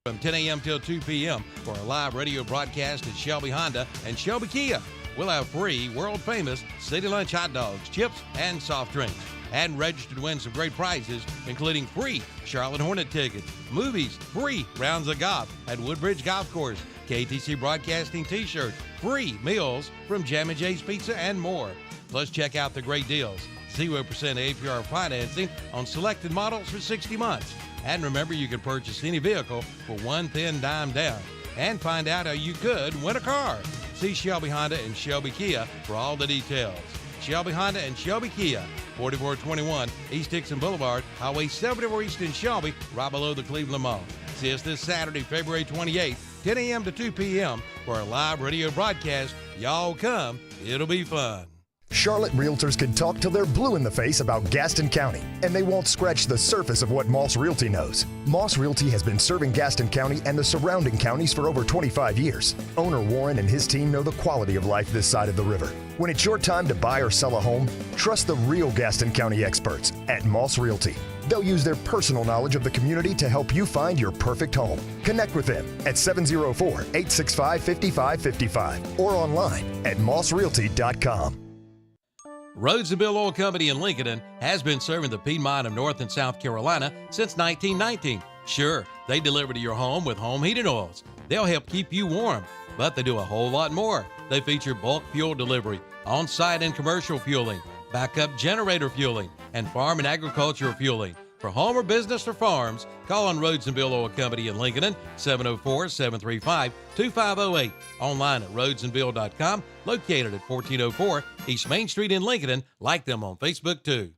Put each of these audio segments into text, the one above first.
from 10 a.m. till 2 p.m. for a live radio broadcast at Shelby Honda and Shelby Kia. We'll have free, world-famous City Lunch hot dogs, chips, and soft drinks. And register to win some great prizes, including free Charlotte Hornet tickets, movies, free rounds of golf at Woodbridge Golf Course, KTC Broadcasting t-shirts, free meals from Jam & Jay's Pizza, and more. Plus, check out the great deals. 0% APR financing on selected models for 60 months. And remember, you can purchase any vehicle for one thin dime down. And find out how you could win a car. See Shelby Honda and Shelby Kia for all the details. Shelby Honda and Shelby Kia, 4421 East Dixon Boulevard, Highway 74 East in Shelby, right below the Cleveland Mall. See us this Saturday, February 28th, 10 a.m. to 2 p.m. for a live radio broadcast. Y'all come. It'll be fun. Charlotte Realtors can talk till they're blue in the face about Gaston County, and they won't scratch the surface of what Moss Realty knows. Moss Realty has been serving Gaston County and the surrounding counties for over 25 years. Owner Warren and his team know the quality of life this side of the river. When it's your time to buy or sell a home, trust the real Gaston County experts at Moss Realty. They'll use their personal knowledge of the community to help you find your perfect home. Connect with them at 704-865-5555 or online at mossrealty.com. Rhodes and Bill Oil Company in Lincoln has been serving the Piedmont of North and South Carolina since 1919. Sure, they deliver to your home with home heating oils. They'll help keep you warm, but they do a whole lot more. They feature bulk fuel delivery, on-site and commercial fueling, backup generator fueling, and farm and agricultural fueling. For home or business or farms, call on Rhodes and Bill Oil Company in Lincoln, 704-735-2508. Online at rhodesandbill.com, located at 1404 East Main Street in Lincoln. Like them on Facebook, too.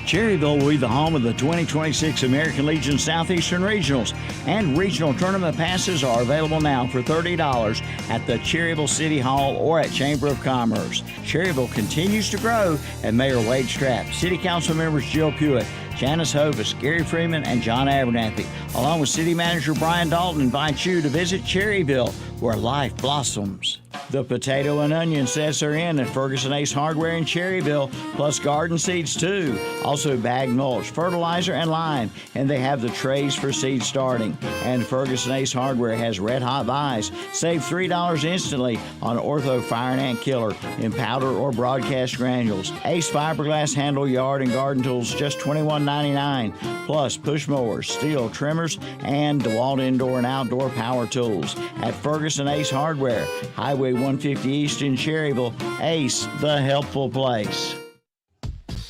Cherryville will be the home of the 2026 American Legion Southeastern Regionals, and regional tournament passes are available now for $30 at the Cherryville City Hall or at Chamber of Commerce. Cherryville continues to grow, and Mayor Wade Strapp, City Council members Jill Pewitt, Janice Hovis, Gary Freeman, and John Abernathy, along with City Manager Brian Dalton, invite you to visit Cherryville, where life blossoms. The potato and onion sets are in at Ferguson Ace Hardware in Cherryville, plus garden seeds too. Also bag mulch, fertilizer, and lime, and they have the trays for seed starting. And Ferguson Ace Hardware has red hot buys. Save $3 instantly on Ortho Fire and Ant Killer in powder or broadcast granules. Ace fiberglass handle yard and garden tools, just $21.99. Plus push mowers, steel trimmers, and DeWalt indoor and outdoor power tools at Ferguson Ace Hardware, Highway 150 East in Cherryville. Ace, the helpful place.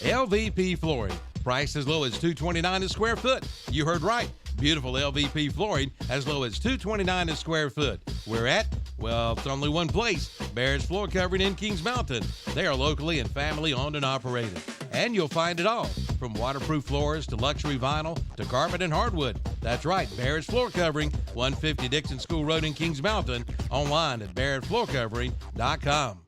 LVP Flooring, priced as low as $229 a square foot. You heard right. Beautiful LVP flooring as low as $229 a square foot. We're at, well, it's only one place, Barrett's Floor Covering in Kings Mountain. They are locally and family owned and operated. And you'll find it all, from waterproof floors to luxury vinyl to carpet and hardwood. That's right, Barrett's Floor Covering, 150 Dixon School Road in Kings Mountain. Online at barrettfloorcovering.com.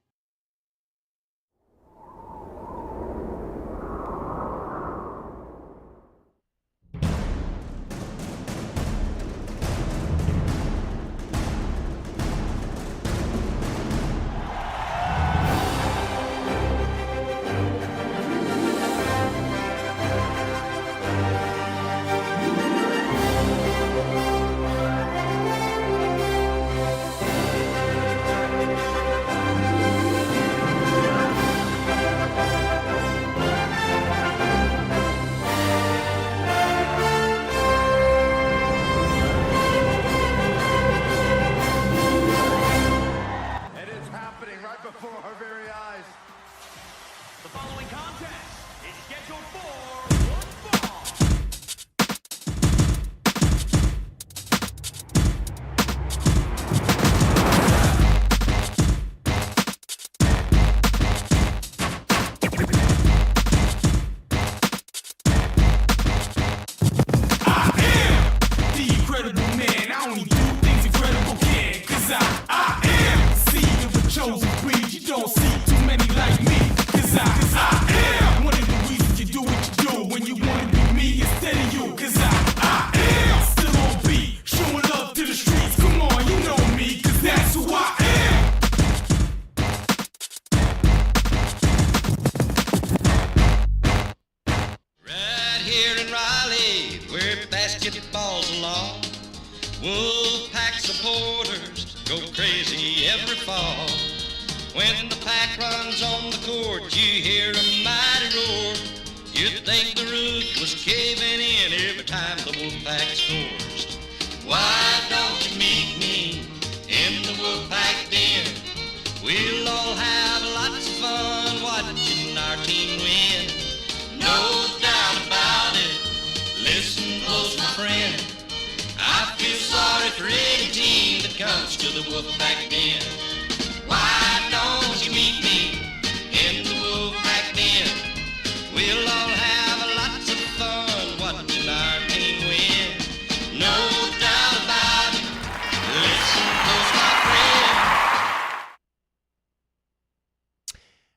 Wolfpack supporters go crazy every fall. When the pack runs on the court, you hear a mighty roar. You'd think the roof was caving in every time the Wolfpack scores. Why don't you meet me in the Wolfpack den? We'll all have lots of fun watching our team win. No doubt about it. Listen close, my friend. I feel sorry for any team that comes to the Wolfpack den. Why don't you meet me in the Wolfpack den? We'll all have lots of fun watching our team win. No doubt about it. Listen close, my friend.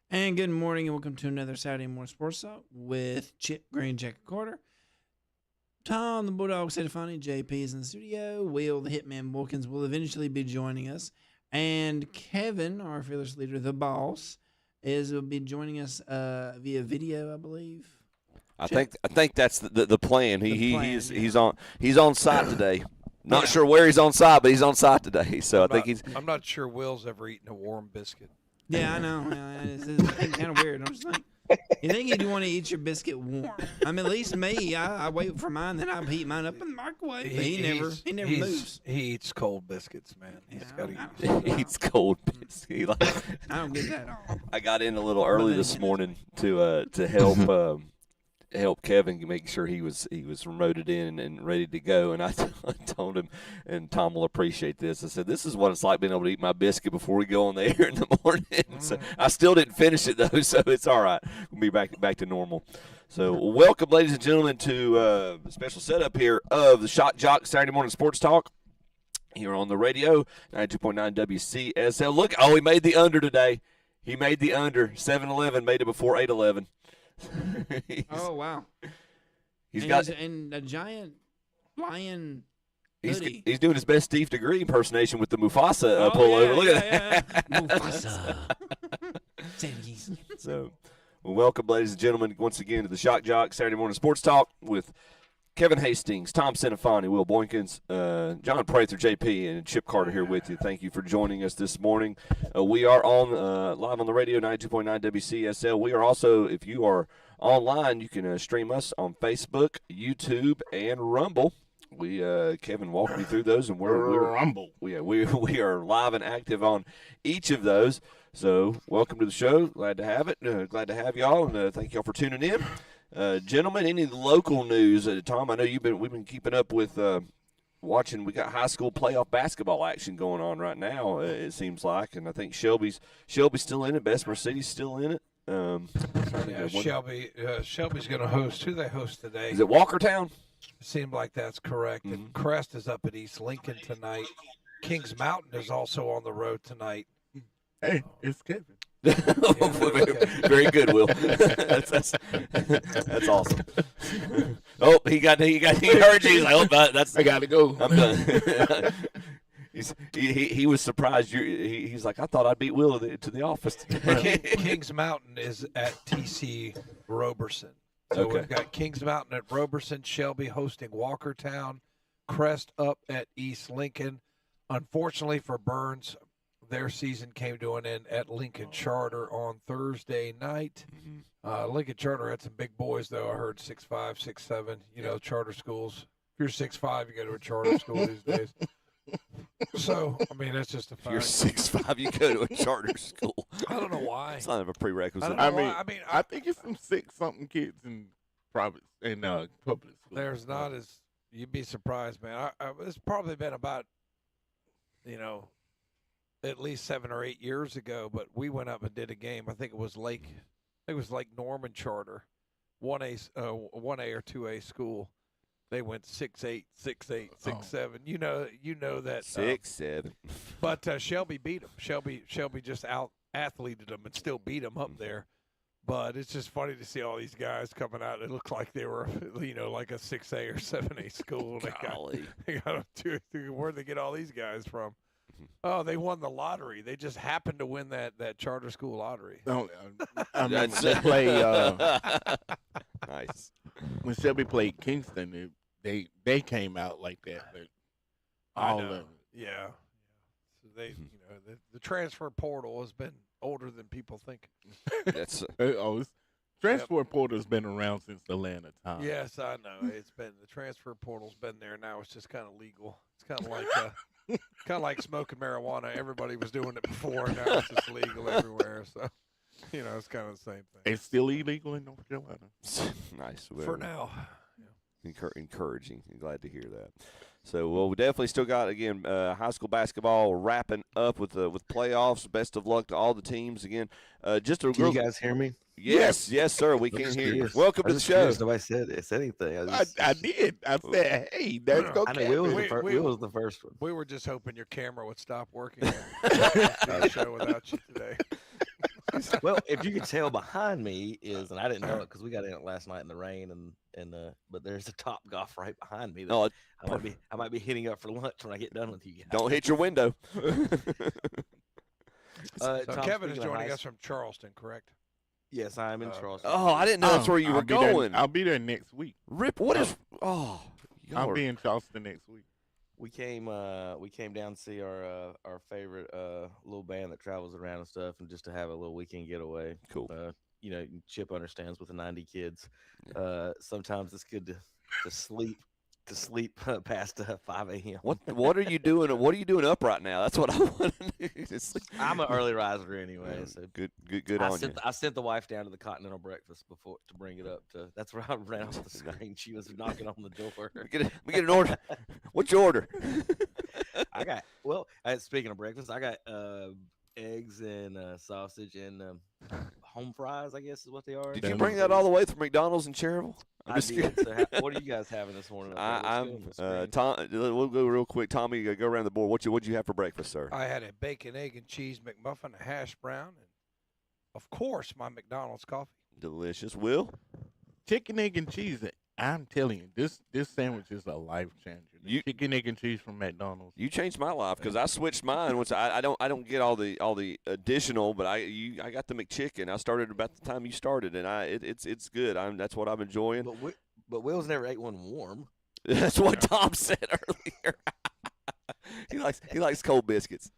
And good morning and welcome to another Saturday Morning Sports Talk with Chip Green, Jack Carter. Tom, the Bulldog Stefani, JP is in the studio. Will, the Hitman Wilkins, will eventually be joining us. And Kevin, our fearless leader, the boss, will be joining us via video, I believe. I think that's the plan. He's on site today. Not sure where he's on site, but he's on site today. So I'm not sure Will's ever eaten a warm biscuit. Yeah, I know. It's kind of weird, don't you think? You think you'd want to eat your biscuit warm? I mean, at least me, I wait for mine, then I heat mine up in the microwave. But he never moves. He eats cold biscuits, man. He eats cold biscuits. I don't get that at all. I got in a little early this morning to help Kevin make sure he was remoted in and ready to go. And I told him, and Tom will appreciate this, I said, this is what it's like being able to eat my biscuit before we go on the air in the morning. So I still didn't finish it, though, so it's all right. We'll be back to normal. So welcome, ladies and gentlemen, to a special setup here of the Joxx Saturday Morning Sports Talk here on the radio, 92.9 WCSL. Look, he made the under today. He made the under. 7-11, made it before 8-11. Oh, wow. He's a giant lion hoodie. He's doing his best Steve DeGree impersonation with the Mufasa pullover. Look at that. Mufasa. So, welcome, ladies and gentlemen, once again to the Joxx Saturday Morning Sports Talk with Kevin Hastings, Tom Senefani, Will Boykins, John Prather, JP, and Chip Carter here with you. Thank you for joining us this morning. We are on live on the radio, 92.9 WCSL. We are also, if you are online, you can stream us on Facebook, YouTube, and Rumble. Kevin walked me through those, and we're Rumble. We are live and active on each of those. So, welcome to the show. Glad to have it. Glad to have y'all, and thank y'all for tuning in. Gentlemen, any local news? Tom, I know we've been keeping up with watching. We got high school playoff basketball action going on right now. It seems like, and I think Shelby's still in it. Bessemer City's still in it. Shelby's going to host. Who they host today? Is it Walkertown? It seemed like that's correct. Mm-hmm. And Crest is up at East Lincoln tonight. Kings Mountain is also on the road tonight. Hey, it's Kevin. Very good, Will. That's awesome. Oh, he heard you. He's like, I gotta go. I'm done. He was surprised. He's like, I thought I'd beat Will to the office. Kings Mountain is at TC Roberson. So we've got Kings Mountain at Roberson, Shelby hosting Walkertown, Crest up at East Lincoln. Unfortunately for Burns, their season came to an end at Lincoln Charter on Thursday night. Mm-hmm. Lincoln Charter had some big boys, though. I heard 6'5", 6'7", charter schools. If you're 6'5", you go to a charter school these days. So, I mean, that's just a fact. If you're 6'5", you go to a charter school. I don't know why. It's not a prerequisite. I think it's some 6-something kids in private and public schools. There's not as – you'd be surprised, man. It's probably been about, at least 7 or 8 years ago, but we went up and did a game. I think it was Lake Norman Charter, 1A or 2A school. They went 6'8", 6'8", 6'7". You know that 6'7". But Shelby beat them. Shelby just out-athleted them and still beat them up there. But it's just funny to see all these guys coming out. It looked like they were, like a 6A or 7A school. They got where'd they get all these guys from? Oh, they won the lottery. They just happened to win that charter school lottery. I remember they played. Nice. When Shelby played Kingston, they came out like that. But All of it. Yeah. So they, the transfer portal has been older than people think. That's Transfer portal's been around since the land of time. Yes, I know. It's been the transfer portal's been there. Now it's just kind of legal. It's kind of like smoking marijuana. Everybody was doing it before. Now it's just legal everywhere. So, it's kind of the same thing. It's still illegal in North Carolina. nice. For now. Encouraging. I'm glad to hear that. So, well, we definitely still got, again, high school basketball wrapping up with playoffs. Best of luck to all the teams. Again, can you guys hear me? Yes, sir. We can hear you. Welcome to the show. Nobody said anything. I did. I said, hey, let's go. I know Will was the first one. We were just hoping your camera would stop working. The show without you today. Well, if you could tell behind me and I didn't know it because we got in it last night in the rain but there's a Top Golf right behind me. I might be hitting up for lunch when I get done with you guys. Don't hit your window. So Tom, Kevin is joining us from Charleston, correct? Yes, I am in Charleston. Oh, I didn't know that's where you were going. I'll be there next week. Rip, what is? Oh, I'll be in Charleston next week. We came down to see our favorite little band that travels around and stuff, and just to have a little weekend getaway. Cool. Chip understands with the 90 kids. Sometimes it's good to sleep past 5 a.m. What are you doing? What are you doing up right now? That's what I want to do. I'm an early riser anyway. So good on you. I sent the wife down to the Continental Breakfast before to bring it up to. That's where I ran off the screen. She was knocking on the door. We get an order. What's your order? Speaking of breakfast, I got eggs and sausage and home fries, I guess is what they are. Did you bring that all the way from McDonald's in Cherryville? I did. So what are you guys having this morning? Tom. We'll go real quick. Tommy, go around the board. What'd you have for breakfast, sir? I had a bacon, egg, and cheese McMuffin, a hash brown, and of course my McDonald's coffee. Delicious. Will? Chicken, egg, and cheese. I'm telling you, this sandwich is a life changer. Chicken, egg, and cheese from McDonald's. You changed my life because I switched mine. Which I don't get all the additional, but I got the McChicken. I started about the time you started, and it's good. That's what I'm enjoying. But Will's never ate one warm. That's what Tom said earlier. he likes cold biscuits.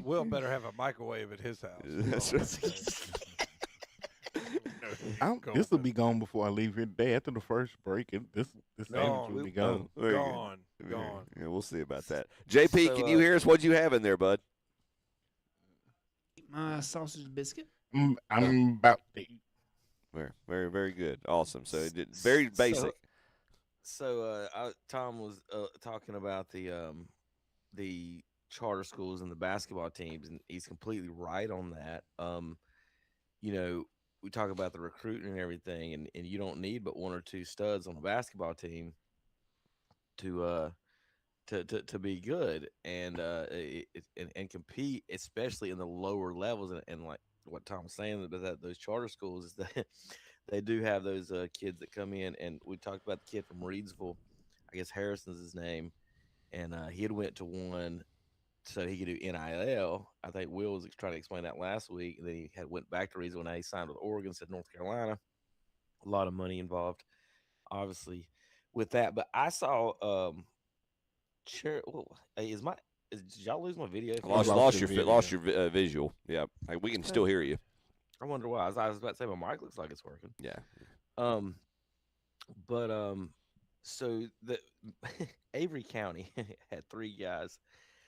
Will better have a microwave at his house. That's right. This will be gone before I leave here today. After the first break, this sandwich will be gone. Gone. Yeah, we'll see about that. JP, can you hear us? What'd you have in there, bud? My sausage biscuit. I'm about to eat. Very, very, very good. Awesome. So very basic. Tom was talking about the charter schools and the basketball teams, and he's completely right on that. We talk about the recruiting and everything, and you don't need but one or two studs on a basketball team to be good and compete, especially in the lower levels. And like what Tom was saying about those charter schools is that they do have those kids that come in, and we talked about the kid from Reedsville. I guess Harrison's his name, and he had went to one so he could do NIL. I think Will was trying to explain that last week. And then he went back to Reedsville. Now he signed with Oregon, said North Carolina. A lot of money involved, obviously, with that. But I saw did y'all lose my video? Lost your visual. Yeah, we can still hear you. I wonder why. I was about to say my mic looks like it's working. Yeah. So the Avery County had 3 guys.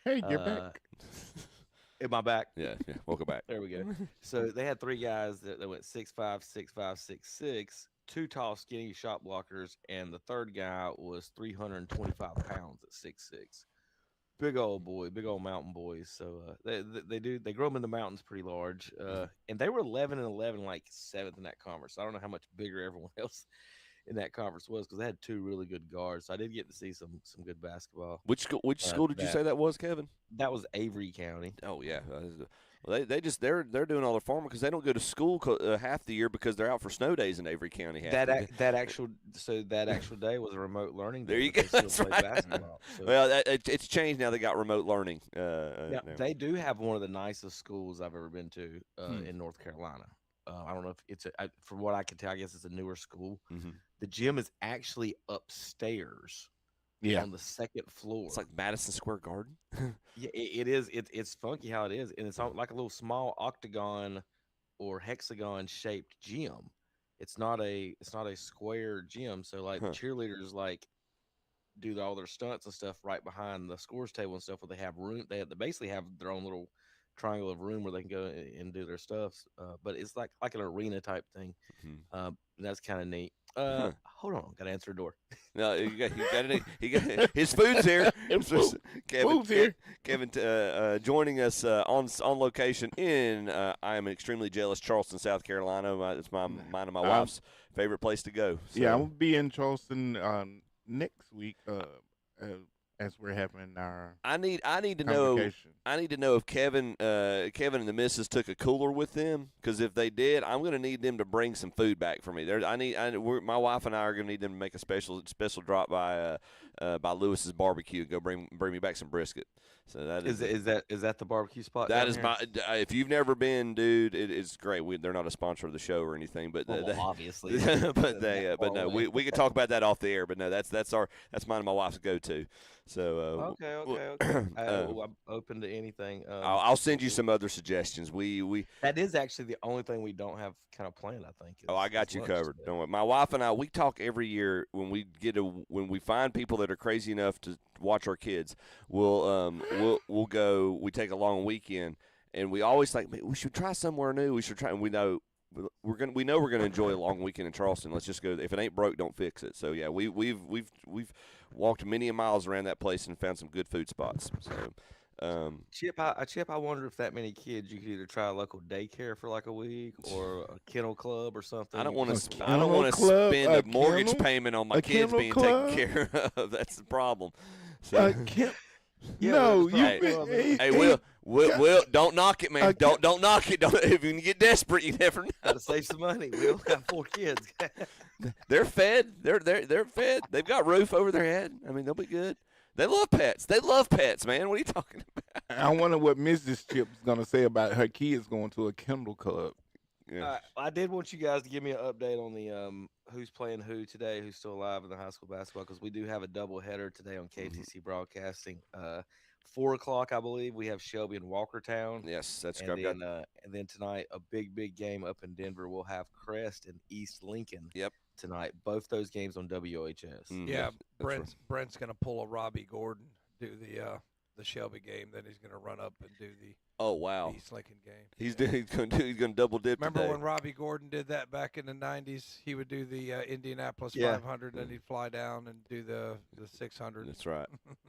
Hey, you're back. Am I back? Yeah. Welcome back. There we go. So they had 3 guys that went 6'5", 6'5", 6'6", 2 tall, skinny shot blockers, and the third guy was 325 pounds at 6'6". Big old mountain boys. So they grow them in the mountains pretty large. And they were 11-11, like 7th in that conference. So I don't know how much bigger everyone else in that conference was because they had 2 really good guards. So I did get to see some good basketball. Which school did you say that was, Kevin? That was Avery County. Oh yeah. Well, they're doing all their farming because they don't go to school half the year because they're out for snow days in Avery County. That actual day was a remote learning day. There you go. That's right. Basketball, so. Well, it's changed now. They got remote learning. They do have one of the nicest schools I've ever been to in North Carolina. I don't know if it's from what I can tell, I guess it's a newer school. Mm-hmm. The gym is actually upstairs on the second floor. It's like Madison Square Garden. Yeah, it is. It's funky how it is, and it's like a little small octagon or hexagon shaped gym. It's not a square gym. So like the cheerleaders like do all their stunts and stuff right behind the scores table and stuff where they have room. They basically have their own little triangle of room where they can go and do their stuff. But it's like an arena type thing. That's kind of neat. Hold on, got to answer the door. No, he got his food's here. Food's here. Kevin joining us on location in I am extremely jealous Charleston, South Carolina. It's mine and my wife's favorite place to go. So. Yeah, I'm gonna be in Charleston next week. As we're having our I need to know if Kevin and the missus took a cooler with them, because if they did, I'm going to need them to bring some food back for me. My wife and I are going to need them to make a special drop by Lewis's barbecue. Go bring me back some brisket. So that is that the barbecue spot? That is my. If you've never been, dude, it's great. They're not a sponsor of the show or anything, but obviously. but no, we could talk about that off the air. But no, that's mine and my wife's go-to. So okay. I'm open to anything. I'll send you some other suggestions. We that is actually the only thing we don't have kind of planned. I think. I got you covered. Don't worry. My wife and I, we talk every year when we find people that are crazy enough to watch our kids. We'll go. We take a long weekend, and we always like, we should try somewhere new. We should try, and we know we're gonna enjoy a long weekend in Charleston. Let's just go. If it ain't broke, don't fix it. So yeah, we've walked many miles around that place and found some good food spots. So, Chip, I wonder if that many kids you could either try a local daycare for like a week or a kennel club or something. I don't want to spend a mortgage payment on my kids being taken care of. That's the problem. So, no, Will, don't knock it, man. Don't knock it. If you get desperate, you never know. Gotta save some money. We don't have 4 kids. They're fed. They're fed. They've got roof over their head. I mean, they'll be good. They love pets. They love pets, man. What are you talking about? I wonder what Mrs. Chip's gonna say about her kids going to a kennel club. Yeah. I did want you guys to give me an update on the who's playing who today, who's still alive in the high school basketball, because we do have a doubleheader today on KTC Broadcasting. 4 o'clock, I believe, we have Shelby and Walkertown. Yes, that's and correct. And then tonight, a big game up in Denver. We'll have Crest and East Lincoln. Yep. Tonight, both those games on WHS. Yeah, Brent's going to pull a Robbie Gordon, do the Shelby game, then he's going to run up and do the East Lincoln game. He's going to double dip. Remember today. when Robbie Gordon did that back in the 90s? He would do the Indianapolis 500, and then he'd fly down and do the 600. That's right.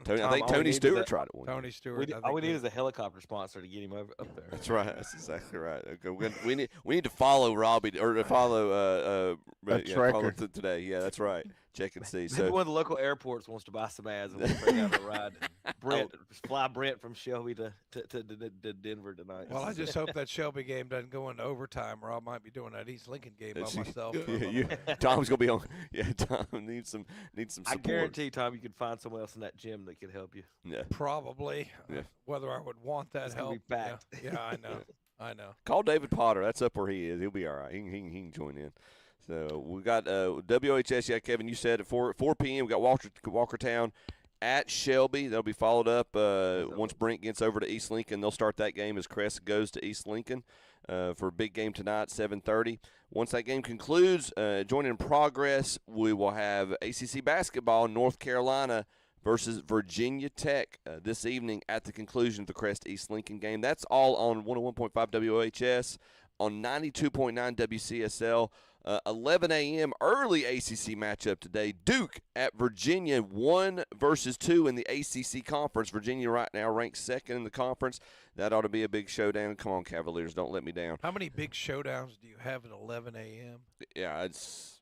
I think Tony Stewart tried it one. Tony Stewart. All we need is a helicopter sponsor to get him up there. That's right. That's exactly right. Okay, we need to follow Robbie or to follow follow today. Yeah, that's right. Check and see. Maybe one of the local airports wants to buy some ads and we'll bring out a ride. Fly Brent from Shelby to Denver tonight. Well, I just hope that Shelby game doesn't go into overtime, or I might be doing that East Lincoln game by myself. Tom's gonna be on. Yeah, Tom needs some support. I guarantee, Tom, you could find someone else in that gym that could help you. Yeah, probably. Yeah. Whether I would want that help. Be packed. Yeah, I know. I know. Call David Potter. That's up where he is. He'll be all right. He can join in. So we got WHS. Yeah, Kevin, you said at 4 p.m. We got Walkertown at Shelby. That'll be followed up once Brent gets over to East Lincoln. They'll start that game as Crest goes to East Lincoln for a big game tonight, 7:30. Once that game concludes, joining in progress, we will have ACC basketball, North Carolina versus Virginia Tech this evening at the conclusion of the Crest East Lincoln game. That's all on 101.5 WOHS, on 92.9 WCSL. 11 a.m. early ACC matchup today. Duke at Virginia, 1 versus 2 in the ACC conference. Virginia right now ranks 2nd in the conference. That ought to be a big showdown. Come on, Cavaliers, don't let me down. How many big showdowns do you have at 11 a.m.? Yeah, it's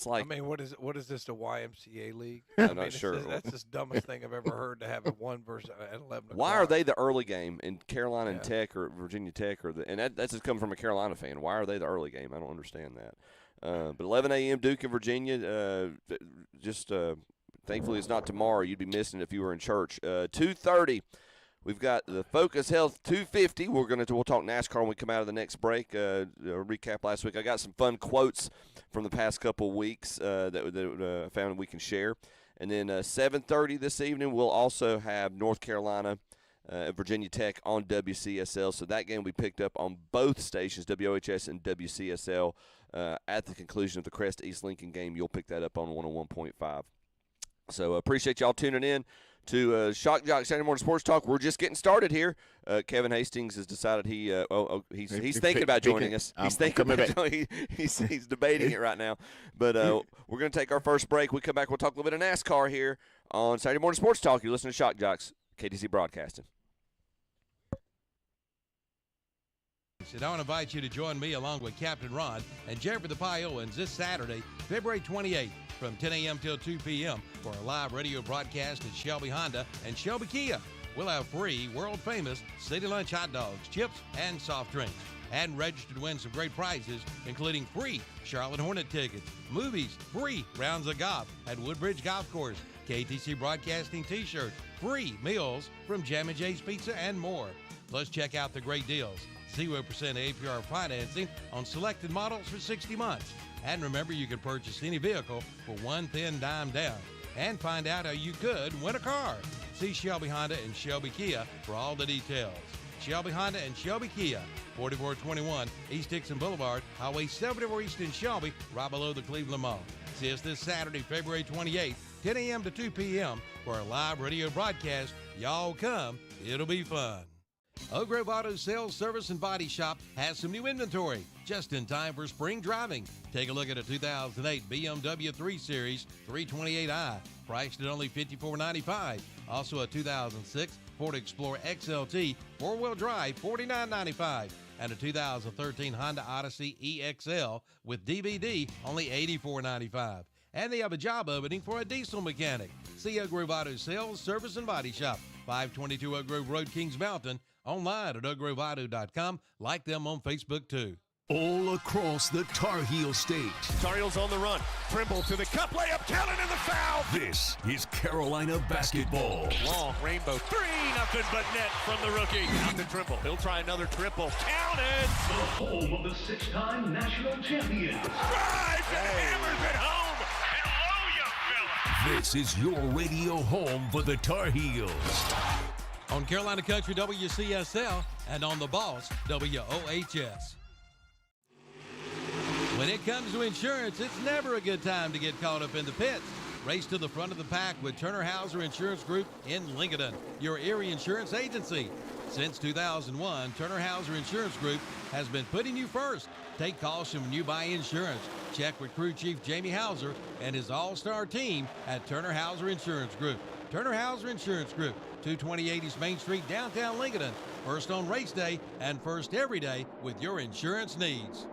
like. I mean, what is this, the YMCA league? I'm not sure. That's the dumbest thing I've ever heard, to have it 1 versus at 11 o'clock. Why are they the early game and Carolina and Tech or Virginia Tech and that's just coming from a Carolina fan? Why are they the early game? I don't understand that. But 11 a.m. Duke and Virginia. Thankfully it's not tomorrow. You'd be missing it if you were in church. 2:30. We've got the Focus Health 250. We'll talk NASCAR when we come out of the next break. Recap last week. I got some fun quotes from the past couple weeks that I found we can share. And then 7:30 this evening, we'll also have North Carolina, Virginia Tech on WCSL. So that game will be picked up on both stations, WOHS and WCSL. At the conclusion of the Crest East Lincoln game, you'll pick that up on 101.5. So appreciate y'all tuning in to Shock Jock Saturday Morning Sports Talk. We're just getting started here. Kevin Hastings has decided he's thinking about joining us. He's thinking about he's debating it right now. But we're going to take our first break. We come back, we'll talk a little bit of NASCAR here on Saturday Morning Sports Talk. You're listening to Shock Jocks, KTC Broadcasting. And I want to invite you to join me along with Captain Ron and Jeffrey the Pie Owens this Saturday, February 28th from 10 a.m. till 2 p.m. for a live radio broadcast at Shelby Honda and Shelby Kia. We'll have free world-famous City Lunch hot dogs, chips, and soft drinks. And register to win some great prizes, including free Charlotte Hornet tickets, movies, free rounds of golf at Woodbridge Golf Course, KTC Broadcasting t-shirts, free meals from Jam & J's Pizza, and more. Plus, check out the great deals. 0% APR financing on selected models for 60 months. And remember, you can purchase any vehicle for one thin dime down. And find out how you could win a car. See Shelby Honda and Shelby Kia for all the details. Shelby Honda and Shelby Kia, 4421 East Dixon Boulevard, Highway 74 East in Shelby, right below the Cleveland Mall. See us this Saturday, February 28th, 10 a.m. to 2 p.m. for a live radio broadcast. Y'all come. It'll be fun. Oak Grove Auto Sales, Service, and Body Shop has some new inventory just in time for spring driving. Take a look at a 2008 BMW 3 Series 328i, priced at only $54.95. Also a 2006 Ford Explorer XLT 4-wheel drive, $49.95. And a 2013 Honda Odyssey EXL with DVD, only $84.95. And they have a job opening for a diesel mechanic. See Oak Grove Auto Sales, Service, and Body Shop, 522 Oak Grove Road, Kings Mountain. Online at oakgroveauto.com. Like them on Facebook, too. All across the Tar Heel state. Tar Heels on the run. Trimble to the cup, layup, Callan in the foul. This is Carolina basketball. Long rainbow three, nothing but net from the rookie. Out to Trimble. He'll try another triple. Counted. The home of the 6-time national champion. Drives and hammers it home. Hello, young fella. This is your radio home for the Tar Heels. On Carolina Country WCSL and on The Boss WOHS. When it comes to insurance, it's never a good time to get caught up in the pits. Race to the front of the pack with Turner Hauser Insurance Group in Lincoln, your Erie insurance agency. Since 2001, Turner Hauser Insurance Group has been putting you first. Take caution when you buy insurance. Check with Crew Chief Jamie Hauser and his all-star team at Turner Hauser Insurance Group. Turner Hauser Insurance Group, 228 East Main Street, downtown Lincoln. First on race day and first every day with your insurance needs.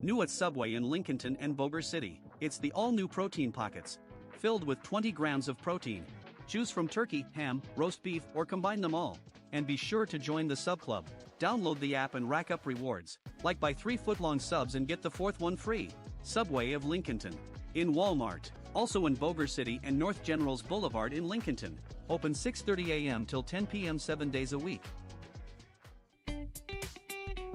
New at Subway in Lincolnton and Boulder City, it's the all-new Protein Pockets, filled with 20 grams of protein. Choose from turkey, ham, roast beef, or combine them all. And be sure to join the Sub Club. Download the app and rack up rewards, like buy 3 foot-long subs and get the 4th one free. Subway of Lincolnton. In Walmart, also in Boulder City and North Generals Boulevard in Lincolnton. Open 6:30 a.m. till 10 p.m. 7 days a week.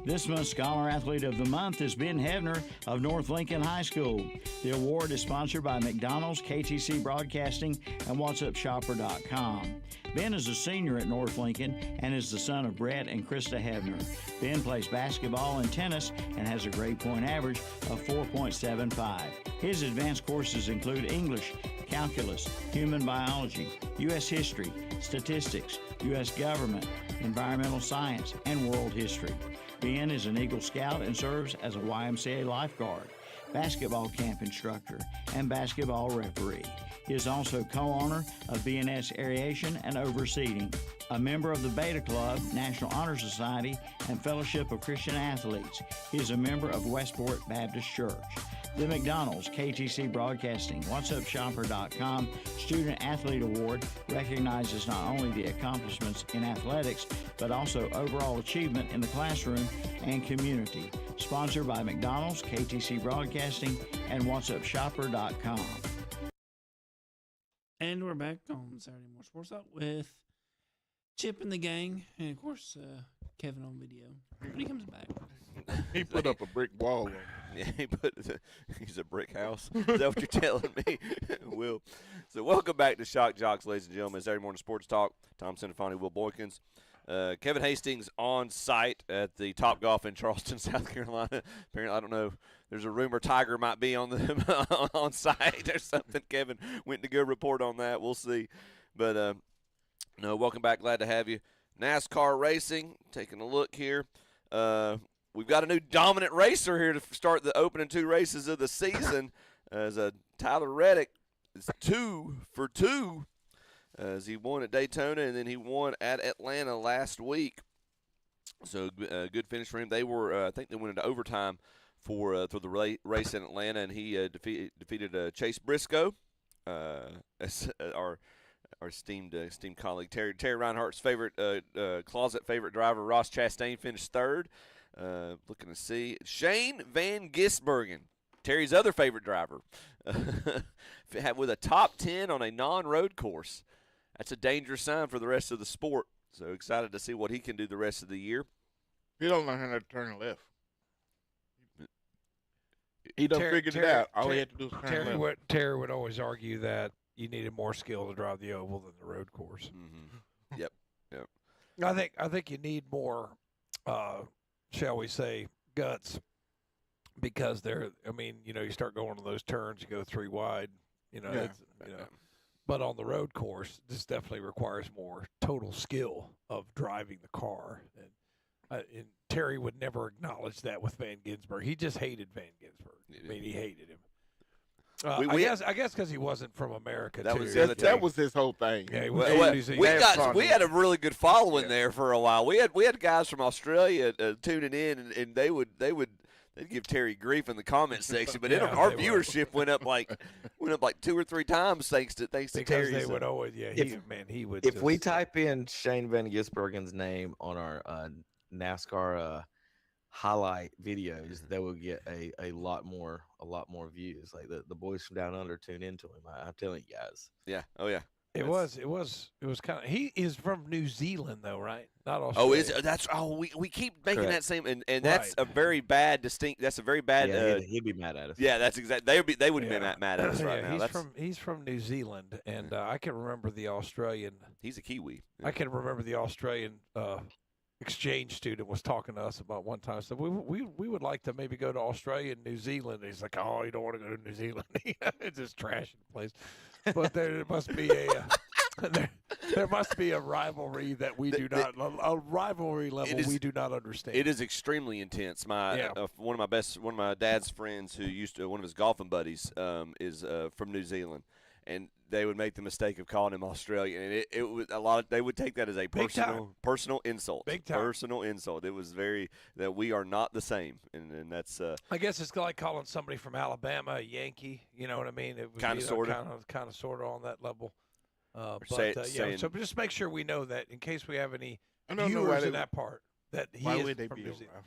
This month's Scholar Athlete of the Month is Ben Hebner of North Lincoln High School. The award is sponsored by McDonald's, KTC Broadcasting, and What'sUpShopper.com. Ben is a senior at North Lincoln and is the son of Brett and Krista Hebner. Ben plays basketball and tennis and has a grade point average of 4.75. His advanced courses include English, calculus, human biology, U.S. history, statistics, U.S. government, environmental science, and world history. Ben is an Eagle Scout and serves as a YMCA lifeguard, basketball camp instructor, and basketball referee. He is also co-owner of BNS Aeration and Overseeding, a member of the Beta Club, National Honor Society, and Fellowship of Christian Athletes. He is a member of Westport Baptist Church. The McDonald's, KTC Broadcasting, What'sUpShopper.com Student Athlete Award recognizes not only the accomplishments in athletics, but also overall achievement in the classroom and community. Sponsored by McDonald's, KTC Broadcasting, and What'sUpShopper.com. And we're back on Saturday Morning Sports Talk with Chip and the gang, and of course Kevin on video when he comes back. He put up a brick wall on. Yeah, he's a brick house. Is that what you're telling me? Will. So welcome back to Shock Joxx, ladies and gentlemen. Saturday morning sports talk. Tom Centofanti, Will Boykins. Kevin Hastings on site at the Top Golf in Charleston, South Carolina. Apparently, I don't know. There's a rumor Tiger might be on the on site or something. Kevin went to go report on that. We'll see. But no, welcome back. Glad to have you. NASCAR racing. Taking a look here. We've got a new dominant racer here to start the opening 2 races of the season. As Tyler Reddick is 2 for 2. As he won at Daytona, and then he won at Atlanta last week. So good finish for him. They were, I think they went into overtime for the race in Atlanta, and he defeated Chase Briscoe, our esteemed colleague. Terry Reinhardt's favorite closet favorite driver, Ross Chastain, finished 3rd. Looking to see Shane Van Gisbergen, Terry's other favorite driver, with a top 10 on a non-road course. That's a dangerous sign for the rest of the sport. So excited to see what he can do the rest of the year. He don't know how to turn left. He done figured it out. All he had to do was turn left. Terry would always argue that you needed more skill to drive the oval than the road course. Mm-hmm. Yep. I think you need more, shall we say, guts, because you start going to those turns, you go 3 wide, But on the road course, this definitely requires more total skill of driving the car. And Terry would never acknowledge that with Van Gisbergen. He just hated Van Gisbergen. I mean, he hated him. I guess because he wasn't from America. That was his whole thing. Yeah, we had a really good following there for a while. We had guys from Australia tuning in, and they'd give Terry grief in the comment section, but our viewership went up like 2 or 3 times thanks to Terry. They would always, he would. If we type in Shane Van Gisbergen's name on our NASCAR highlight videos, that will get a lot more views. Like the boys from down under tune into him. I'm telling you guys. Yeah. Oh yeah. It was kind of. He is from New Zealand though, right? Not Australia. We keep making that same, and that's a very bad That's a very bad. Yeah, he'd be mad at us. Yeah, that's exactly. They would be mad at us right now. He's from New Zealand, and I can remember the Australian. He's a Kiwi. I can remember the Australian exchange student was talking to us about one time. So we would like to maybe go to Australia and New Zealand. And he's like, oh, you don't want to go to New Zealand. It's just trash in the place. But there must be there must be a rivalry that we do not a rivalry level we do not understand. It is extremely intense. One of my dad's friends who one of his golfing buddies is from New Zealand. And they would make the mistake of calling him Australian, and it was they would take that as a personal insult. Big time. Personal insult. It was that we are not the same, and that's. I guess it's like calling somebody from Alabama a Yankee. You know what I mean? It would kind of sort of on that level. So just make sure we know that in case we have any viewers in that part that he is from New Zealand.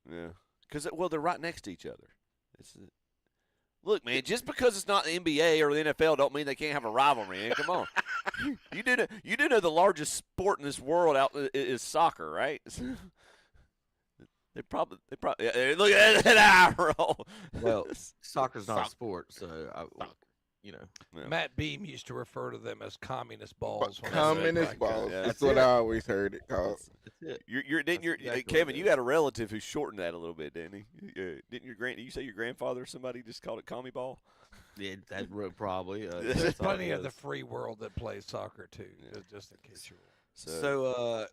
Yeah, because they're right next to each other. Look, man, just because it's not the NBA or the NFL don't mean they can't have a rivalry. Man. Come on. You do know the largest sport in this world is soccer, right? They probably look at that eye roll. Well, soccer's not a sport, so Matt Beam used to refer to them as communist balls. Communist balls. That's what I always heard it called. Kevin, you had a relative who shortened that a little bit, didn't he? Didn't you say your grandfather or somebody just called it commie ball? Yeah, that probably. There's plenty of the free world that plays soccer too. Just in case you're. So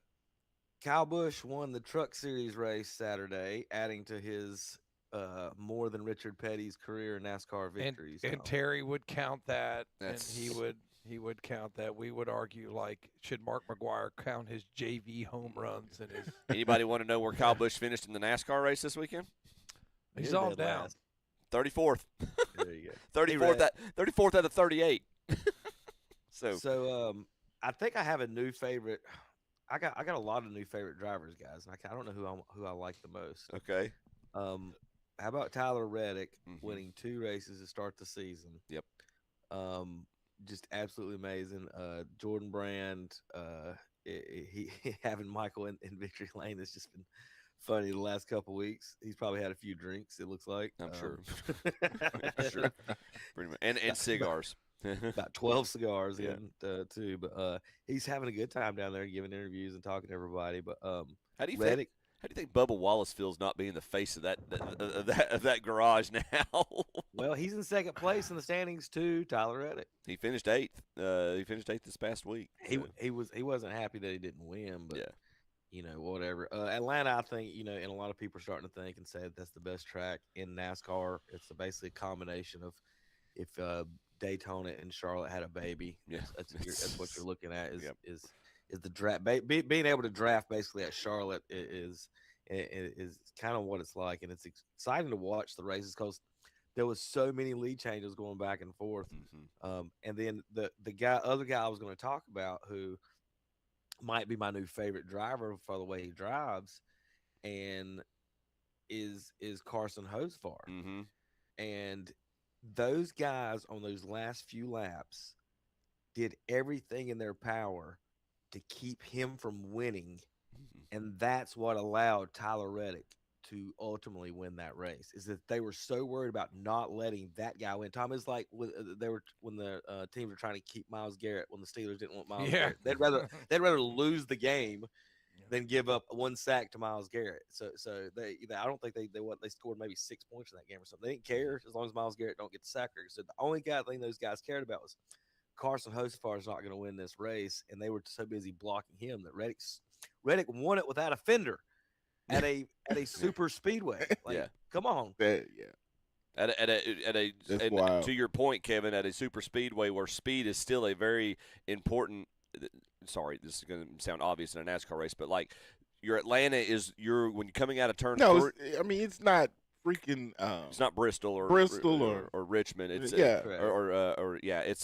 Kyle Busch won the Truck Series race Saturday, adding to his more than Richard Petty's career NASCAR victories. And Terry would count that, and he would count that. We would argue, like, should Mark McGwire count his JV home runs and his? Anybody want to know where Kyle Busch finished in the NASCAR race this weekend? He's all down. 34th. There you go. 34th out of 38. So I think I have a new favorite. I got a lot of new favorite drivers, guys. And I don't know who I like the most. Okay. How about Tyler Reddick winning 2 races to start the season? Yep. Just absolutely amazing. Jordan Brand, he having Michael in victory lane has just been funny the last couple weeks. He's probably had a few drinks, it looks like. I'm sure. Sure. Pretty much. And cigars. about 12 cigars in too. But he's having a good time down there, giving interviews and talking to everybody. But How do you Reddick, think Bubba Wallace feels not being the face of that garage now? well, he's in second place in the standings too. Tyler Reddick. He finished 8th. He finished 8th this past week. He wasn't happy that he didn't win, but whatever. Atlanta, I think, and a lot of people are starting to think and say that that's the best track in NASCAR. It's basically a combination of if Daytona and Charlotte had a baby. Yeah, that's what you're looking at. Is the draft being able to draft basically at Charlotte is kind of what it's like, and it's exciting to watch the races because there was so many lead changes going back and forth. And then the other guy I was going to talk about who might be my new favorite driver for the way he drives, and is Carson Hocevar. And those guys on those last few laps did everything in their power to keep him from winning, and that's what allowed Tyler Reddick to ultimately win that race. Is that they were so worried about not letting that guy win. Tom, is like when the teams were trying to keep Myles Garrett when the Steelers didn't want Myles Garrett. They'd rather lose the game than give up one sack to Myles Garrett. So they I don't think they scored maybe 6 points in that game or something. They didn't care as long as Myles Garrett don't get the sack record. So the only thing those guys cared about was Carson Hocevar is not going to win this race, and they were so busy blocking him that Reddick won it without a fender at a super speedway. Come on. To your point, Kevin, at a super speedway where speed is still a very important. Sorry, this is going to sound obvious in a NASCAR race, but like your Atlanta is when you're coming out of turn. No, it's not freaking. It's not Bristol or Richmond. It's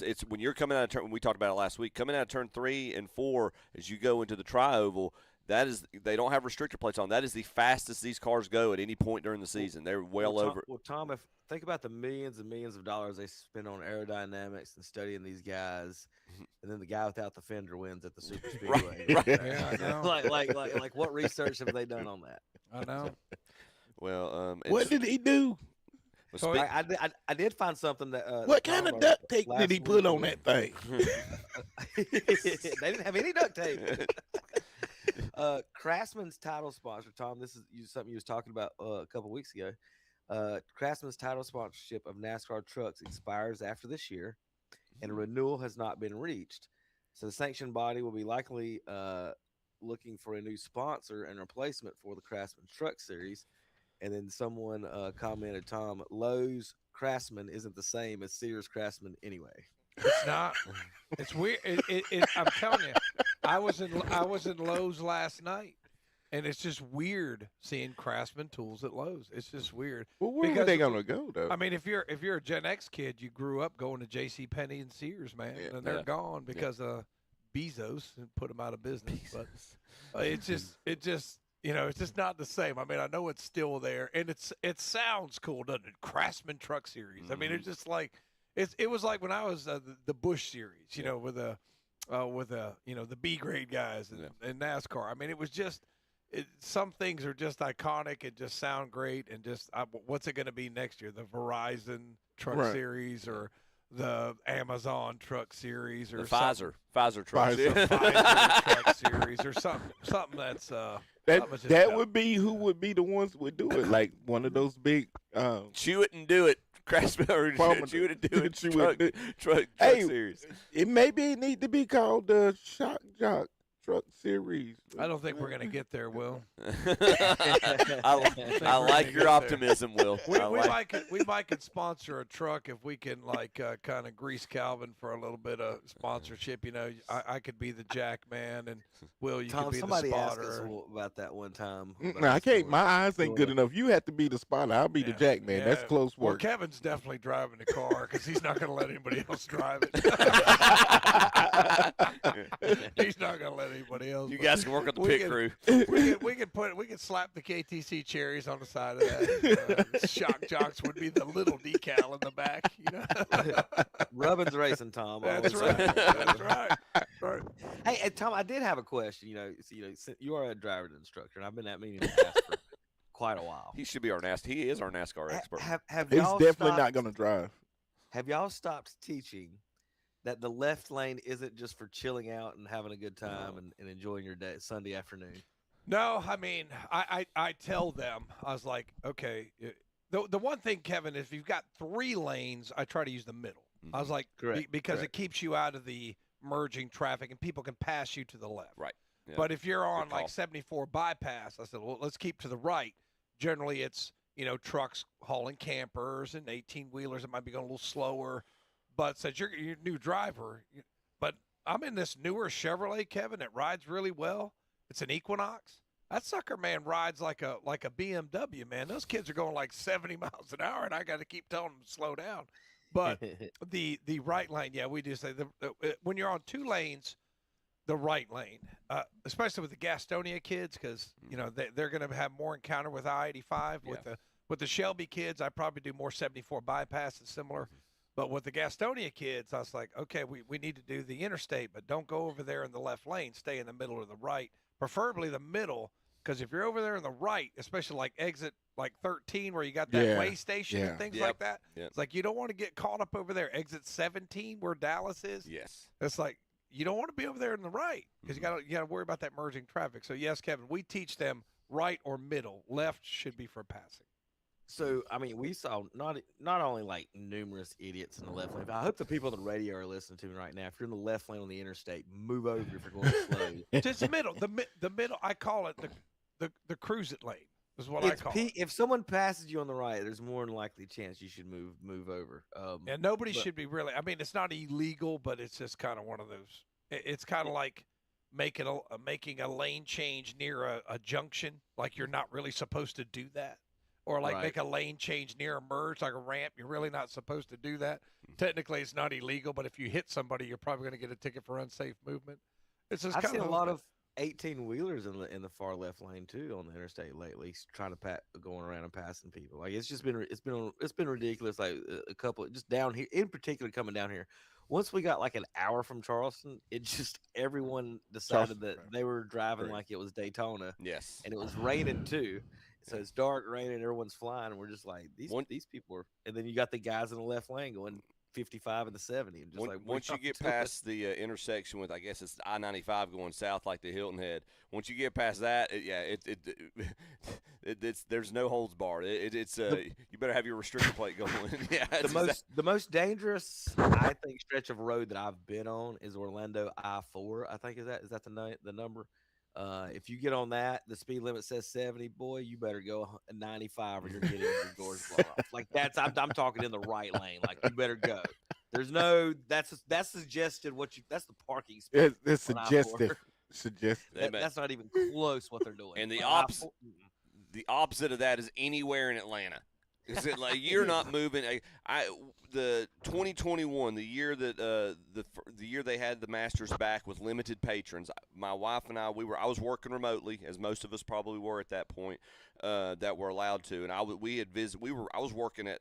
it's when you're coming out of turn. When we talked about it last week, coming out of turn 3 and 4 as you go into the tri-oval. They don't have restrictor plates on. That is the fastest these cars go at any point during the season. They're over. Well, Tom, think about the millions and millions of dollars they spend on aerodynamics and studying these guys, and then the guy without the fender wins at the super speedway. Right. Yeah, I know. like what research have they done on that? I know. Well, what did he do? So I did find something that. What kind of duct tape did he put on that thing? They didn't have any duct tape. Craftsman's title sponsor, Tom, this is something you was talking about a couple weeks ago. Craftsman's title sponsorship of NASCAR trucks expires after this year, and a renewal has not been reached. So the sanctioned body will be likely looking for a new sponsor and replacement for the Craftsman Truck Series. And then someone commented, Tom, Lowe's Craftsman isn't the same as Sears Craftsman anyway. It's not. It's weird. I'm telling you, I was in Lowe's last night, and it's just weird seeing Craftsman tools at Lowe's. It's just weird. Well, where are they gonna go though? I mean, if you're a Gen X kid, you grew up going to J.C. Penney and Sears, man, and they're gone because Bezos put them out of business. But it's just it's just not the same. I mean, I know it's still there, and it sounds cool, doesn't it? Craftsman Truck Series. I mean, it's just like. It was like when I was the Busch Series, with the B grade guys in NASCAR. I mean, it was just some things are just iconic and just sound great, and just what's it going to be next year? The Verizon Truck Series or the Amazon Truck Series or the Pfizer Truck Series or something that's that would be who would be the ones who would do it, like one of those big chew it and do it. Craftsman or chew it and do it truck series. It maybe need to be called the Shock Jock Truck Series. I don't think we're going to get there, Will. I like your optimism, Will. We might could sponsor a truck if we can kind of grease Calvin for a little bit of sponsorship. I could be the jack man, and Will, you could be the spotter. Somebody asked us about that one time. I can't. My eyes ain't good enough. You have to be the spotter. I'll be the jack man. That's close work. Well, Kevin's definitely driving the car because he's not going to let anybody else drive it. He's not going to let anybody else. You guys can work on the pit crew. We can slap the KTC cherries on the side of that. Shock Joxx would be the little decal in the back. Rubbin's racing, Tom. That's right. That's right. Hey, Tom, I did have a question. You are a driver instructor, and I've been at meeting for quite a while. He should be our NASCAR. He is our NASCAR expert. Have He's y'all definitely stopped, not going to drive. Have y'all stopped teaching that the left lane isn't just for chilling out and having a good time and enjoying your day Sunday afternoon. No, I mean, I tell them, I was like, okay, the one thing, Kevin, is if you've got 3 lanes, I try to use the middle. I was like, because it keeps you out of the merging traffic and people can pass you to the left. Right. Yeah. But if you're on like 74 bypass, I said, well, let's keep to the right. Generally, it's, trucks hauling campers and 18-wheelers. It might be going a little slower. But since you're a new driver, but I'm in this newer Chevrolet, Kevin, that rides really well. It's an Equinox. That sucker, man, rides like a BMW, man. Those kids are going like 70 miles an hour, and I got to keep telling them to slow down. But the right lane, yeah, we do say when you're on 2 lanes, the right lane, especially with the Gastonia kids, because they're going to have more encounter with I-85. With the Shelby kids, I probably do more 74 bypass and similar. But with the Gastonia kids, I was like, okay, we need to do the interstate, but don't go over there in the left lane. Stay in the middle or the right, preferably the middle, because if you're over there in the right, especially like exit like 13 where you got that way station and things like that, it's like you don't want to get caught up over there. Exit 17 where Dallas is. Yes. It's like you don't want to be over there in the right because you got to worry about that merging traffic. So, yes, Kevin, we teach them right or middle. Left should be for passing. So, I mean, we saw not only like numerous idiots in the left lane. I hope the people on the radio are listening to me right now. If you're in the left lane on the interstate, move over if you're going slow. Just the middle. The middle. I call it the cruise it lane. Is what I call it. If someone passes you on the right, there's more than likely chance you should move over. And nobody should be really. I mean, it's not illegal, but it's just kind of one of those. It's kind of like making a lane change near a junction. Like you're not really supposed to do that. Or like make a lane change near a merge, like a ramp. You're really not supposed to do that. Technically, it's not illegal, but if you hit somebody, you're probably going to get a ticket for unsafe movement. It's just I've seen a lot of 18-wheelers in the far left lane too on the interstate lately, trying to going around and passing people. Like it's been ridiculous. Like a couple just down here, in particular, coming down here. Once we got like an hour from Charleston, everyone decided that they were driving like it was Daytona. Yes, and it was raining too. So it's dark, raining, everyone's flying, and we're just like these people are. And then you got the guys in the left lane going 55 and the 70, and just once you get past the intersection with, I guess it's I-95 going south like the Hilton Head. Once you get past that, there's no holds barred. You better have your restrictor plate going. The most dangerous, I think, stretch of road that I've been on is Orlando I-4. I think is that the number. If you get on that, the speed limit says 70. Boy, you better go 95 or you're getting your doors blown off. Like I'm talking in the right lane. Like you better go. There's no that's suggested that's the parking space. It's suggestive. That's not even close what they're doing. And the opposite of that is anywhere in Atlanta. Is it like you're not moving? The 2021, the year that the year they had the Masters back with limited patrons. My wife and I was working remotely, as most of us probably were at that point, that were allowed to. And I was working at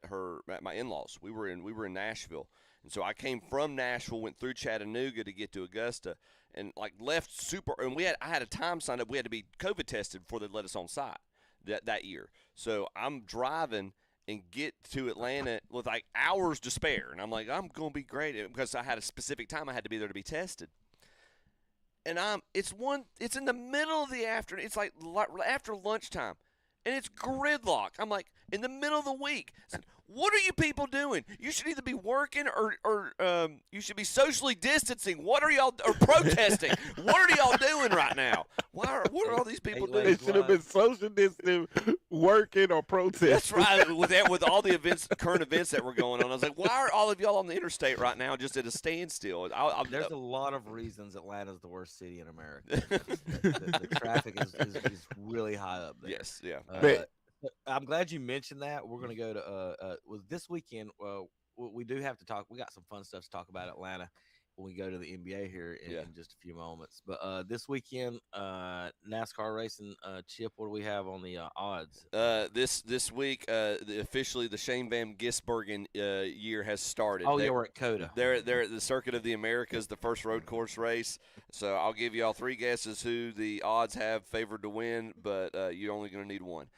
my in-laws. We were in Nashville, and so I came from Nashville, went through Chattanooga to get to Augusta, and like left super. And I had a time signed up. We had to be COVID tested before they let us on site that year. So I'm driving and get to Atlanta with like hours to spare. And I'm like, I'm going to be great because I had a specific time I had to be there to be tested. And it's in the middle of the afternoon. It's like after lunchtime. And it's gridlock. I'm like, in the middle of the week. I said, what are you people doing? You should either be working or you should be socially distancing. What are y'all or protesting? What are y'all doing right now? What are all these people doing? They should have been social distancing, working or protesting. That's right. With all the current events that were going on, I was like, why are all of y'all on the interstate right now just at a standstill? There's a lot of reasons Atlanta's the worst city in America. the traffic is really high up there. Yes, yeah. I'm glad you mentioned that. We're going to go to this weekend. We do have to talk. We got some fun stuff to talk about Atlanta when we go to the NBA here in just a few moments. But this weekend, NASCAR racing, Chip, what do we have on the odds? This week, officially the Shane Van Gisbergen year has started. Oh, we're at COTA. They're at the Circuit of the Americas, the first road course race. So I'll give you all three guesses who the odds have favored to win, but you're only going to need one.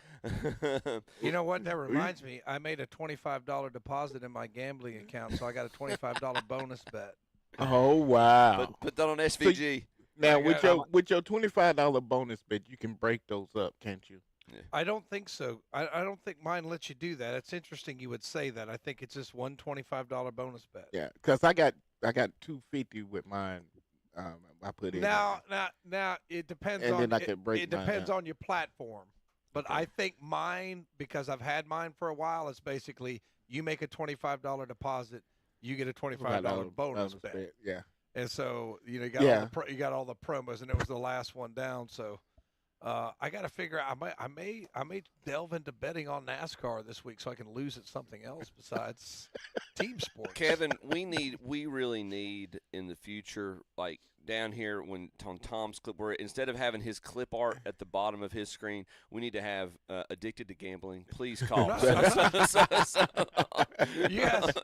You know what? That reminds me. I made a $25 deposit in my gambling account, so I got a $25 bonus bet. Oh wow! Put that on SVG. Now with your $25 bonus bet, you can break those up, can't you? Yeah. I don't think so. I don't think mine lets you do that. It's interesting you would say that. I think it's just one $25 bonus bet. Yeah, because I got $250 with mine. I put in now it depends and on then I could break it depends mine on your platform. But I think mine, because I've had mine for a while, it's basically you make a $25 deposit, you get a $25 bonus bet. Yeah. And so you got all the promos, and it was the last one down. So I got to figure out. I may delve into betting on NASCAR this week so I can lose at something else besides team sports. Kevin, we really need in the future, like down here on Tom's clip, where instead of having his clip art at the bottom of his screen, we need to have addicted to gambling. Please call. You guys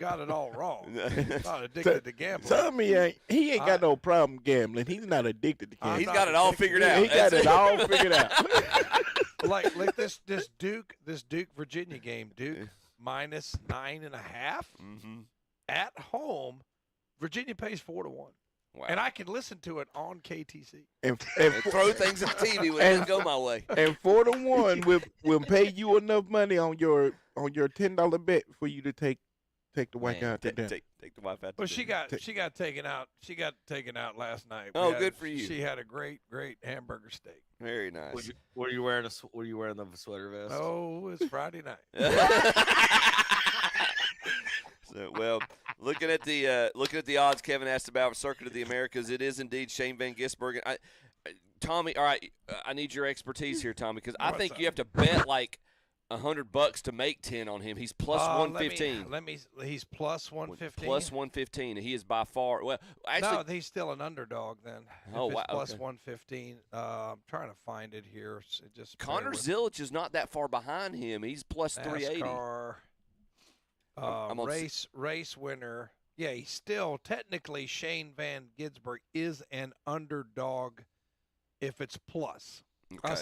got it all wrong. Not addicted to gambling. Tommy he ain't got no problem gambling. He's not addicted to gambling. He's got it all figured out. He got it all figured out. like this Duke Virginia game, Duke minus 9.5 at home. Virginia pays 4-1. Wow. And I can listen to it on KTC. And throw things at the TV when it go my way. And 4-1 will pay you enough money on your $10 bet for you to take the wife out to dinner. Take the wife out. Well, she got taken out. She got taken out last night. Good for you. She had a great hamburger steak. Very nice. Were you wearing the sweater vest? Oh, it's Friday night. So, well, looking at the odds Kevin asked about Circuit of the Americas, it is indeed Shane Van Gisbergen. Tommy, all right, I need your expertise here, Tommy, because I think you have to bet like $100 to make 10 on him. He's plus 115. He's plus 115. Plus 115. He is by far. Well, actually, no, he's still an underdog then. Oh, wow. Plus okay. 115. I'm trying to find it here. Connor Zilic is not that far behind him. He's plus 380. NASCAR. Race winner. Yeah, he's still technically Shane Van Gisbergen is an underdog if it's plus. Okay.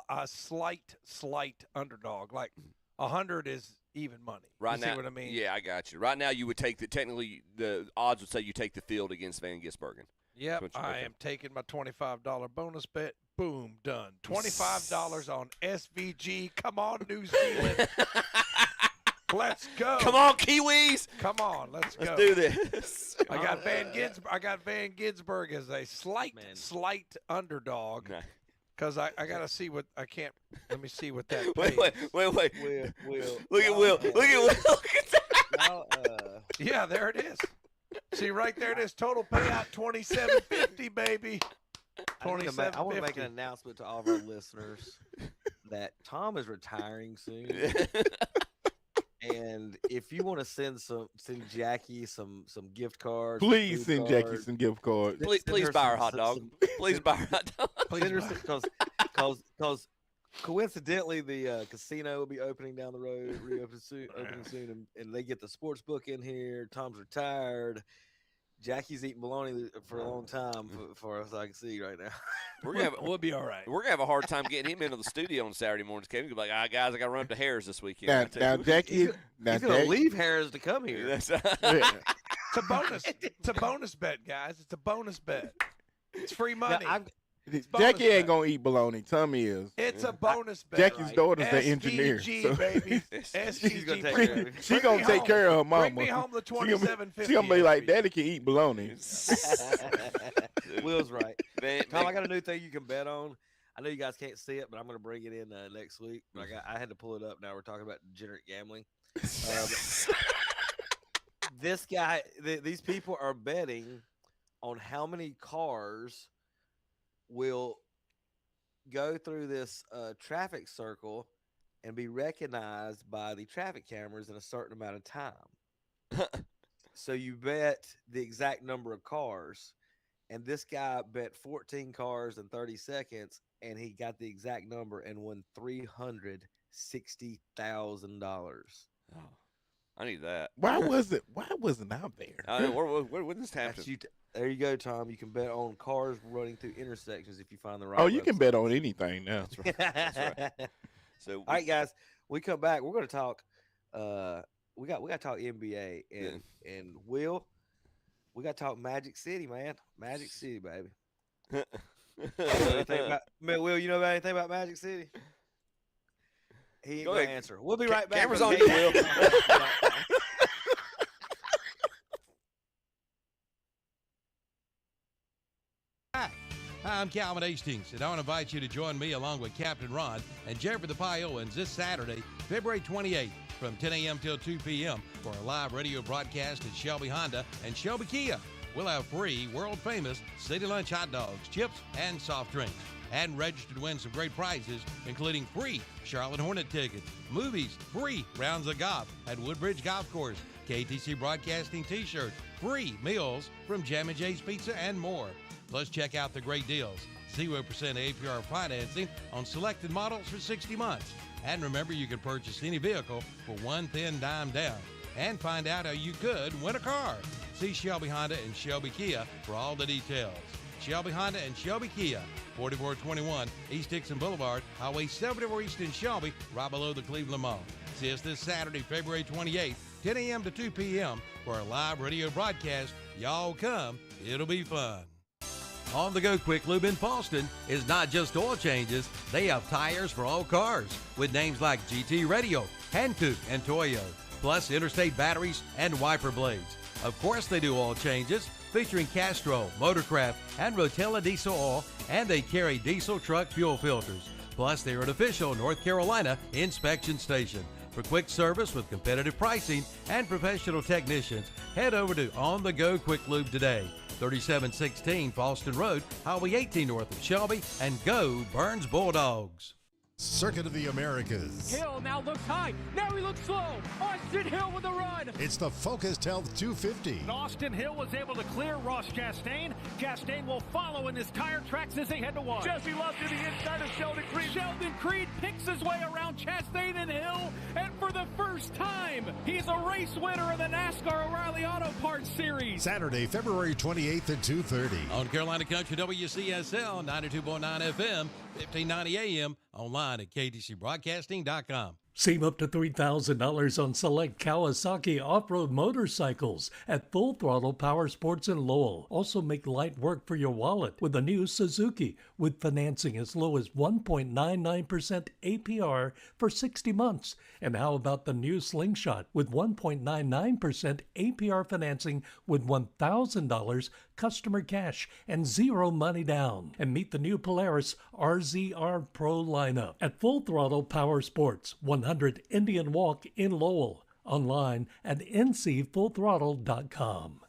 A slight underdog. Like 100 is even money. Right you now, see what I mean? Yeah, I got you. Right now, you would take technically the odds would say you take the field against Van Gisbergen. Yep, I am taking my $25 bonus bet. Boom, done. $25 on SVG. Come on, New Zealand. Let's go. Come on, Kiwis. Come on, let's go. Let's do this. I got Van Gisbergen as a slight underdog. Because I got to see what – I can't – let me see what that pays. Wait. Will. Look at Will. Look at that. Yeah, there it is. See, right there it is. Total payout $27.50, baby. I want to make an announcement to all of our listeners that Tom is retiring soon. And if you want to send Jackie some gift cards, please send Jackie some gift cards. Please buy her hot dog. Please buy her hot dog. Because coincidentally the casino will be opening down the road, opening soon, and they get the sports book in here. Tom's retired. Jackie's eating bologna for a long time, for as I can see right now. We'll be all right. We're gonna have a hard time getting him into the studio on Saturday mornings. Kevin, like, guys, I got to run up to Harris this weekend. Now Jackie, he's gonna leave Harris to come here. It's a bonus. It's a bonus bet, guys. It's a bonus bet. It's free money. Jackie ain't gonna eat bologna. Tommy is. It's a bonus bet. Jackie's daughter's the engineer. SVG, baby. SVG. She gonna take care of her mama. Bring me home the $27.50. She gonna be like, Daddy can eat bologna. Will's right. Tom, I got a new thing you can bet on. I know you guys can't see it, but I'm gonna bring it in next week. But I had to pull it up. Now we're talking about degenerate gambling. This guy, these people are betting on how many cars will go through this traffic circle and be recognized by the traffic cameras in a certain amount of time. So you bet the exact number of cars, and this guy bet 14 cars in 30 seconds, and he got the exact number and won $360,000. Oh, I need that. Why wasn't I there? Where would this happen? There you go, Tom. You can bet on cars running through intersections if you find the right. Oh, you can bet on anything now. That's right. That's right. So, all right, guys, we come back. We're going to talk we got to talk NBA and Will. We got to talk Magic City, man. Magic City, baby. Will, you know about anything about Magic City? He ain't gonna answer. We'll be right back. Camera's on you, Will. Hi, I'm Calvin Hastings, and I want to invite you to join me along with Captain Ron and Jeffrey the Pie Owens this Saturday, February 28th, from 10 a.m. till 2 p.m. for a live radio broadcast at Shelby Honda and Shelby Kia. We'll have free, world-famous City Lunch hot dogs, chips, and soft drinks. And register to win some great prizes, including free Charlotte Hornet tickets, movies, free rounds of golf at Woodbridge Golf Course, KTC Broadcasting t-shirts, free meals from Jam & J's Pizza, and more. Plus, check out the great deals. 0% APR financing on selected models for 60 months. And remember, you can purchase any vehicle for one thin dime down. And find out how you could win a car. See Shelby Honda and Shelby Kia for all the details. Shelby Honda and Shelby Kia, 4421 East Dixon Boulevard, Highway 74 East in Shelby, right below the Cleveland Mall. See us this Saturday, February 28th, 10 a.m. to 2 p.m. for a live radio broadcast. Y'all come. It'll be fun. On the Go Quick Lube in Falston is not just oil changes. They have tires for all cars with names like GT Radio, Hankook, and Toyo, plus interstate batteries and wiper blades. Of course, they do oil changes featuring Castrol, Motorcraft, and Rotella diesel oil, and they carry diesel truck fuel filters. Plus, they're an official North Carolina inspection station. For quick service with competitive pricing and professional technicians, head over to On The Go Quick Lube today. 3716 Falston Road, Highway 18 north of Shelby, and go Burns Bulldogs. Circuit of the Americas. Hill now looks high. Now he looks slow. Austin Hill with a run. It's the Focused Health 250. Austin Hill was able to clear Ross Chastain. Chastain will follow in his tire tracks as they head to one. Jesse Love to the inside of Sheldon Creed. Sheldon Creed picks his way around Chastain and Hill. And for the first time, he's a race winner in the NASCAR O'Reilly Auto Parts Series. Saturday, February 28th at 2:30. On Carolina Country WCSL, 92.9 FM, 1590 AM, online at ktcbroadcasting.com. Save up to $3,000 on select Kawasaki off-road motorcycles at Full Throttle Power Sports in Lowell. Also make light work for your wallet with a new Suzuki with financing as low as 1.99% APR for 60 months. And how about the new Slingshot with 1.99% APR financing with $1,000 customer cash and zero money down. And meet the new Polaris RZR Pro lineup at Full Throttle Power Sports, 100 Indian Walk in Lowell. Online at ncfullthrottle.com.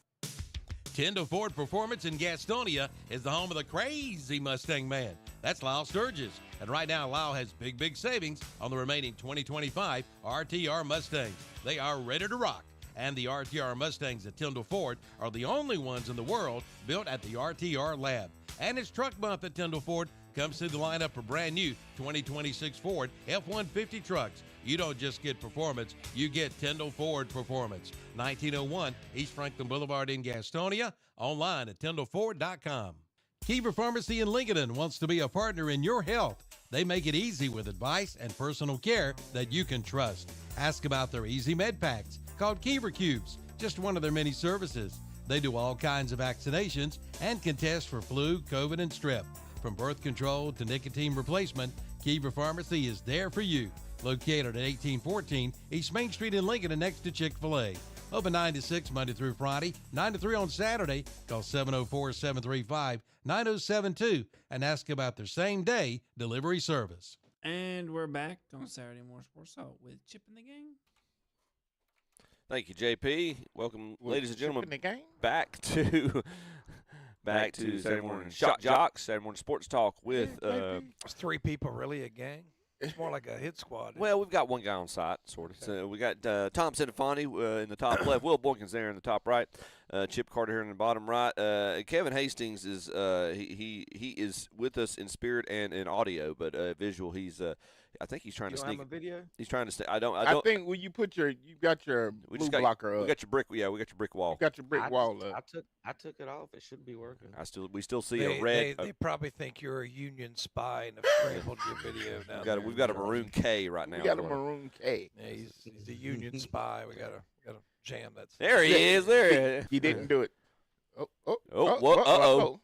Tyndall Ford Performance in Gastonia is the home of the crazy Mustang man. That's Lyle Sturgis. And right now, Lyle has big savings on the remaining 2025 RTR Mustangs. They are ready to rock. And the RTR Mustangs at Tyndall Ford are the only ones in the world built at the RTR Lab. And it's Truck Month at Tyndall Ford. Comes through the lineup for brand new 2026 Ford F-150 trucks. You don't just get performance, you get Tyndall Ford Performance. 1901 East Franklin Boulevard in Gastonia. Online at tyndallford.com. Kiever Pharmacy in Lincoln wants to be a partner in your health. They make it easy with advice and personal care that you can trust. Ask about their Easy Med Packs, called Kiever Cubes, just one of their many services. They do all kinds of vaccinations and can test for flu, COVID, and strep. From birth control to nicotine replacement, Kiever Pharmacy is there for you. Located at 1814 East Main Street in Lincoln and next to Chick-fil-A. Open 9 to 6 Monday through Friday, 9 to 3 on Saturday. Call 704-735-9072 and ask about their same-day delivery service. And we're back on Saturday Morning Sports Talk with Chip and the Gang. Thank you, JP. Welcome, ladies and gentlemen, the game? back to Saturday Morning Joxx, Saturday Morning Sports Talk with It's three people, really a gang? It's more like a hit squad. Well, we've got one guy on site, sort of. Okay. So we got Tom Centofanti in the top left, Will Boykins there in the top right, Chip Carter here in the bottom right. Kevin Hastings is he is with us in spirit and in audio, but visual he's I think he's trying You to don't sneak. have a video? He's trying to stay. I I don't. think when you got your We blue just got blocker up. We got your brick. Yeah, we got your brick wall. You got your brick wall up. I took it off. It should be working. We still see a red. They probably think you're a Union spy and have scrambled your video down We've got a maroon K right now. We got a maroon K. Yeah, he's a Union spy. We got to jam that. There he is. There he didn't do it. Uh-oh.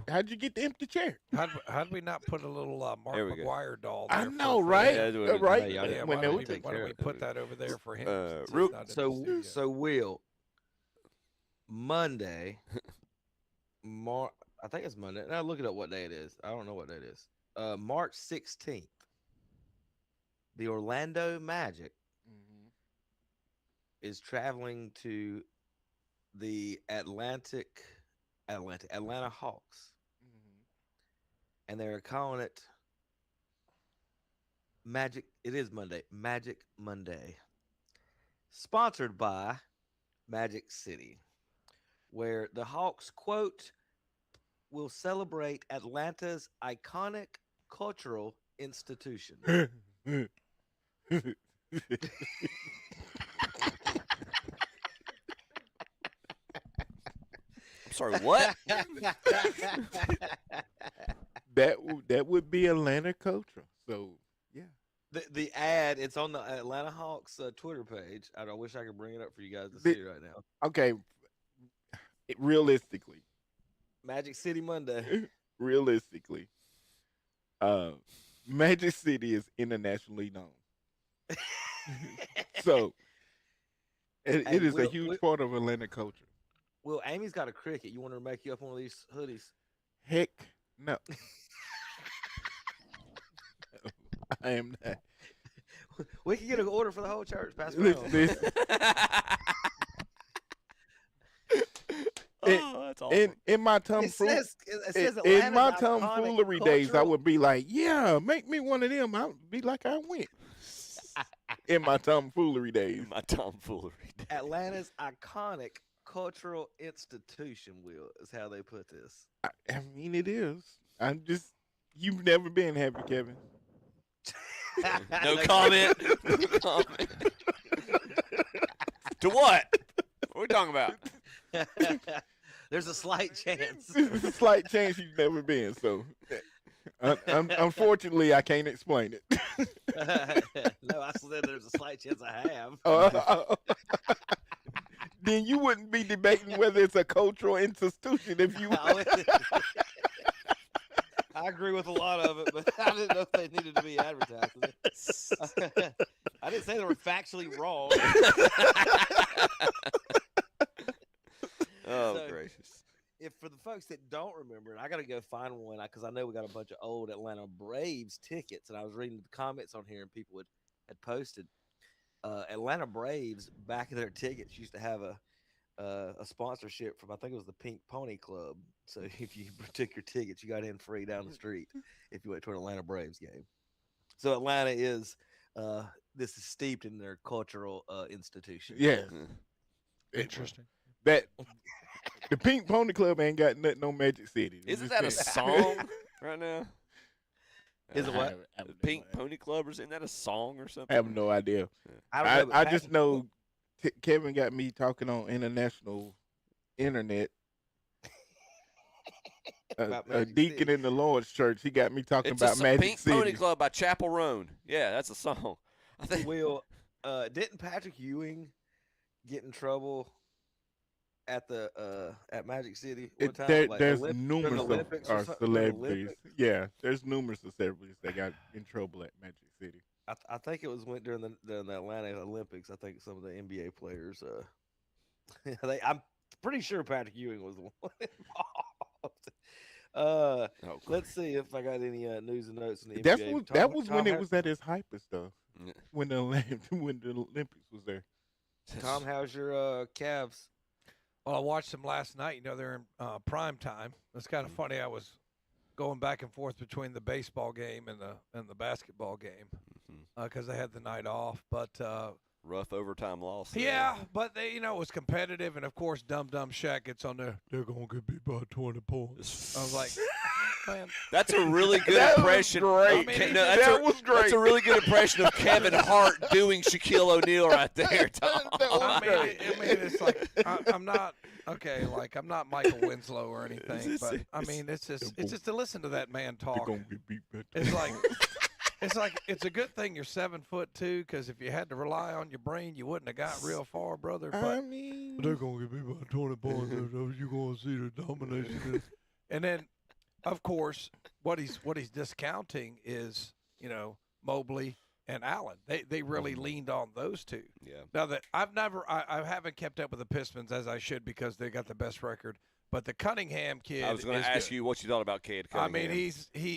How'd you get the empty chair? How'd we not put a little Mark McGuire doll there? I know, right? Right. Yeah, why don't we put that over there for him? So Will, Monday, I think it's Monday. Now look it up what day it is. I don't know what day it is. March 16th, the Orlando Magic is traveling to the Atlanta Hawks, and they're calling it Magic. It is Monday, Magic Monday, sponsored by Magic City, where the Hawks, quote, will celebrate Atlanta's iconic cultural institution. Sorry, what? that would be Atlanta culture. So yeah. The ad, it's on the Atlanta Hawks Twitter page. I wish I could bring it up for you guys to see right now. Okay, realistically, Magic City Monday. Realistically, Magic City is internationally known. So it is a huge part of Atlanta culture. Well, Amy's got a cricket. You want her to make you up one of these hoodies? Heck no. I am not. We can get an order for the whole church. Pass it Listen. That's awesome. In my tomfoolery days, I would be like, yeah, make me one of them. I would be like, I went. In my tomfoolery days. Atlanta's iconic cultural institution, Will, is how they put this. I mean, it is. You've never been, have you, Kevin? No comment. No comment. To what? What are we talking about? There's a slight chance. There's a slight chance you've never been. So, unfortunately, I can't explain it. No, I said there's a slight chance I have. Then you wouldn't be debating whether it's a cultural institution if you. I agree with a lot of it, but I didn't know if they needed to be advertising it. I didn't say they were factually wrong. Gracious. If for the folks that don't remember it, I got to go find one because I know we got a bunch of old Atlanta Braves tickets, and I was reading the comments on here, and people had posted. Atlanta Braves, back in their tickets, used to have a sponsorship from, I think it was the Pink Pony Club. So if you took your tickets, you got in free down the street if you went to an Atlanta Braves game. So Atlanta is this is steeped in their cultural institution. Yeah. Interesting. That the Pink Pony Club ain't got nothing on Magic City. Isn't that a song right now? Is it what? The Pink Pony Club, isn't that a song or something? I have no idea. I just know Kevin got me talking on international internet. A deacon in the Lord's church, he got me talking about Magic Pink City. Pony Club by Chapel Roan. Yeah, that's a song. I think. Will, didn't Patrick Ewing get in trouble at Magic City one time? There's numerous of celebrities. Yeah, there's numerous of celebrities that got in trouble at Magic City. I think it was during the Atlanta Olympics. I think some of the NBA players. I'm pretty sure Patrick Ewing was the one involved. Let's see if I got any news and notes in the NBA. That was when it was at its hypest stuff. When the Olympics was there. Tom, how's your Cavs? Well, I watched them last night. You know, they're in prime time. It's kind of funny. I was going back and forth between the baseball game and the basketball game because they had the night off. But rough overtime loss. Yeah, but they, it was competitive, and of course, Dumb Shack gets on there. They're gonna get beat by 20 points. I was like, man. That's a really good That was impression. great. That was great. That's a really good impression of Kevin Hart doing Shaquille O'Neal right there, Tom. I mean, it's like I'm not okay. Like I'm not Michael Winslow or anything, but I mean, it's just to listen to that man talk. It's like it's a good thing you're 7'2" because if you had to rely on your brain, you wouldn't have got real far, brother. But I mean, they're gonna give me about 20 points. You're gonna see the domination. And then, of course, what he's discounting is Mobley and Allen. They really leaned on those two. Yeah. Now that I haven't kept up with the Pistons as I should because they got the best record. But the Cunningham kid, I was going to ask you what you thought about Cade Cunningham. I mean,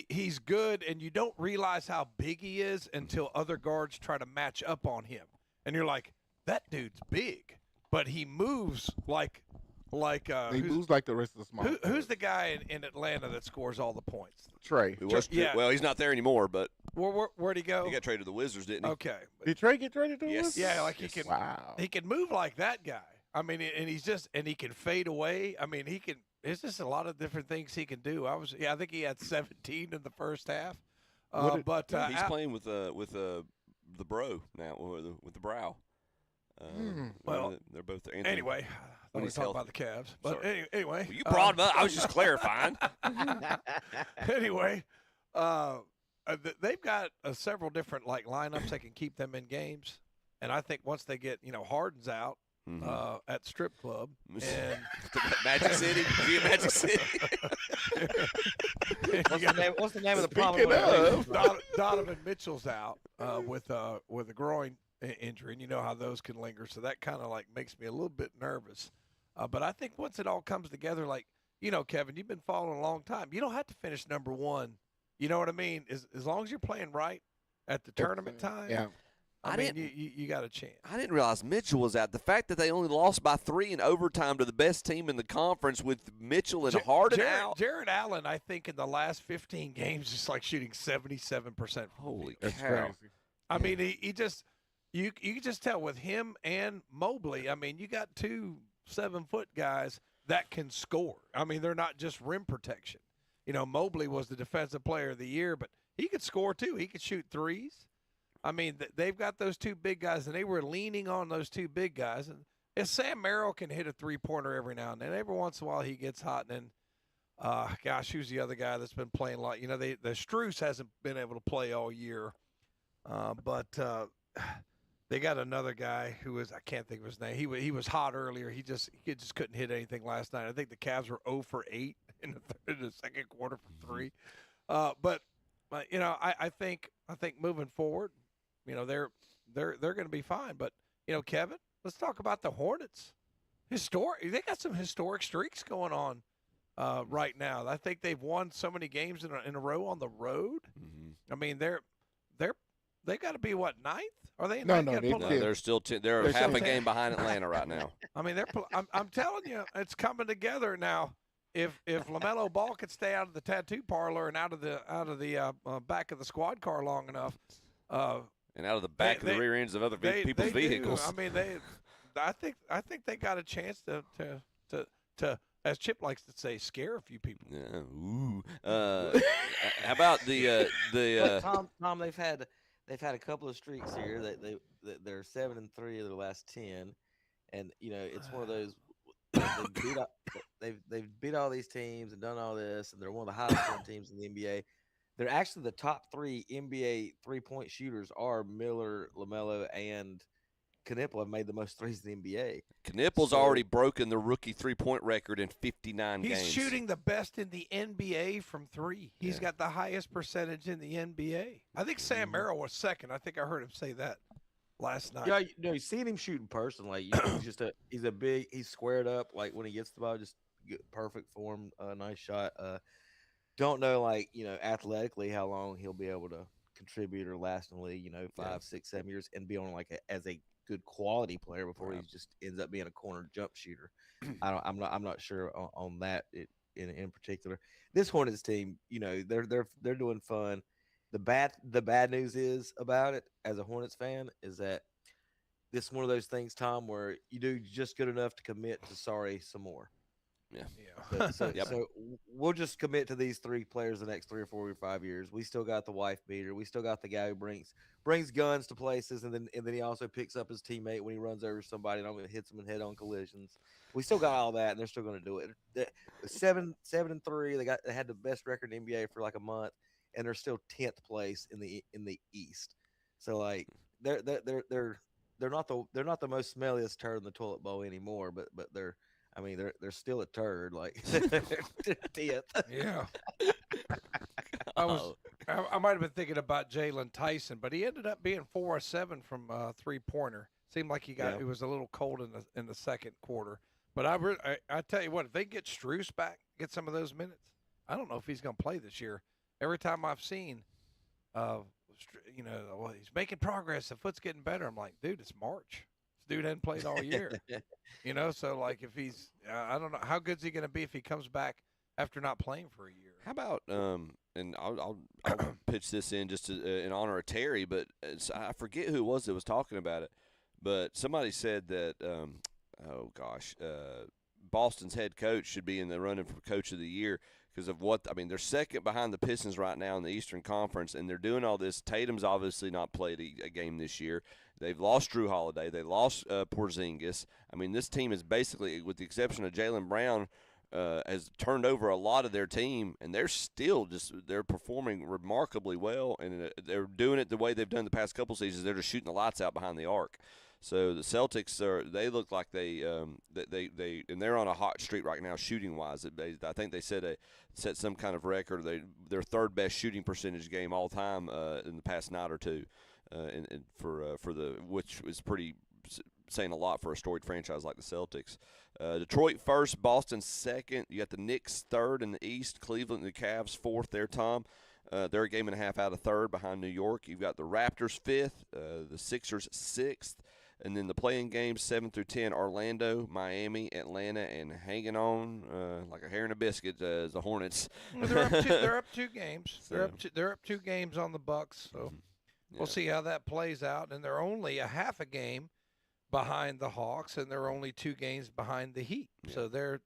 he's good, and you don't realize how big he is until other guards try to match up on him, and you're like, that dude's big, but he moves like he moves like the rest of the small. Who's the guy in Atlanta that scores all the points? Trey. Well, he's not there anymore, but where'd he go? He got traded to the Wizards, didn't he? Okay. Did Trey get traded to the Yes. Wizards? Yeah, like he can move like that guy. I mean, and he can fade away. I mean, he can. It's just a lot of different things he can do. I think he had 17 in the first half. But he's playing with the bro now, with the brow. Well, they're both there. Anyway, I was talking about the Cavs. But anyway. Well, you brought him up. I was just clarifying. Anyway, they've got several different lineups that can keep them in games. And I think once they get, Harden's out at strip club and Magic City, Magic City. What's the name of the problem? Donovan Mitchell's out with a groin injury, and you know how those can linger. So that kind of makes me a little bit nervous. But I think once it all comes together, Kevin, you've been following a long time. You don't have to finish number one. You know what I mean? As long as you're playing right at the tournament time. Yeah. I mean, you got a chance. I didn't realize Mitchell was out. The fact that they only lost by 3 in overtime to the best team in the conference with Mitchell and Harden out. Jared Allen, I think, in the last 15 games, is shooting 77%. Holy That's cow! crazy. I mean, he just you can just tell with him and Mobley. I mean, you got 2 7-foot guys that can score. I mean, they're not just rim protection. Mobley was the defensive player of the year, but he could score too. He could shoot threes. I mean, they've got those 2 big guys, and they were leaning on those 2 big guys. And if Sam Merrill can hit a three-pointer every now and then, every once in a while he gets hot. And then, who's the other guy that's been playing the Strus hasn't been able to play all year. But they got another guy who I can't think of his name. He was hot earlier. He just couldn't hit anything last night. I think the Cavs were 0 for 8 in the second quarter for 3. But I think moving forward, they're going to be fine. But Kevin, let's talk about the Hornets. They got some historic streaks going on right now. I think they've won so many games in a row on the road. Mm-hmm. I mean, they got to be what, 9th? Are they? No, they're still they're half a game behind Atlanta right now. I mean, I'm telling you, it's coming together now. If LaMelo Ball could stay out of the tattoo parlor and out of the back of the squad car long enough, and out of the back of the rear ends of other people's vehicles. I mean, I think they got a chance to as Chip likes to say, scare a few people. Yeah. Ooh. How about the Tom? They've had a couple of streaks here. They're 7-3 of their last 10, and it's one of those. They've beat all these teams and done all this, and they're one of the highest scoring teams in the NBA. They're actually the top 3 NBA 3-point shooters are Miller, LaMelo, and Knipple have made the most threes in the NBA. Knipple's already broken the rookie 3-point record in 59 games. He's shooting the best in the NBA from 3. He's got the highest percentage in the NBA. I think Sam Merrill was second. I think I heard him say that last night. Yeah, you seen him shoot in person. He's squared up. Like when he gets the ball, just perfect form, nice shot. Don't know, athletically how long he'll be able to contribute or last in the league. 5, 6, 7 years and be on as a good quality player before he just ends up being a corner jump shooter. I'm not sure on that in particular. This Hornets team, they're doing fun. The bad news is about it as a Hornets fan is that this is one of those things, Tom, where you do just good enough to commit to sorry some more. Yeah. So we'll just commit to these 3 players the next 3 or 4 or 5 years. We still got the wife beater. We still got the guy who brings guns to places, and then he also picks up his teammate when he runs over somebody and hits him in head-on collisions. We still got all that, and they're still going to do it. 7-3. They had the best record in the NBA for like a month, and they're still 10th place in the East. So like they're not the most smelliest turd in the toilet bowl anymore, but they're still a turd. Like they're 10th. Yeah. I might have been thinking about Jalen Tyson, but he ended up being 4 or 7 from 3-pointer. Seemed like it was a little cold in the second quarter. But I tell you what, if they get Strus back, get some of those minutes, I don't know if he's going to play this year. Every time I've seen, he's making progress. The foot's getting better. I'm like, dude, it's March. This dude hadn't played all year. So like if he's, I don't know, how good's he going to be if he comes back after not playing for a year? How about and I'll pitch this in just in honor of Terry, but I forget who it was that was talking about it, but somebody said that Boston's head coach should be in the running for Coach of the Year because of they're second behind the Pistons right now in the Eastern Conference, and they're doing all this. Tatum's obviously not played a game this year. They've lost Drew Holiday. They lost Porzingis. This team is basically, with the exception of Jaylen Brown, has turned over a lot of their team, and they're still they're performing remarkably well, and they're doing it the way they've done the past couple seasons. They're just shooting the lights out behind the arc. So the Celtics they look like they and they're on a hot streak right now shooting wise. I think they set some kind of record. Their third best shooting percentage game all time in the past night or two, which is pretty saying a lot for a storied franchise like the Celtics. Detroit first, Boston second. You got the Knicks third in the East, Cleveland and the Cavs fourth there, Tom. They're a game and a half out of third behind New York. You've got the Raptors fifth, the Sixers sixth, and then the playing games 7 through 10, Orlando, Miami, Atlanta, and hanging on like a hair in a biscuit is the Hornets. Well, they're up 2 games. So. They're up 2 games on the Bucks. So we'll see how that plays out. And they're only a half a game behind the Hawks, and they're only 2 games behind the Heat. Yeah. So they're,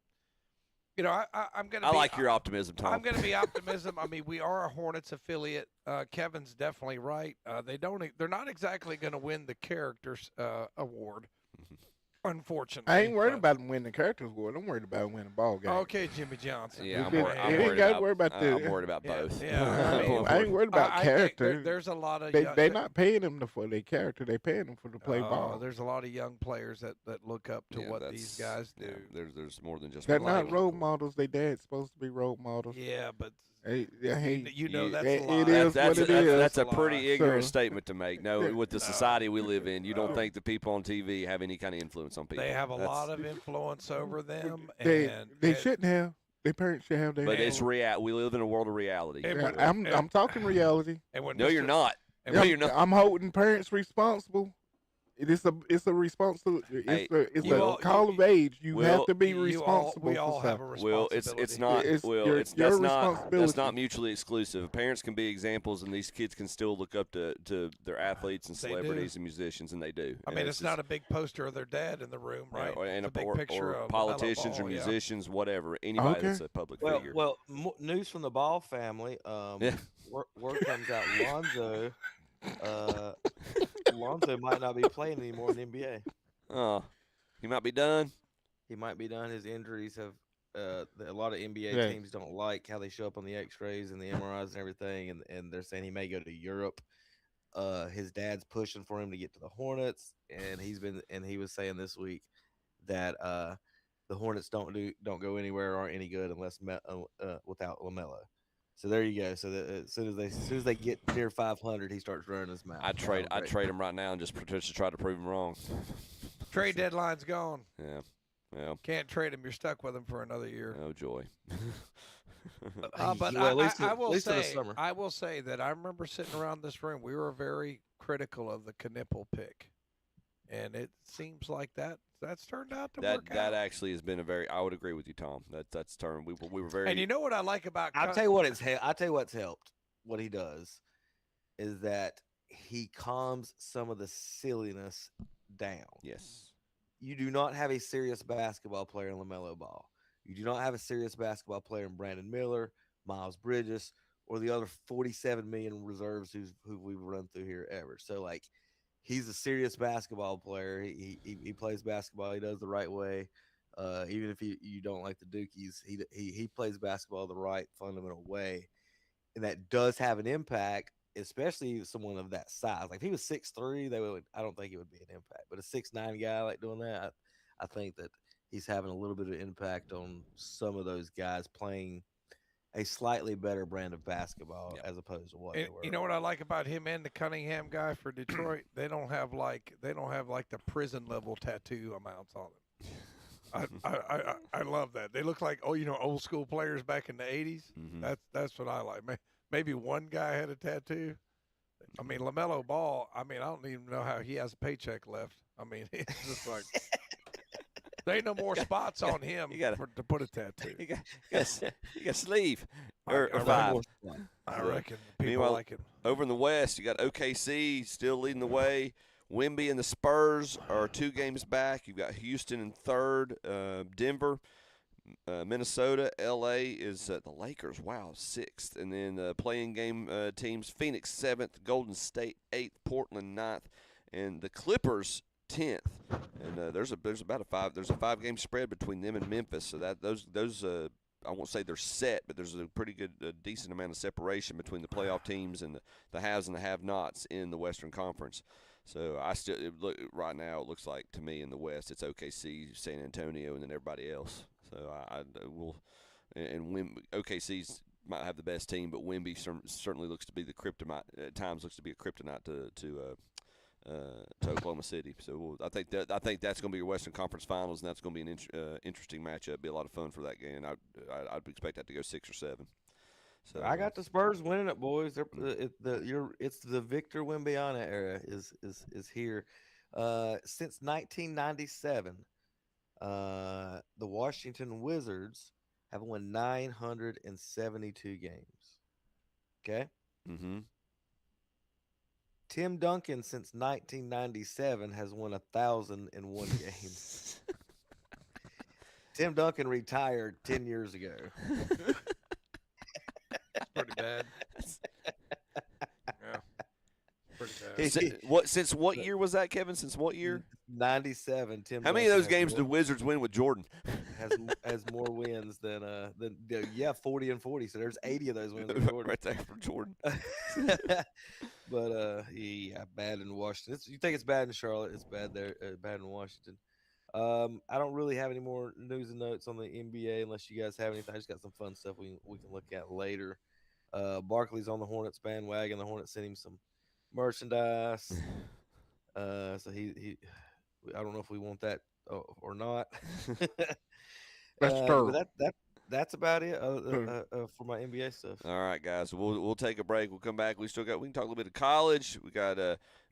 I'm going to. I like your optimism, Tom. I'm going to be optimism. We are a Hornets affiliate. Kevin's definitely right. They're not exactly going to win the Characters Award, unfortunately. I ain't worried about them winning the Characters Award. I'm worried about winning ball game. Okay, Jimmy Johnson. Yeah, I'm worried about both. Yeah, I ain't worried about character. There's a lot of they're not paying them for their character. They're paying them to play ball. There's a lot of young players that look up to what these guys do. Yeah, there's more than just. They're not role models. Their dad's supposed to be role models. Yeah, but. That's it is what it is. That's a pretty ignorant statement to make. No, with the society we live in, you don't think the people on TV have any kind of influence on people. They have a lot of influence over them. They shouldn't have. Their parents should have. But it's we live in a world of reality. I'm talking reality. No, you're not. No, you're not. I'm holding parents responsible. It's a responsibility. It's a call of age. You have to be responsible. We all have a responsibility. It's not. That's not mutually exclusive. Parents can be examples, and these kids can still look up to their athletes and celebrities and musicians, and they do. It's not a big poster of their dad in the room, right? And a big picture of politicians or musicians, whatever. Anybody that's a public figure. Well, news from the Ball family. Word comes out. Lonzo might not be playing anymore in the NBA. Oh, he might be done. He might be done. His injuries have. A lot of NBA teams don't like how they show up on the X-rays and the MRIs and everything, and they're saying he may go to Europe. His dad's pushing for him to get to the Hornets, and he was saying this week that the Hornets don't go anywhere or aren't any good unless without LaMelo. So there you go. So as soon as they get near 500, he starts running his mouth. I'd trade him right now and just to try to prove him wrong. Trade deadline's gone. Yeah. Can't trade him. You're stuck with him for another year. Oh joy. But I will say that I remember sitting around this room. We were very critical of the Knipple pick, and it seems like that's turned out to work out. That actually has been I would agree with you, Tom. That's turned. We were very. And you know what I like about. I'll tell you what's helped. What he does is that he calms some of the silliness down. Yes. You do not have a serious basketball player in LaMelo Ball. You do not have a serious basketball player in Brandon Miller, Miles Bridges, or the other 47 million reserves who we've run through here ever. So, like, he's a serious basketball player. He plays basketball. He does the right way. Even if you don't like the Dukies, he plays basketball the right fundamental way, and that does have an impact, especially someone of that size. Like if he was 6'3", I don't think it would be an impact. But a 6'9" guy like doing that, I think that he's having a little bit of impact on some of those guys playing a slightly better brand of basketball as opposed to what they were. You know what I like about him and the Cunningham guy for Detroit? they don't have like the prison level tattoo amounts on them. I love that. They look like old school players back in the 80s. Mm-hmm. That's what I like. Maybe one guy had a tattoo. I mean, LaMelo Ball. I mean, I don't even know how he has a paycheck left. I mean, it's just like there ain't no more spots on him to put a tattoo. You got sleeve or five. I reckon people Meanwhile, like it. Over in the West, you got OKC still leading the way. Wemby and the Spurs are 2 games back. You've got Houston in 3rd, Denver, Minnesota, LA is the Lakers. Wow, 6th, and then playing game teams: Phoenix 7th, Golden State 8th, Portland 9th, and the Clippers 10th. And there's a 5-game spread between them and Memphis. So that those I won't say they're set, but there's a pretty good, decent amount of separation between the playoff teams and the haves and the have-nots in the Western Conference. So right now it looks like to me in the West it's OKC, San Antonio, and then everybody else. So OKC's might have the best team, but Wemby certainly looks to be the kryptonite. At times looks to be a kryptonite to Oklahoma City. So I think that's going to be your Western Conference Finals, and that's going to be an interesting matchup. Be a lot of fun for that game. I'd expect that to go 6 or 7. So I got the Spurs winning it, boys. It's the Victor Wembanyama era is here. Since 1997, the Washington Wizards have won 972 games. Okay. Mm-hmm. Tim Duncan since 1997 has won 1,001 games. Tim Duncan retired 10 years ago. That's pretty bad. Yeah. Pretty bad. Since what year was that, Kevin? Since what year? 97. Tim. How many of those games did Wizards win with Jordan? Has more wins than 40 and 40. So there's 80 of those wins with Jordan. Right there from Jordan. But bad in Washington. You think it's bad in Charlotte? It's bad there. Bad in Washington. I don't really have any more news and notes on the NBA unless you guys have anything. I just got some fun stuff we can look at later. Barkley's on the Hornets bandwagon. The Hornets sent him some merchandise. So he I don't know if we want that or not. That's true. But that's about it for my NBA stuff. All right, guys. We'll take a break. We'll come back. We can talk a little bit of college. We got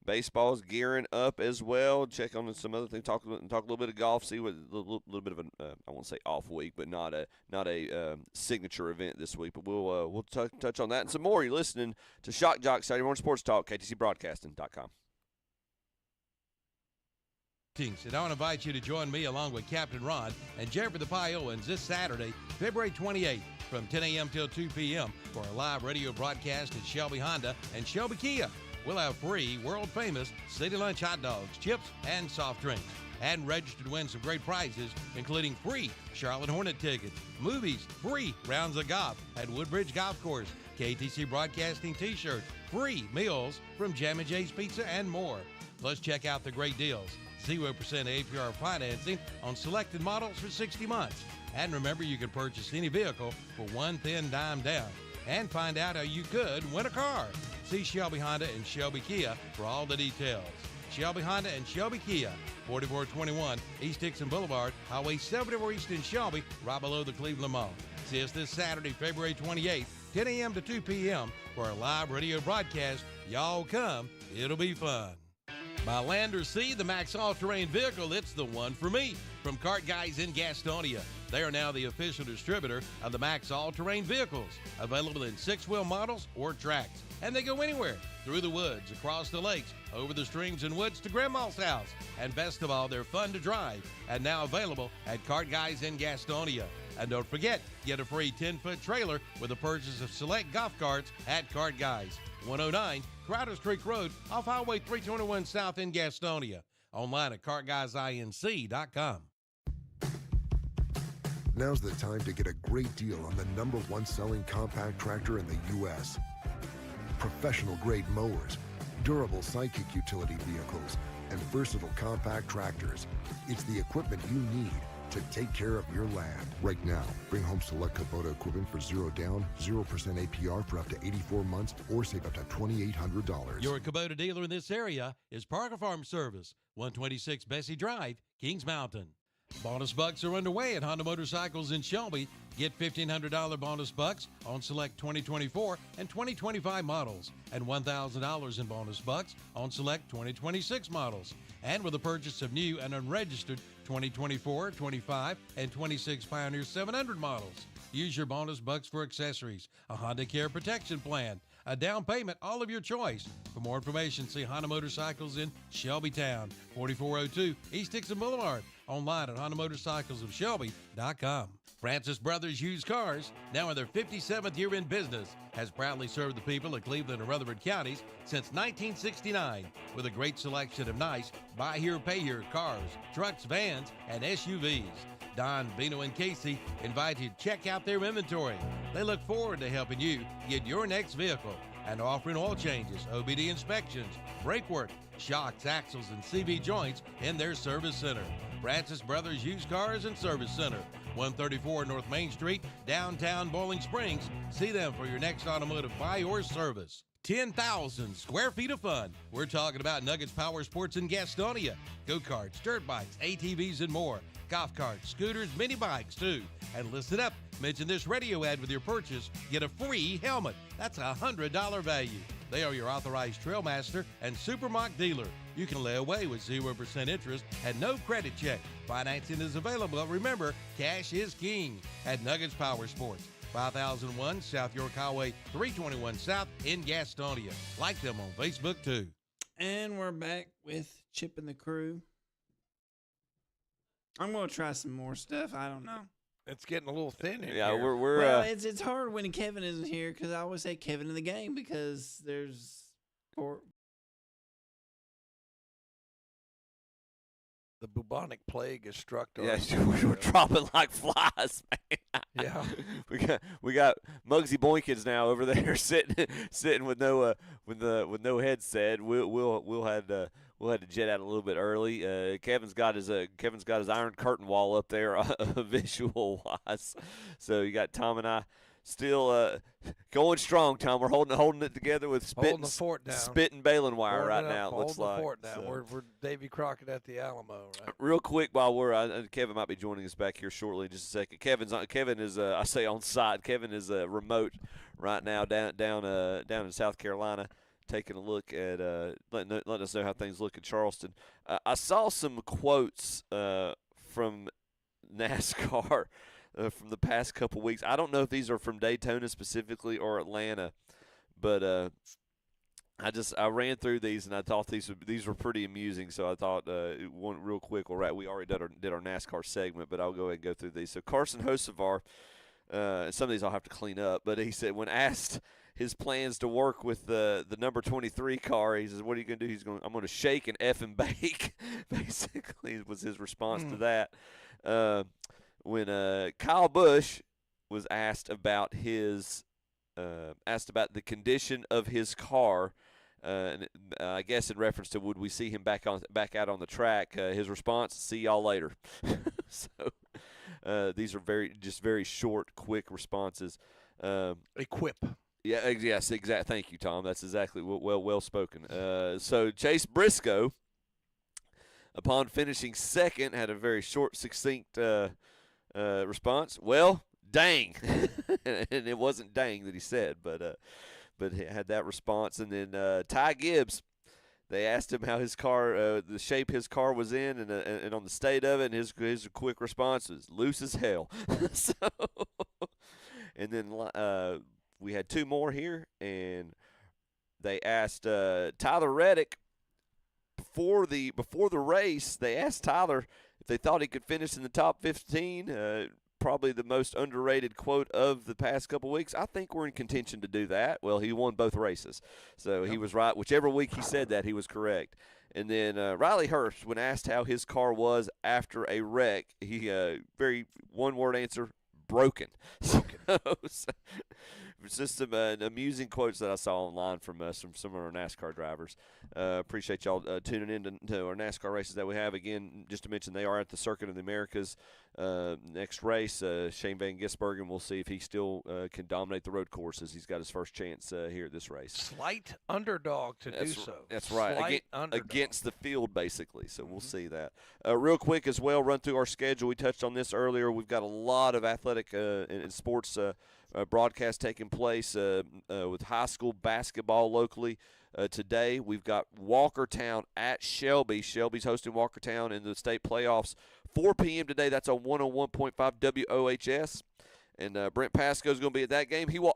baseball's gearing up as well. Check on some other things. Talk a little bit of golf. See what a little bit of I won't say off week, but not a signature event this week. But we'll touch on that and some more. You're listening to Shock Joxx Saturday Morning Sports Talk, KTCBroadcasting.com. And I want to invite you to join me along with Captain Ron and Jeffrey the Pie Owens this Saturday, February 28th from 10 a.m. till 2 p.m. for a live radio broadcast at Shelby Honda and Shelby Kia. We'll have free world-famous City Lunch hot dogs, chips, and soft drinks. And register to win some great prizes, including free Charlotte Hornet tickets, movies, free rounds of golf at Woodbridge Golf Course, KTC Broadcasting t-shirts, free meals from Jam & J's Pizza, and more. Plus, check out the great deals. 0% APR financing on selected models for 60 months. And remember, you can purchase any vehicle for one thin dime down. And find out how you could win a car. See Shelby Honda and Shelby Kia for all the details. Shelby Honda and Shelby Kia, 4421 East Dixon Boulevard, Highway 74 East in Shelby, right below the Cleveland Mall. See us this Saturday, February 28th, 10 a.m. to 2 p.m. for a live radio broadcast. Y'all come. It'll be fun. By land or sea, the Max All-Terrain vehicle, it's the one for me. From Kart Guys in Gastonia. They are now the official distributor of the Max All-Terrain vehicles, available in 6-wheel models or tracks. And they go anywhere, through the woods, across the lakes, over the streams and woods to Grandma's house. And best of all, they're fun to drive, and now available at Kart Guys in Gastonia. And don't forget, get a free 10-foot trailer with the purchase of select golf carts at Kart Guys. 109 Crowders Creek Road off Highway 321 South in Gastonia. Online at kartguysinc.com. Now's the time to get a great deal on the #1 selling compact tractor in the U.S. Professional-grade mowers, durable sidekick utility vehicles, and versatile compact tractors. It's the equipment you need to take care of your land. Right now, bring home select Kubota equipment for 0 down, 0% APR for up to 84 months, or save up to $2,800. Your Kubota dealer in this area is Parker Farm Service, 126 Bessie Drive, Kings Mountain. Bonus bucks are underway at Honda Motorcycles in Shelby. Get $1,500 bonus bucks on select 2024 and 2025 models, and $1,000 in bonus bucks on select 2026 models. And with the purchase of new and unregistered 2024, 25, and 26 Pioneer 700 models. Use your bonus bucks for accessories, a Honda Care Protection Plan, a down payment, all of your choice. For more information, see Honda Motorcycles in Shelbytown, 4402 East Dixon Boulevard. Online at HondaMotorcyclesofShelby.com. Francis Brothers Used Cars, now in their 57th year in business, has proudly served the people of Cleveland and Rutherford counties since 1969 with a great selection of nice buy here, pay here cars, trucks, vans, and SUVs. Don, Bino, and Casey invite you to check out their inventory. They look forward to helping you get your next vehicle and offering oil changes, OBD inspections, brake work, shocks, axles, and CV joints in their service center. Francis Brothers Used Cars and Service Center, 134 North Main Street, downtown Bowling Springs. See them for your next automotive buy or service. 10,000 square feet of fun. We're talking about Nuggets Power Sports in Gastonia. Go-karts, dirt bikes, ATVs, and more. Golf carts, scooters, mini bikes, too. And listen up. Mention this radio ad with your purchase. Get a free helmet. That's a $100 value. They are your authorized Trailmaster and Supermoc dealer. You can lay away with 0% interest and no credit check. Financing is available. Remember, cash is king at Nuggets Power Sports. 5001 South York Highway 321 South in Gastonia. Like them on Facebook, too. And we're back with Chip and the crew. I'm going to try some more stuff. I don't know. It's getting a little thin in yeah, here. we're it's hard when Kevin isn't here because I always say Kevin in the game because there's the bubonic plague has struck. Yeah, we're dropping like flies, man. Yeah, we got Muggsy Boykins now over there sitting with no headset. We'll have to jet out a little bit early. Kevin's got his Iron Curtain wall up there, visual wise. So you got Tom and I still going strong. Tom, we're holding it together with holding the fort down. Spit and baling wire right now. It looks holding like the fort down. So. We're Davy Crockett at the Alamo. Right? Real quick, while Kevin might be joining us back here shortly, in just a second. Kevin is I say on site. Kevin is remote right now down in South Carolina, taking a look at letting us know how things look in Charleston. I saw some quotes from NASCAR from the past couple weeks. I don't know if these are from Daytona specifically or Atlanta, but I ran through these and I thought these were pretty amusing. So I thought one real quick. We already did our NASCAR segment, but I'll go ahead and go through these. So Carson Hocevar, some of these I'll have to clean up, but he said when asked his plans to work with the number 23 car, he says, "What are you going to do?" I'm going to shake and F and bake. Basically, was his response to that. When Kyle Busch was asked about the condition of his car, I guess in reference to would we see him back out on the track, his response: "See y'all later." So these are very short, quick responses. A quip. Yeah. Yes. Exact. Thank you, Tom. That's exactly well spoken. So Chase Briscoe, upon finishing second, had a very short, succinct response. Well, dang. And it wasn't dang that he said, but he had that response. And then Ty Gibbs, they asked him how his car, the shape his car was in, and on the state of it, and his quick response was loose as hell. So, and then we had two more here, and they asked Tyler Reddick before the race. They asked Tyler if they thought he could finish in the top 15. probably the most underrated quote of the past couple weeks. I think we're in contention to do that. Well, he won both races, so he was right. Whichever week he said that, he was correct. And then Riley Hurst, when asked how his car was after a wreck, he very one-word answer: broken. So, it was just some amusing quotes that I saw online from some of our NASCAR drivers. Appreciate y'all tuning in to our NASCAR races that we have. Again, just to mention, they are at the Circuit of the Americas. Next race, Shane Van Gisbergen, we'll see if he still can dominate the road courses. He's got his first chance here at this race. Slight underdog to do so. That's right. Against the field, basically. So we'll see that. Real quick as well, run through our schedule. We touched on this earlier. We've got a lot of athletic and sports broadcast taking place with high school basketball locally. Today we've got Walkertown at Shelby. Shelby's hosting Walkertown in the state playoffs. 4 p.m. today. That's on 101.5 WOHS. And Brent Pascoe is going to be at that game. He will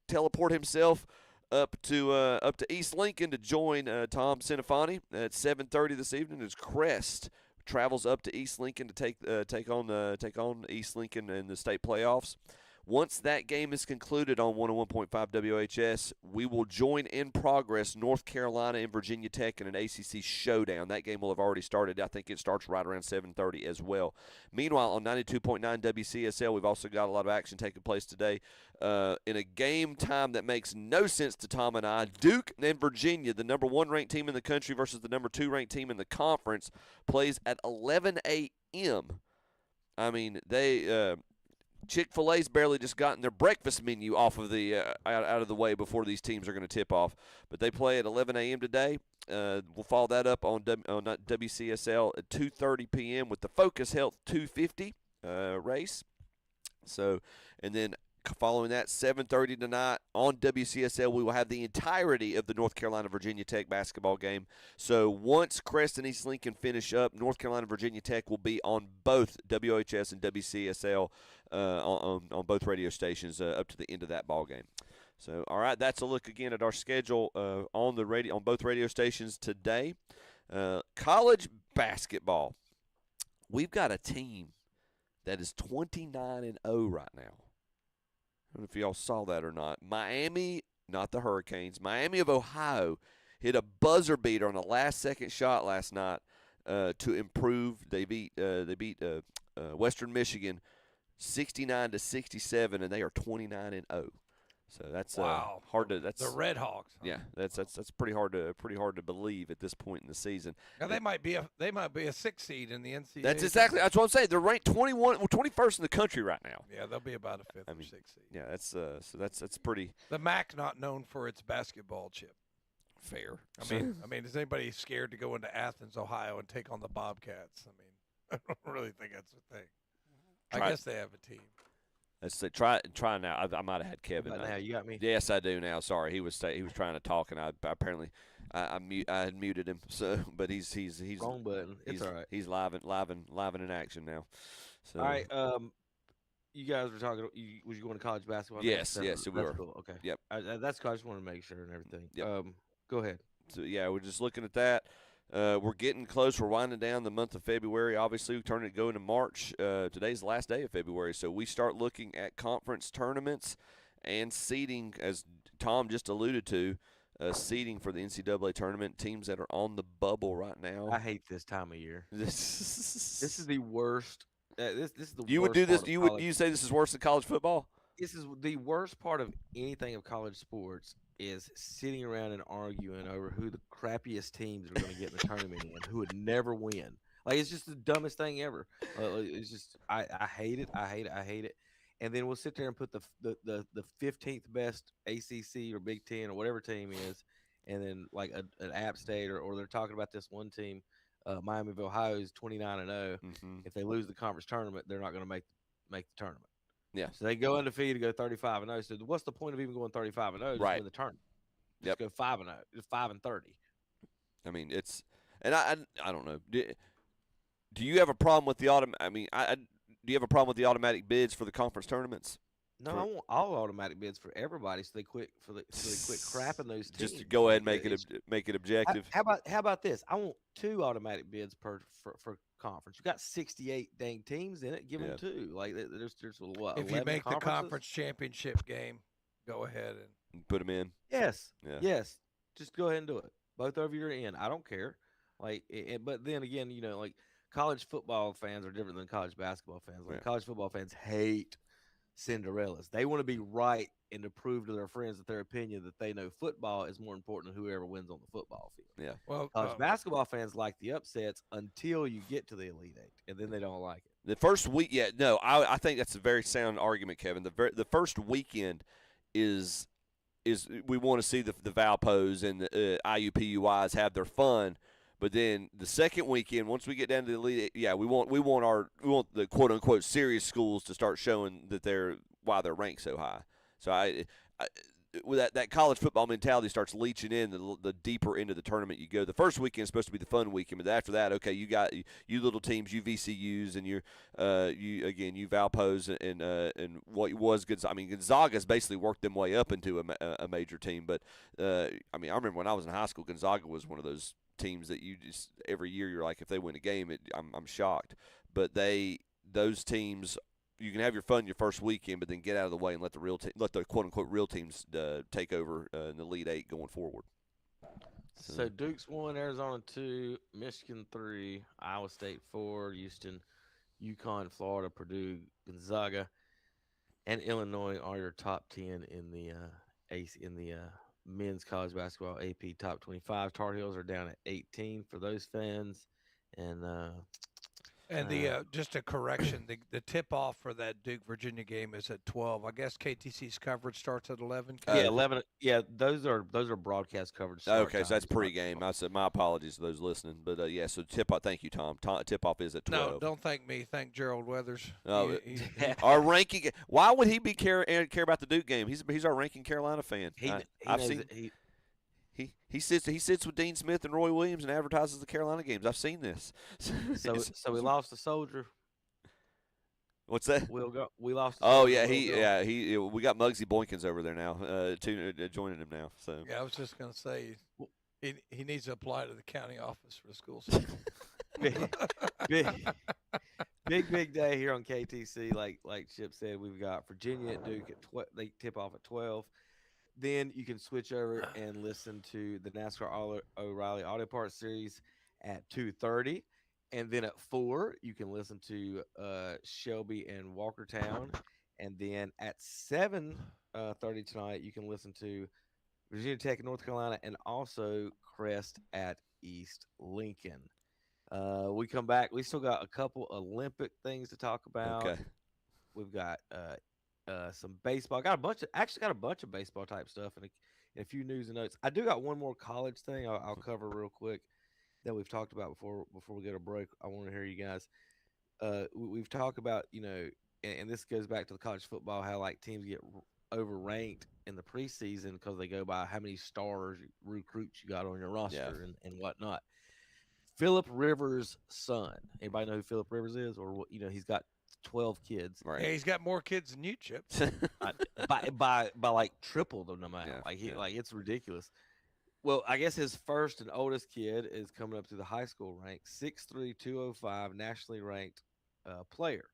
teleport himself up to East Lincoln to join Tom Sinifani at 7:30 this evening as Crest travels up to East Lincoln to take on East Lincoln in the state playoffs. Once that game is concluded on 101.5 WHS, we will join in progress North Carolina and Virginia Tech in an ACC showdown. That game will have already started. I think it starts right around 7:30 as well. Meanwhile, on 92.9 WCSL, we've also got a lot of action taking place today. In a game time that makes no sense to Tom and I, Duke and Virginia, the number 1 ranked team in the country versus the number 2 ranked team in the conference, plays at 11 a.m. I mean, they Chick-fil-A's barely just gotten their breakfast menu off of the out of the way before these teams are going to tip off. But they play at 11 a.m. today. We'll follow that up on WCSL at 2:30 p.m. with the Focus Health 250 race. So, and then following that, 7:30 tonight on WCSL, we will have the entirety of the North Carolina-Virginia Tech basketball game. So once Crest and East Lincoln finish up, North Carolina-Virginia Tech will be on both WHS and WCSL on both radio stations up to the end of that ball game. So, all right, that's a look again at our schedule on both radio stations today. College basketball. We've got a team that is 29-0 right now. I don't know if y'all saw that or not. Miami, not the Hurricanes, Miami of Ohio hit a buzzer beater on a last-second shot last night to improve. They beat Western Michigan 69-67, and they are 29-0. So that's hard to. That's the Red Hawks. Huh? Yeah, that's pretty hard to believe at this point in the season. Now they might be a 6 seed in the NCAA. That's what I'm saying. They're ranked 21st in the country right now. Yeah, they'll be about a 5th or 6th seed. Yeah, that's pretty. The MAC not known for its basketball chip. Fair. I mean, is anybody scared to go into Athens, Ohio, and take on the Bobcats? I mean, I don't really think that's the thing. I guess they have a team. Let's say try now. I might have had Kevin. Now you got me. Yes, I do now. Sorry, he was trying to talk, and I had muted him. So, but he's wrong button. It's all right. He's live in action now. So. All right. You guys were talking. Was you going to college basketball? Yes, we were. Cool. Okay. Yep. That's cool. I just wanted to make sure and everything. Yep. Go ahead. So yeah, we're just looking at that. We're getting close. We're winding down the month of February. Obviously, we turn it going to March. Today's the last day of February, so we start looking at conference tournaments and seeding, as Tom just alluded to, seeding for the NCAA tournament. Teams that are on the bubble right now. I hate this time of year. This is the worst. This is the. You worst would do this. Part of You say this is worse than college football? This is the worst part of anything of college sports. Is sitting around and arguing over who the crappiest teams are going to get in the tournament and who would never win. Like, it's just the dumbest thing ever. It's just I hate it. I hate it. And then we'll sit there and put the 15th best ACC or Big Ten or whatever team is, and then like an App State or they're talking about this one team, Miami of Ohio is 29-0. Mm-hmm. If they lose the conference tournament, they're not going to make the tournament. Yeah. So they go undefeated, go 35-0. So what's the point of even going 35-0? Just right. win the tournament. Yep. Just go 5-0, 5-30. I mean, it's, and I don't know. Do you have a problem with the do you have a problem with the automatic bids for the conference tournaments? No, I want all automatic bids for everybody, so they quit crapping those teams. Just to go ahead and make it objective. How about this? I want 2 automatic bids for conference. You got 68 dang teams in it. Give them two. Like there's what? If 11 you make the conferences? conference championship game, go ahead and put them in. Yes. Yeah. Yes. Just go ahead and do it. Both of you are in. I don't care. Like, but then again, like college football fans are different than college basketball fans. Like college football fans hate Cinderellas. They want to be right and to prove to their friends that their opinion that they know football is more important than whoever wins on the football field. Yeah. Well, college basketball fans like the upsets until you get to the Elite Eight, and then they don't like it. The first week, I think that's a very sound argument, Kevin. The first weekend is we want to see the Valpos and the IUPUIs have their fun. But then the second weekend, once we get down to the Elite, we want the quote unquote serious schools to start showing that why they're ranked so high. So with that college football mentality starts leaching in the deeper into the tournament you go. The first weekend is supposed to be the fun weekend, but after that, okay, you got you little teams, you VCUs, and you Valpos and what was good. I mean, Gonzaga's basically worked them way up into a major team. But I remember when I was in high school, Gonzaga was one of those teams that you just every year you're like, if they win a game, I'm shocked. But those teams. You can have your fun your first weekend, but then get out of the way and let the quote unquote real teams take over in the Elite Eight going forward. So Duke's 1, Arizona 2, Michigan 3, Iowa State 4, Houston, UConn, Florida, Purdue, Gonzaga, and Illinois are your top 10 in the men's college basketball AP top 25. Tar Heels are down at 18 for those fans, and just a correction, the tip-off for that Duke-Virginia game is at 12. I guess KTC's coverage starts at 11. Yeah, 11. Yeah, those are broadcast coverage. Okay, so that's pregame. I said my apologies to those listening, but so tip-off. Thank you, Tom. Tip-off is at 12. No, don't thank me. Thank Gerald Weathers. Oh, our ranking. Why would he care about the Duke game? He's our ranking Carolina fan. I've seen. He sits with Dean Smith and Roy Williams and advertises the Carolina games. I've seen this. So we lost a soldier. What's that? We lost. Oh yeah, we got Muggsy Boykins over there now, joining him now. So yeah, I was just gonna say he needs to apply to the county office for the school system. big day here on KTC. Like Chip said, we've got Virginia at Duke they tip off at 12. Then you can switch over and listen to the NASCAR O'Reilly Auto Parts Series at 2:30. And then at 4, you can listen to Shelby and Walkertown. And then at 7:30 tonight, you can listen to Virginia Tech and North Carolina, and also Crest at East Lincoln. We come back. We still got a couple Olympic things to talk about. Okay. We've got some baseball. Got a bunch of baseball type stuff and a few news and notes. I do got one more college thing I'll cover real quick that we've talked about before we go to break. I want to hear you guys. We've talked about, and this goes back to the college football, how like teams get overranked in the preseason because they go by how many stars recruits you got on your roster and whatnot. Phillip Rivers' son. Anybody know who Phillip Rivers is? Or he's got 12 kids. Right. Yeah, he's got more kids than you, Chip. by like triple the amount. Yeah, it's ridiculous. Well, I guess his first and oldest kid is coming up to the high school rank, 6'3", 205, nationally ranked player.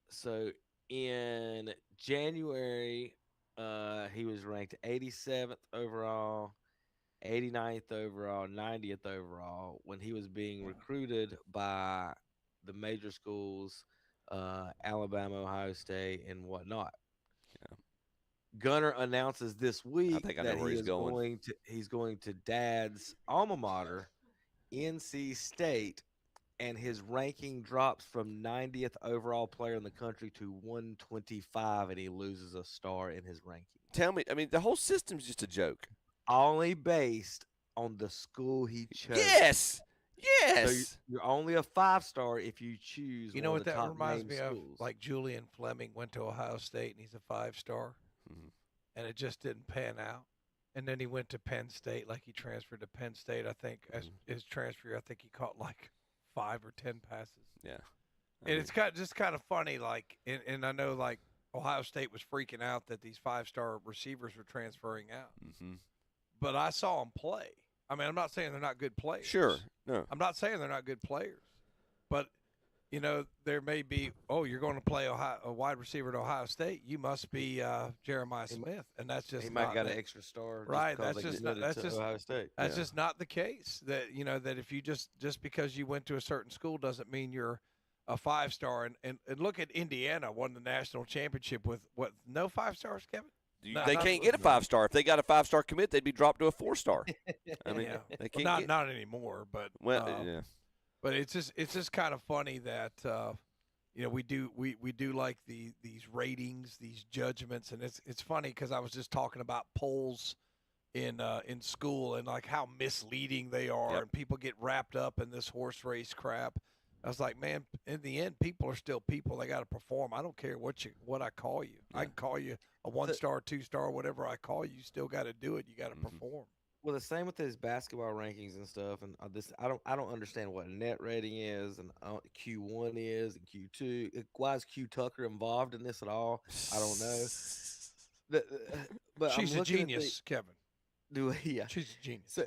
So in January, he was ranked 87th overall, 89th overall, 90th overall when he was being recruited by the major schools, Alabama, Ohio State, and whatnot. Yeah. Gunner announces this week that he's going to Dad's alma mater, NC State, and his ranking drops from 90th overall player in the country to 125, and he loses a star in his ranking. Tell me, the whole system's just a joke. Only based on the school he chose. Yes. So you're only a 5-star if you choose. You know what that reminds me schools. of? Like Julian Fleming went to Ohio State and he's a 5-star, and it just didn't pan out. And then he went to Penn State, like he transferred to Penn State. I think as his transfer, I think he caught like 5 or 10 passes. Yeah, and it's just kind of funny. Like, and I know like Ohio State was freaking out that these 5-star receivers were transferring out, but I saw them play. I mean, I'm not saying they're not good players. Sure, no. I'm not saying they're not good players. there may be, you're going to play a wide receiver at Ohio State. You must be Jeremiah Smith, and that's just he might not got an extra star, right? That's just Ohio State. That's just not the case. That that if you just because you went to a certain school doesn't mean you're a 5-star. And look at Indiana, won the national championship with no 5 stars, Kevin. They can't get a 5-star. If they got a 5-star commit, they'd be dropped to a 4-star. I mean, they can't not anymore. But yeah. But it's just kind of funny that we do like these ratings, these judgments, and it's funny because I was just talking about polls in school and like how misleading they are, and people get wrapped up in this horse race crap. I was like, man, in the end, people are still people. They got to perform. I don't care what I call you. Yeah. I can call you a 1-star, 2-star, whatever I call you. You still got to do it. You got to perform. Well, the same with his basketball rankings and stuff, and I don't understand what net rating is, and Q1 is, and Q2. Why is Q Tucker involved in this at all? I don't know. But she's a genius, Kevin. Yeah, she's a genius.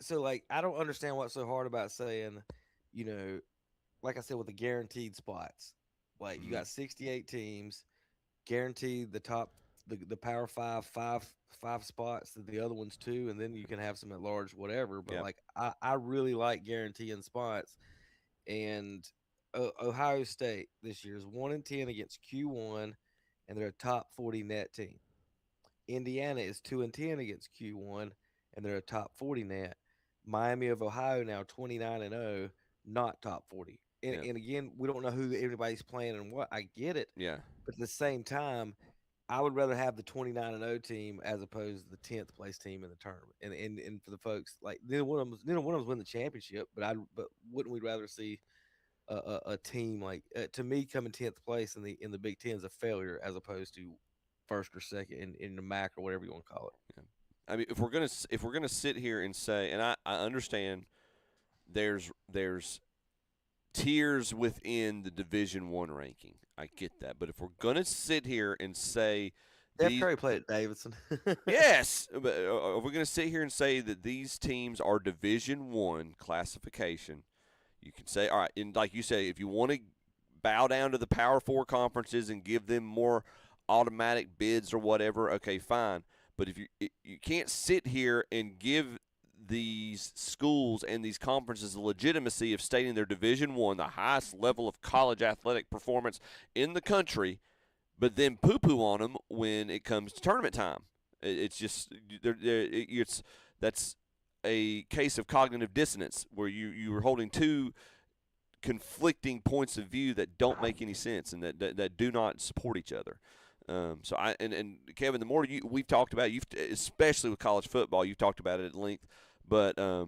So like, I don't understand what's so hard about saying, like I said, with the guaranteed spots, like you got 68 teams, guaranteed the top. The Power five spots, the other ones 2, and then you can have some at large, whatever. But like, I really like guaranteeing spots. And Ohio State this year is 1-10 against Q1, and they're a top 40 net team. Indiana is 2-10 against Q1, and they're a top 40 net. Miami of Ohio now 29-0, not top 40. And again, we don't know who everybody's playing and what. I get it. Yeah. But at the same time, I would rather have the 29-0 team as opposed to the 10th place team in the tournament. And for the folks, like neither one of them win the championship, but wouldn't we rather see a team like to me coming 10th place in the Big Ten is a failure as opposed to first or second in the MAC or whatever you want to call it. Yeah. I mean, if we're gonna sit here and say, and I understand there's tiers within the Division I ranking. I get that. But if we're going to sit here and say Steph Curry played at Davidson. Yes. But if we're going to sit here and say that these teams are Division I classification, you can say, all right, and like you say, if you want to bow down to the Power 4 conferences and give them more automatic bids or whatever, okay, fine. But if you can't sit here and give these schools and these conferences the legitimacy of stating they're Division I, the highest level of college athletic performance in the country, but then poo-poo on them when it comes to tournament time. It's just that's a case of cognitive dissonance where you're holding two conflicting points of view that don't make any sense and that do not support each other. So Kevin, the more we've talked about, especially with college football, you've talked about it at length. But I've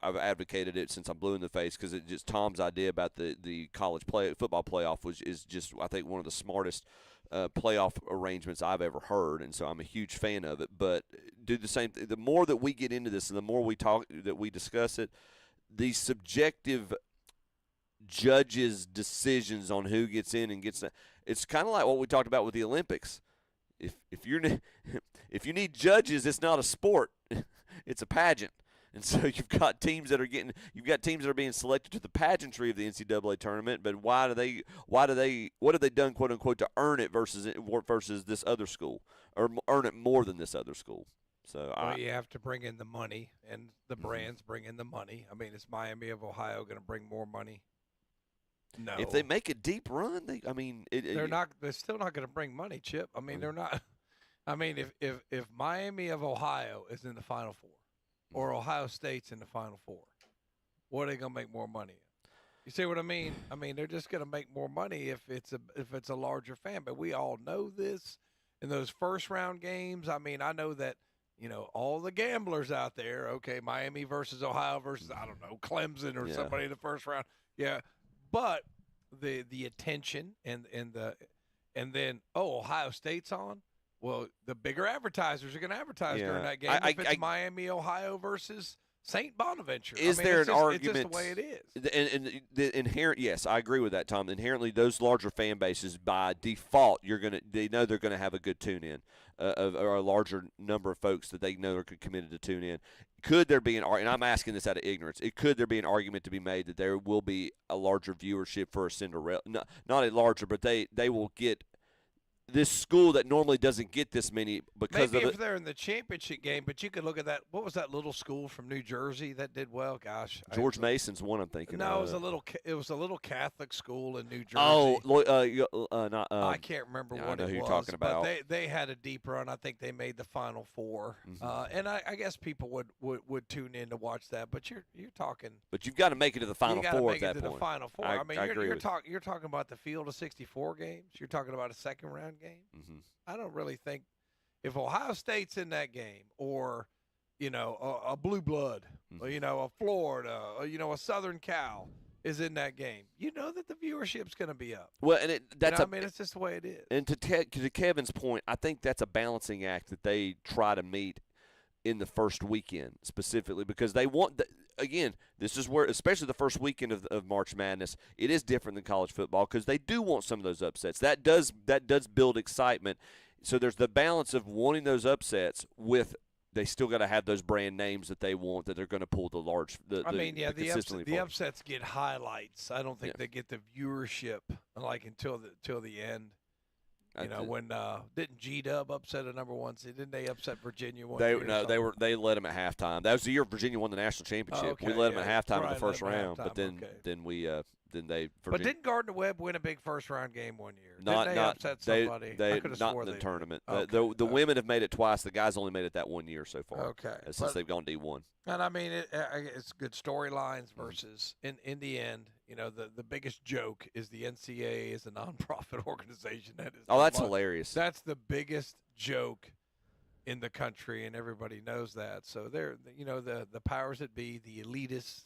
advocated it since I'm blue in the face because it just Tom's idea about the college football playoff is just, I think, one of the smartest playoff arrangements I've ever heard, and so I'm a huge fan of it. But do the same thing. The more that we get into this and the more we discuss it, the subjective judges' decisions on who gets in and gets out. It's kind of like what we talked about with the Olympics. If you need judges, it's not a sport; it's a pageant. And so you've got teams that are being selected to the pageantry of the NCAA tournament. But what have they done, quote unquote, to earn it versus this other school, or earn it more than this other school? So you have to bring in the money, and the brands bring in the money. I mean, is Miami of Ohio going to bring more money? No. If they make a deep run, they're still not going to bring money, Chip. I mean, they're not. I mean, if Miami of Ohio is in the Final Four, or Ohio State's in the Final Four, what are they going to make more money in? You see what I mean? I mean, they're just going to make more money if it's a larger fan. But we all know this in those first round games. I mean, I know that all the gamblers out there. Okay, Miami versus Ohio versus I don't know Clemson or somebody in the first round. Yeah. But the attention and then Ohio State's on. Well, the bigger advertisers are going to advertise during that game. If it's Miami, Ohio versus St. Bonaventure. Is there an argument? It's just the way it is. And the inherent, yes, I agree with that, Tom. Inherently, those larger fan bases, by default, they know they're going to have a good tune in, or a larger number of folks that they know are committed to tune in. Could there be and I'm asking this out of ignorance, could there be an argument to be made that there will be a larger viewership for a Cinderella? Not a larger, but they will get this school that normally doesn't get this many because maybe of if they're in the championship game, but you could look at that. What was that little school from New Jersey that did well? Gosh, George Mason's one I'm thinking. No, it was a little Catholic school in New Jersey. I can't remember what I know it who you're was, talking about. But they had a deep run. I think they made the Final Four, and I guess people would tune in to watch that. But you're talking. But you've got to make it to the Final Four at that point. The Final Four. I mean, you're talking about the field of 64 games. You're talking about a second round game. Mm-hmm. I don't really think if Ohio State's in that game, or a blue blood, or, a Florida, or, a Southern Cal is in that game, that the viewership's going to be up. Well, and it's just the way it is. And to Kevin's point, I think that's a balancing act that they try to meet in the first weekend specifically, because they want again, this is where, especially the first weekend of March Madness, it is different than college football because they do want some of those upsets. That does build excitement. So there's the balance of wanting those upsets with they still got to have those brand names that they want, that they're going to pull the upsets get highlights. I don't think they get the viewership until the end. When didn't G-Dub upset a number one seed? Didn't they upset Virginia one year? No, they led them at halftime. That was the year Virginia won the national championship. Oh, okay, we led them at halftime in the first led them at round, but halftime, then But didn't Gardner-Webb win a big first round game one year? Not upset somebody? They not in the tournament. The women have made it twice. The guys only made it that one year so far. Okay, since they've gone D1. And I mean, it's good storylines versus in the end. The biggest joke is the NCAA is a nonprofit organization. That's hilarious. That's the biggest joke in the country, and everybody knows that. So they're the powers that be, the elitists.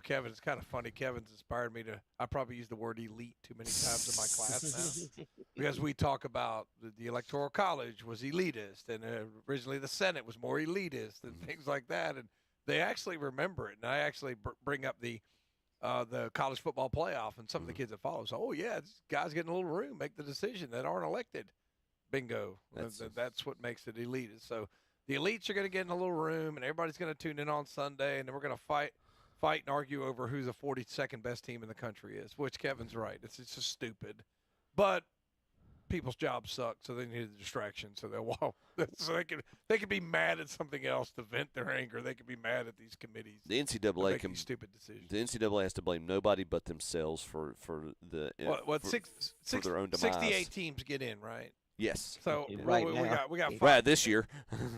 Kevin, it's kind of funny. Kevin's inspired me to. I probably use the word elite too many times in my class now, because we talk about the Electoral College was elitist, and originally the Senate was more elitist, and things like that. And they actually remember it. And I actually bring up the college football playoff, and some of the kids that follow say, "Oh yeah, this guys get in a little room, make the decision that aren't elected." Bingo. That's what makes it elitist. So the elites are going to get in a little room, and everybody's going to tune in on Sunday, and then we're going to fight and argue over who the 42nd best team in the country is, which Kevin's right. It's just stupid. But people's jobs suck, so they need a distraction. So they can be mad at something else to vent their anger. They can be mad at these committees. The NCAA can stupid decisions. The NCAA has to blame nobody but themselves for their own demise. 68 teams get in, right? Yes. So we got 5, this year.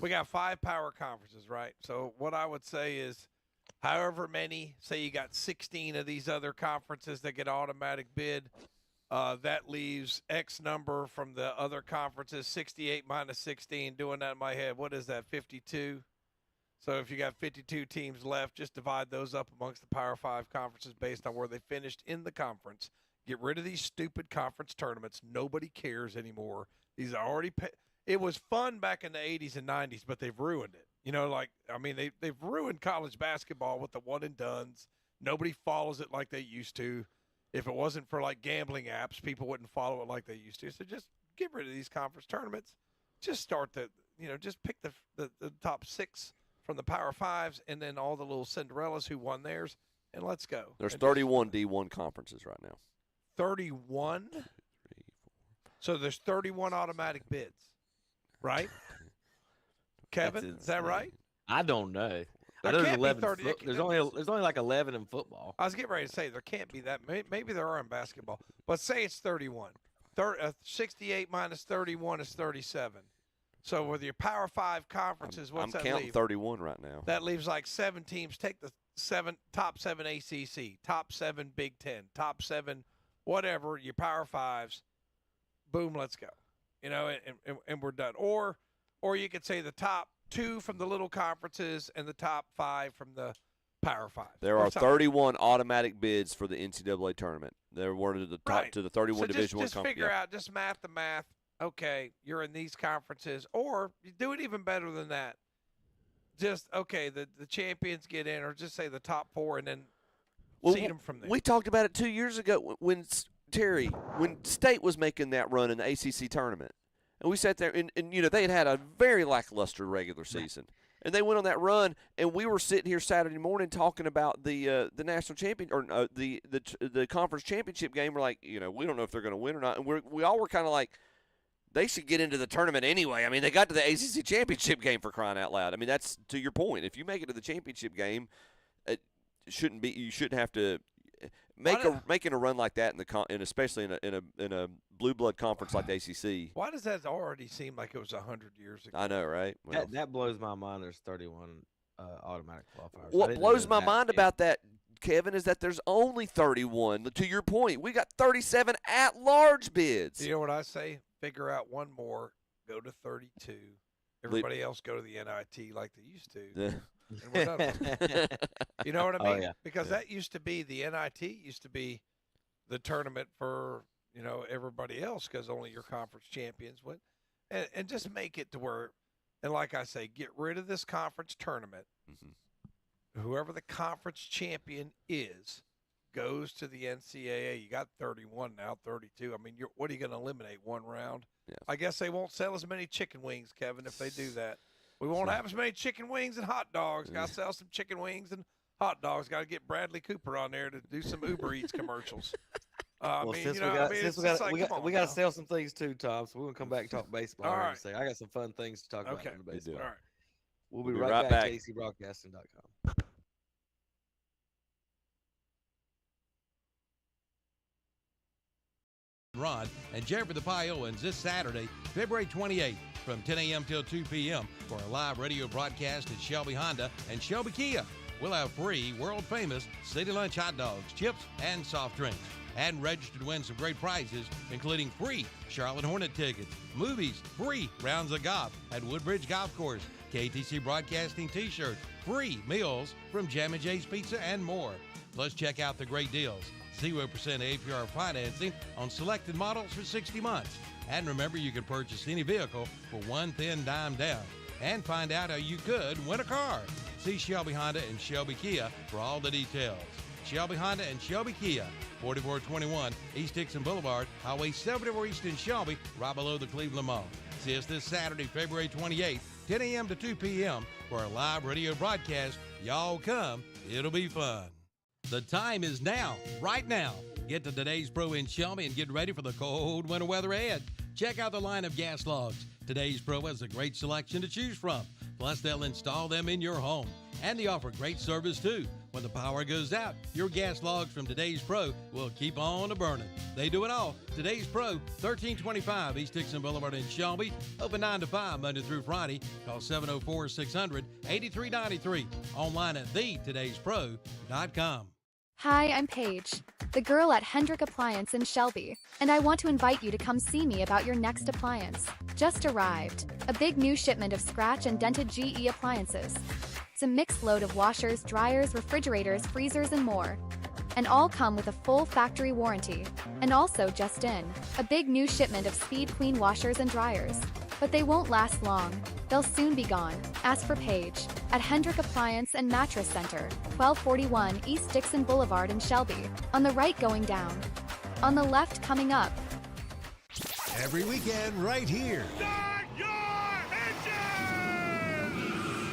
We got 5 power conferences, right? So what I would say is, however many, say you got 16 of these other conferences that get automatic bid, that leaves X number from the other conferences, 68 minus 16, doing that in my head. What is that, 52? So if you got 52 teams left, just divide those up amongst the Power 5 conferences based on where they finished in the conference. Get rid of these stupid conference tournaments. Nobody cares anymore. These are already it was fun back in the 80s and 90s, but they've ruined it. They've ruined college basketball with the one and dones. Nobody follows it like they used to. If it wasn't for gambling apps, people wouldn't follow it like they used to. So just get rid of these conference tournaments. Just start just pick the top 6 from the Power 5s, and then all the little Cinderellas who won theirs, and let's go. There's 31 D1 conferences right now. 31? 3, 4. So there's 31 automatic bids, right? Kevin, is that right? I don't know. There's 11. There's only like 11 in football. I was getting ready to say there can't be that. Maybe there are in basketball, but say it's 31. 68 minus 31 is 37. So with your Power 5 conferences, what's that leave? I'm counting 31 right now. That leaves 7 teams. Take the top 7 ACC, top 7 Big Ten, top 7 whatever, your Power 5s. Boom, let's go. And we're done. Or you could say the top 2 from the little conferences and the top 5 from the Power 5. There are 31 automatic bids for the NCAA tournament. They're awarded to the top to the 31 Division I. Just figure out, just math the math. Okay, you're in these conferences, or you do it even better than that. just okay, the champions get in, or just say the top 4, and then seed them from there. We talked about it 2 years ago when State was making that run in the ACC tournament, and we sat there and they had a very lackluster regular season, and they went on that run, and we were sitting here Saturday morning talking about the national champion or the conference championship game. We're like, we don't know if they're going to win or not, and we all were kind of like, they should get into the tournament anyway. I mean, they got to the ACC championship game, for crying out loud. I mean, that's to your point. If you make it to the championship game, you shouldn't have to making a run like that and especially in a blue blood conference like the ACC. Why does that already seem like it was 100 years ago? I know, right? Well, that blows my mind. There's 31 automatic qualifiers. What blows my mind about that, Kevin, is that there's only 31. To your point, we got 37 at-large bids. You know what I say? Figure out one more, go to 32. Everybody else go to the NIT like they used to. Yeah. And we're done. You know what I mean? Oh, yeah. Because that used to be the NIT used to be the tournament for everybody else, because only your conference champions went, and just make it to where, and like I say, get rid of this conference tournament. Mm-hmm. Whoever the conference champion is goes to the NCAA. You got 31 now, 32. I mean, what are you going to eliminate, one round? Yeah. I guess they won't sell as many chicken wings, Kevin, if they do that. We won't have as many chicken wings and hot dogs. Got to sell some chicken wings and hot dogs. Got to get Bradley Cooper on there to do some Uber Eats commercials. Since we got to sell some things too, Tom. So we're gonna come back and talk baseball. All right. And say I got some fun things to talk about in the baseball. All right. We'll be right back. KCBroadcasting.com. Ron and Jeffrey the Pie Owens this Saturday, February 28th from 10 a.m. till 2 p.m. for a live radio broadcast at Shelby Honda and Shelby Kia. We'll have free world-famous City Lunch hot dogs, chips, and soft drinks. And register to win some great prizes, including free Charlotte Hornet tickets, movies, free rounds of golf at Woodbridge Golf Course, KTC Broadcasting t-shirts, free meals from Jam & J's Pizza, and more. Plus, check out the great deals. 0% APR financing on selected models for 60 months. And remember, you can purchase any vehicle for one thin dime down. And find out how you could win a car. See Shelby Honda and Shelby Kia for all the details. Shelby Honda and Shelby Kia, 4421 East Dixon Boulevard, Highway 74 East in Shelby, right below the Cleveland Mall. See us this Saturday, February 28th, 10 a.m. to 2 p.m. for a live radio broadcast. Y'all come. It'll be fun. The time is now, right now. Get to Today's Pro in Shelby and get ready for the cold winter weather ahead. Check out the line of gas logs. Today's Pro has a great selection to choose from. Plus, they'll install them in your home. And they offer great service, too. When the power goes out, your gas logs from Today's Pro will keep on burning. They do it all. Today's Pro, 1325 East Dixon Boulevard in Shelby. Open 9 to 5, Monday through Friday. Call 704-600-8393. Online at thetodayspro.com. Hi, I'm Paige, the girl at Hendrick Appliance in Shelby, and I want to invite you to come see me about your next appliance. Just arrived. A big new shipment of scratch and dented GE appliances. It's a mixed load of washers, dryers, refrigerators, freezers, and more. And all come with a full factory warranty. And also just in, a big new shipment of Speed Queen washers and dryers. But they won't last long. They'll soon be gone. Ask for Paige at Hendrick Appliance and Mattress Center, 1241 East Dixon Boulevard in Shelby. On the right going down. On the left coming up. Every weekend right here.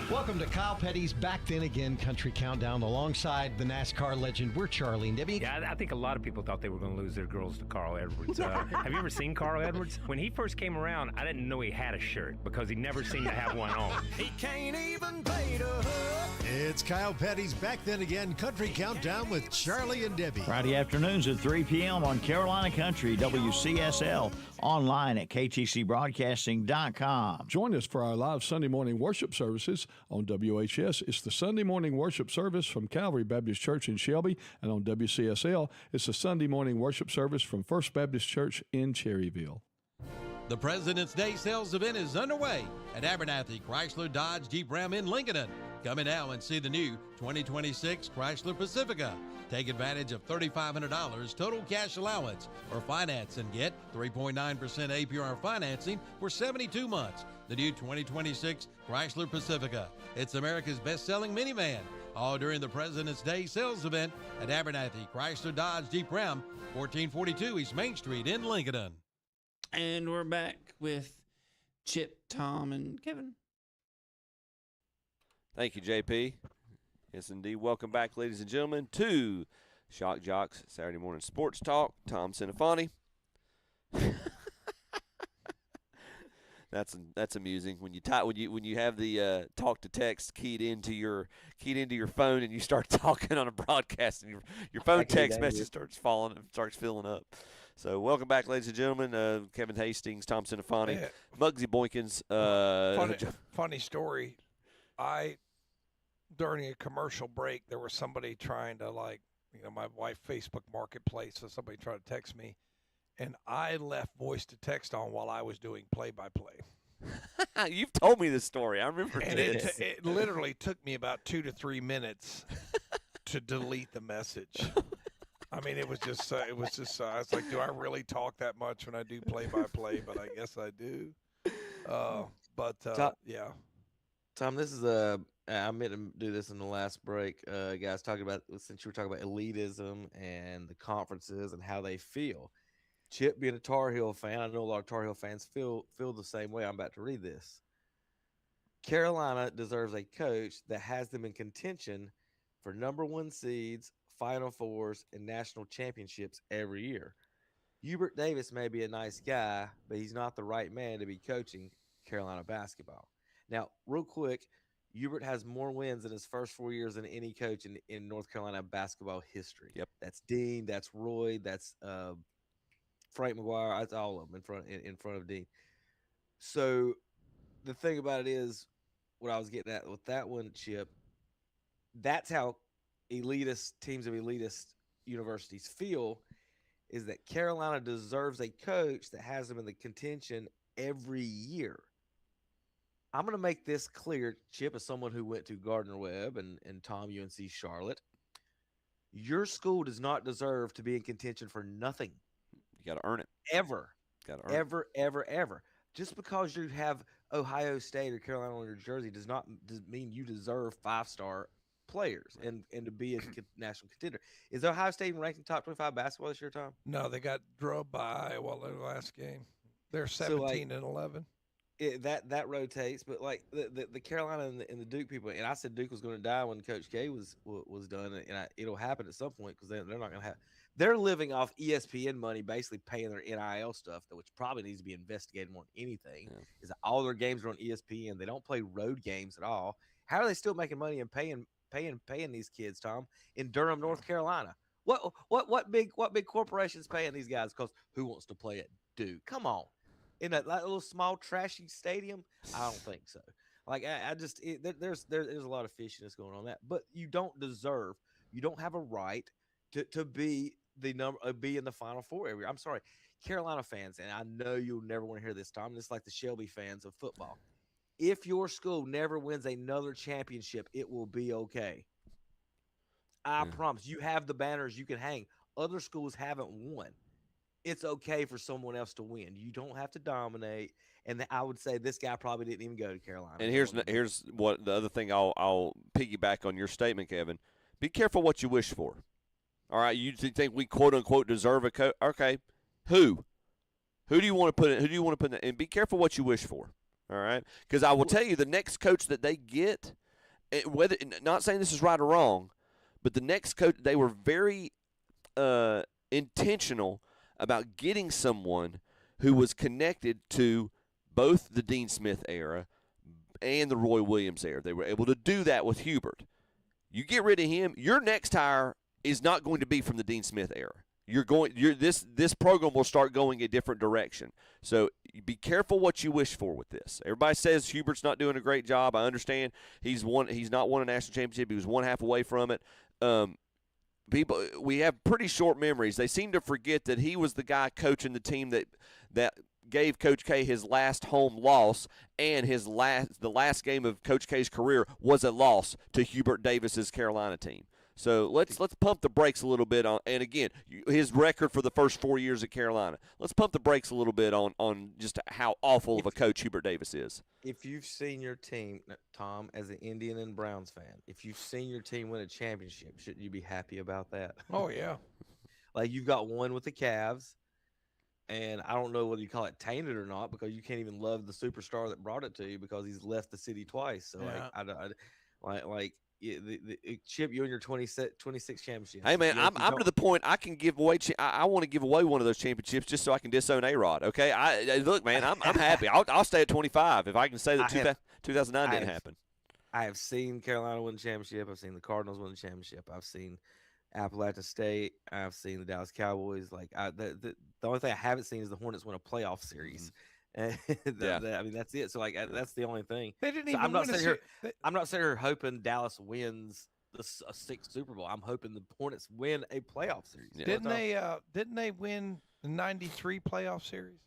Welcome to Kyle Petty's Back Then Again Country Countdown alongside the NASCAR legend. We're Charlie and Debbie. Yeah, I think a lot of people thought they were going to lose their girls to Carl Edwards. Have you ever seen Carl Edwards? When he first came around, I didn't know he had a shirt because he never seemed to have one on. He can't even pay to hook. It's Kyle Petty's Back Then Again Country Countdown with Charlie and Debbie. Friday afternoons at 3 p.m. on Carolina Country, WCSL, online at ktcbroadcasting.com. Join us for our live Sunday morning worship services on WHS. It's the Sunday morning worship service from Calvary Baptist Church in Shelby, and on WCSL, it's the Sunday morning worship service from First Baptist Church in Cherryville. The President's Day sales event is underway at Abernathy Chrysler Dodge Jeep Ram in Lincoln. Come in now and see the new 2026 Chrysler Pacifica. Take advantage of $3,500 total cash allowance or finance and get 3.9% APR financing for 72 months. The new 2026 Chrysler Pacifica. It's America's best-selling minivan. All during the President's Day sales event at Abernathy Chrysler Dodge Jeep Ram, 1442 East Main Street in Lincoln. And we're back with Chip, Tom, and Kevin. Thank you, JP. Yes, indeed. Welcome back, ladies and gentlemen, to Shock Joxx Saturday Morning Sports Talk. Tom Cinefani. That's amusing when you have the talk to text keyed into your phone and you start talking on a broadcast and your phone text message starts filling up. So welcome back, ladies and gentlemen. Kevin Hastings, Tom Cinefani, Muggsy Boykins. Funny story. During a commercial break, there was somebody trying to my wife Facebook Marketplace, so somebody tried to text me, and I left voice to text on while I was doing play-by-play. You've told me this story. I remember this. It literally took me about 2 to 3 minutes to delete the message. I mean, it was just I was like, do I really talk that much when I do play-by-play? But I guess I do. Yeah. Tom, this is I meant to do this in the last break, guys, since you were talking about elitism and the conferences and how they feel. Chip, being a Tar Heel fan, I know a lot of Tar Heel fans feel the same way. I'm about to read this. Carolina deserves a coach that has them in contention for number 1 seeds, Final Fours, and national championships every year. Hubert Davis may be a nice guy, but he's not the right man to be coaching Carolina basketball. Now, real quick, Hubert has more wins in his first 4 years than any coach in North Carolina basketball history. Yep. That's Dean, that's Roy, that's Frank McGuire. That's all of them in front of Dean. So the thing about it is, what I was getting at with that one, Chip, that's how teams of elitist universities feel, is that Carolina deserves a coach that has them in the contention every year. I'm going to make this clear, Chip, as someone who went to Gardner-Webb and Tom, UNC Charlotte. Your school does not deserve to be in contention for nothing. You got to earn it. Ever. Got to earn it. Ever. Just because you have Ohio State or Carolina or New Jersey does not mean you deserve 5-star players and to be a national contender. Is Ohio State ranked in top 25 basketball this year, Tom? No, they got drubbed by Iowa in the last game. They're 17 and 11. That rotates, but like the Carolina and the Duke people, and I said Duke was going to die when Coach K was done, and it'll happen at some point because they're not going to have. They're living off ESPN money, basically paying their NIL stuff, which probably needs to be investigated more than anything. Yeah. Is that all their games are on ESPN? They don't play road games at all. How are they still making money and paying these kids, Tom, in Durham, North Carolina? What big corporations paying these guys? Because who wants to play at Duke? Come on. In that little small trashy stadium, I don't think so. Like there's a lot of fishiness going on that, but you don't have a right to be be in the Final Four every year. I'm sorry, Carolina fans, and I know you'll never want to hear this, Tom. It's like the Shelby fans of football. If your school never wins another championship, it will be okay. I promise. You have the banners you can hang. Other schools haven't won. It's okay for someone else to win. You don't have to dominate. And I would say this guy probably didn't even go to Carolina. And here's what the other thing I'll piggyback on your statement, Kevin. Be careful what you wish for. All right, you think we quote unquote deserve a coach? Okay, who do you want to put in? Who do you want to put in? And be careful what you wish for. All right, because I will tell you the next coach that they get, whether not saying this is right or wrong, but the next coach, they were very intentional about getting someone who was connected to both the Dean Smith era and the Roy Williams era. They were able to do that with Hubert. You get rid of him, your next hire is not going to be from the Dean Smith era. This program will start going a different direction. So be careful what you wish for with this. Everybody says Hubert's not doing a great job. I understand he's not won a national championship. He was 1/2 away from it. We have pretty short memories. They seem to forget that he was the guy coaching the team that gave Coach K his last home loss, and the last game of Coach K's career was a loss to Hubert Davis's Carolina team. So let's pump the brakes a little bit on, and again, his record for the first 4 years at Carolina. Let's pump the brakes a little bit on just how awful of a coach Hubert Davis is. If you've seen your team, Tom, as an Indian and Browns fan, if you've seen your team win a championship, shouldn't you be happy about that? Oh, yeah. Like, you've got one with the Cavs, and I don't know whether you call it tainted or not, because you can't even love the superstar that brought it to you because he's left the city twice. So, Chip, you and your 26 championships. Hey, man, I'm to the point I can give away. I want to give away one of those championships just so I can disown A-Rod. Okay, look, man, I'm happy. I'll stay at 25 if I can say that 2009 didn't happen. I have seen Carolina win the championship. I've seen the Cardinals win the championship. I've seen Appalachian State. I've seen the Dallas Cowboys. The only thing I haven't seen is the Hornets win a playoff series. I mean, that's it. So that's the only thing. They didn't so even. I'm not sitting here hoping Dallas wins a sixth Super Bowl. I'm hoping the Hornets win a playoff series. Yeah. Didn't they win the '93 playoff series?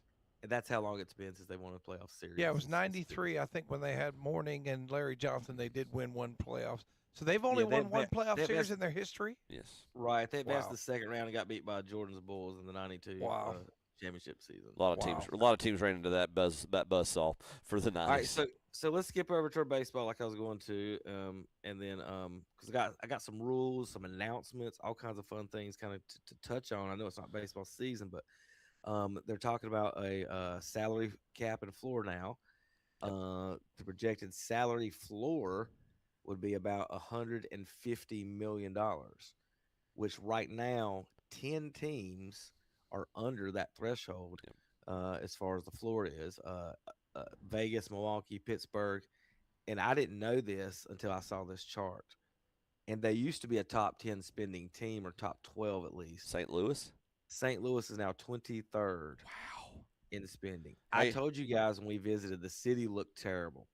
And that's how long it's been since they won a playoff series. Yeah, it was '93. I think when they had Mourning and Larry Johnson, they did win one playoffs. So they've only won one playoff series in their history. Yes, right. They advanced the second round and got beat by Jordan's Bulls in the '92. Wow. Championship season. A lot of teams ran into that buzzsaw for the 90s. All right, so let's skip over to our baseball like I was going to, and then because I got some rules, some announcements, all kinds of fun things kind of to touch on. I know it's not baseball season, but they're talking about a salary cap and floor now. The projected salary floor would be about $150 million, which right now 10 teams are under that threshold as far as the floor is. Vegas, Milwaukee, Pittsburgh. And I didn't know this until I saw this chart. And they used to be a top 10 spending team, or top 12 at least. St. Louis? St. Louis is now 23rd in spending. I told you guys when we visited, the city looked terrible.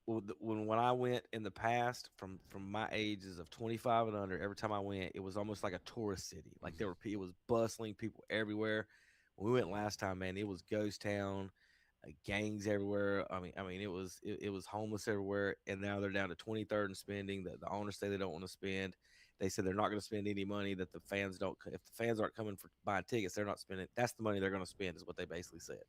When I went in the past, from my ages of 25 and under, every time I went, it was almost like a tourist city. Like it was bustling, people everywhere. When we went last time, man, it was ghost town, gangs everywhere. I mean, it was homeless everywhere. And now they're down to 23rd in spending. The owners say they don't want to spend. They said they're not going to spend any money that the fans don't. If the fans aren't coming for buying tickets, they're not spending. That's the money they're going to spend, is what they basically said.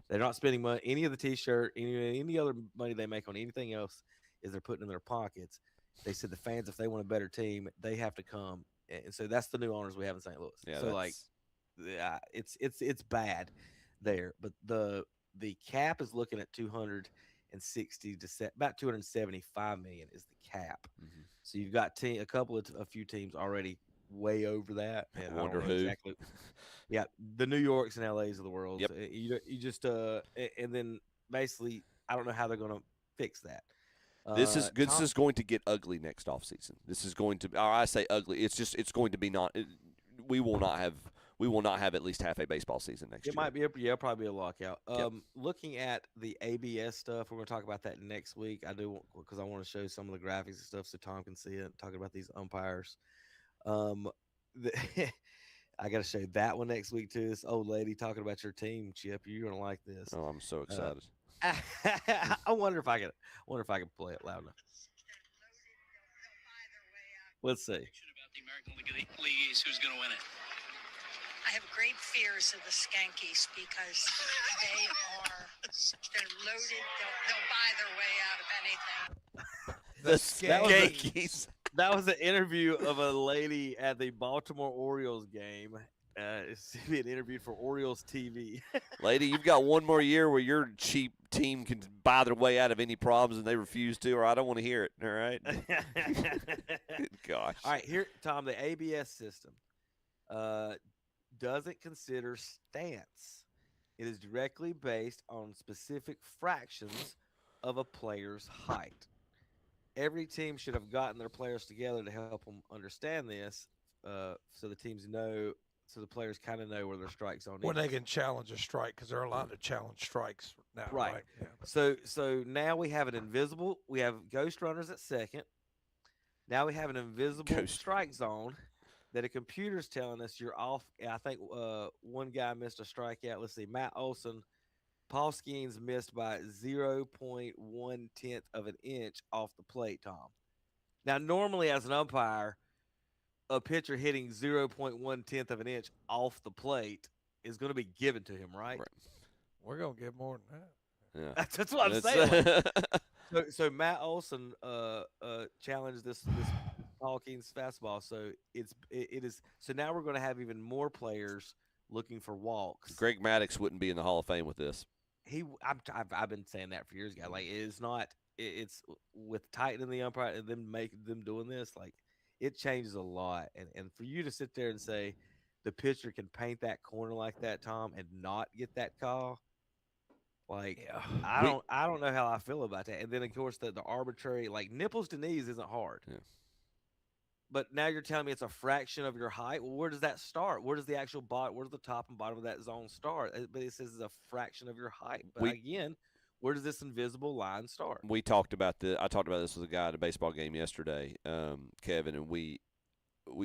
They're not spending money, any of the T-shirt, any other money they make on anything else is they're putting in their pockets. They said the fans, if they want a better team, they have to come, and so that's the new owners we have in St. Louis. Yeah, so it's bad there, but the cap is looking at 260 to about 275 million is the cap. Mm-hmm. So you've got a few teams already way over that. And I wonder who. Exactly. Yeah, the New Yorks and LAs of the world. Yep. You just and then basically I don't know how they're going to fix that. This is going to get ugly next offseason. This is going to, or I say ugly. It's going to be not. We will not have at least half a baseball season next year. It might be probably a lockout. Looking at the ABS stuff, we're going to talk about that next week. I do, because I want to show some of the graphics and stuff so Tom can see it. Talking about these umpires. I got to show that one next week too. This old lady talking about your team, Chip. You're gonna like this. Oh, I'm so excited. I wonder if I can play it loud enough. Let's see. About the American League East, who's going to win it? I have great fears of the Skankies because they're loaded. They'll buy their way out of anything. The Skankies. That was an interview of a lady at the Baltimore Orioles game. It's being interviewed for Orioles TV. Lady, you've got one more year where your cheap team can buy their way out of any problems and they refuse to, or I don't want to hear it. All right. Good gosh. All right, here, Tom, the ABS system doesn't consider stance. It is directly based on specific fractions of a player's height. Every team should have gotten their players together to help them understand this, so the teams know, so the players kind of know where their strike zone is. When they can challenge a strike, because they're allowed to challenge strikes now. Right. Yeah. So now we have we have ghost runners at second. Now we have an invisible strike zone that a computer's telling us you're off. I think one guy missed a strikeout. Let's see, Matt Olson Paul Skeens missed by 0.1 of an inch off the plate, Tom. Now, normally as an umpire, a pitcher hitting 0.1 of an inch off the plate is going to be given to him, right? We're going to give more than that. Yeah. That's what I'm saying. So Matt Olson challenged this Paul Skeens fastball. So it is. So now we're going to have even more players looking for walks. Greg Maddux wouldn't be in the Hall of Fame with this. I've been saying that for years, guys. Like it's not. It's with tightening the umpire and then making them doing this. Like it changes a lot. And for you to sit there and say the pitcher can paint that corner like that, Tom, and not get that call. Like I don't know how I feel about that. And then of course the arbitrary, like nipples to knees isn't hard. Yeah. But now you're telling me it's a fraction of your height. Well, where does that start? Where does the actual bottom? Where does the top and bottom of that zone start? But it says it's a fraction of your height. But again, where does this invisible line start? I talked about this with a guy at a baseball game yesterday, Kevin, and we